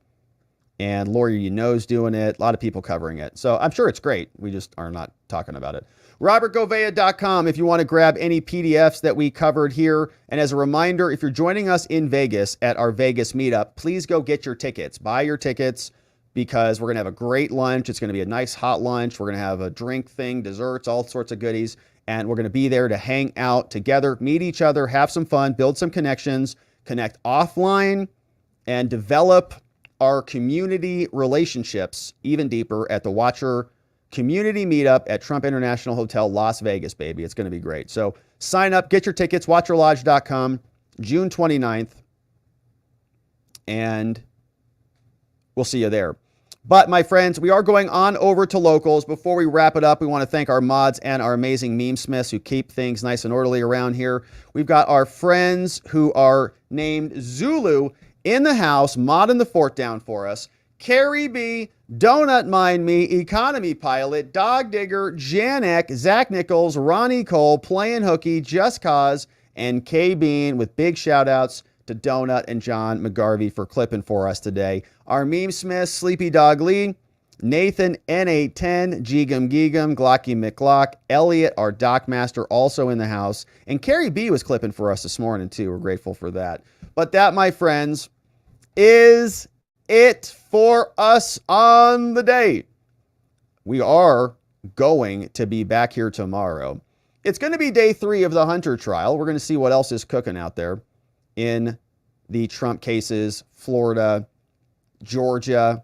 and Lori Knows doing it. A lot of people covering it. So I'm sure it's great. We just are not talking about it. RobertGovea.com if you want to grab any PDFs that we covered here. And as a reminder, if you're joining us in Vegas at our Vegas meetup, please go get your tickets. Buy your tickets because we're going to have a great lunch. It's going to be a nice hot lunch. We're going to have a drink thing, desserts, all sorts of goodies. And we're going to be there to hang out together, meet each other, have some fun, build some connections, connect offline, and develop our community relationships even deeper at the Watcher Community Meetup at Trump International Hotel, Las Vegas, baby. It's going to be great. So sign up, get your tickets, watcherlodge.com, June 29th, and we'll see you there. But my friends, we are going on over to locals. Before we wrap it up, we want to thank our mods and our amazing meme smiths who keep things nice and orderly around here. We've got our friends who are named Zulu in the house, modding the fort down for us. Carrie B, Donut Mind Me, Economy Pilot, Dog Digger, Janek, Zach Nichols, Ronnie Cole, Playing Hooky, Just Cause, and K Bean, with big shout outs to Donut and John McGarvey for clipping for us today. Our meme smiths, Sleepy Dog Lee, Nathan N810, Geegum Geegum, Glocky McGlock, Elliot, our Doc Master, also in the house, and Carrie B was clipping for us this morning too. We're grateful for that. But that, my friends, is it for us on the day. We are going to be back here tomorrow. It's going to be day 3 of the Hunter trial. We're going to see what else is cooking out there in the Trump cases, Florida, Georgia,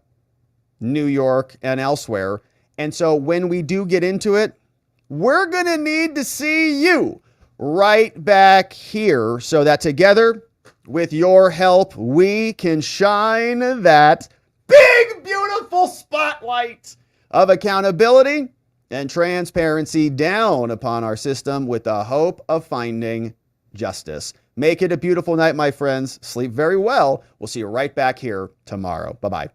New York, and elsewhere. And so when we do get into it, we're going to need to see you right back here so that together, with your help, we can shine that big, beautiful spotlight of accountability and transparency down upon our system with the hope of finding justice. Make it a beautiful night, my friends. Sleep very well. We'll see you right back here tomorrow. Bye-bye.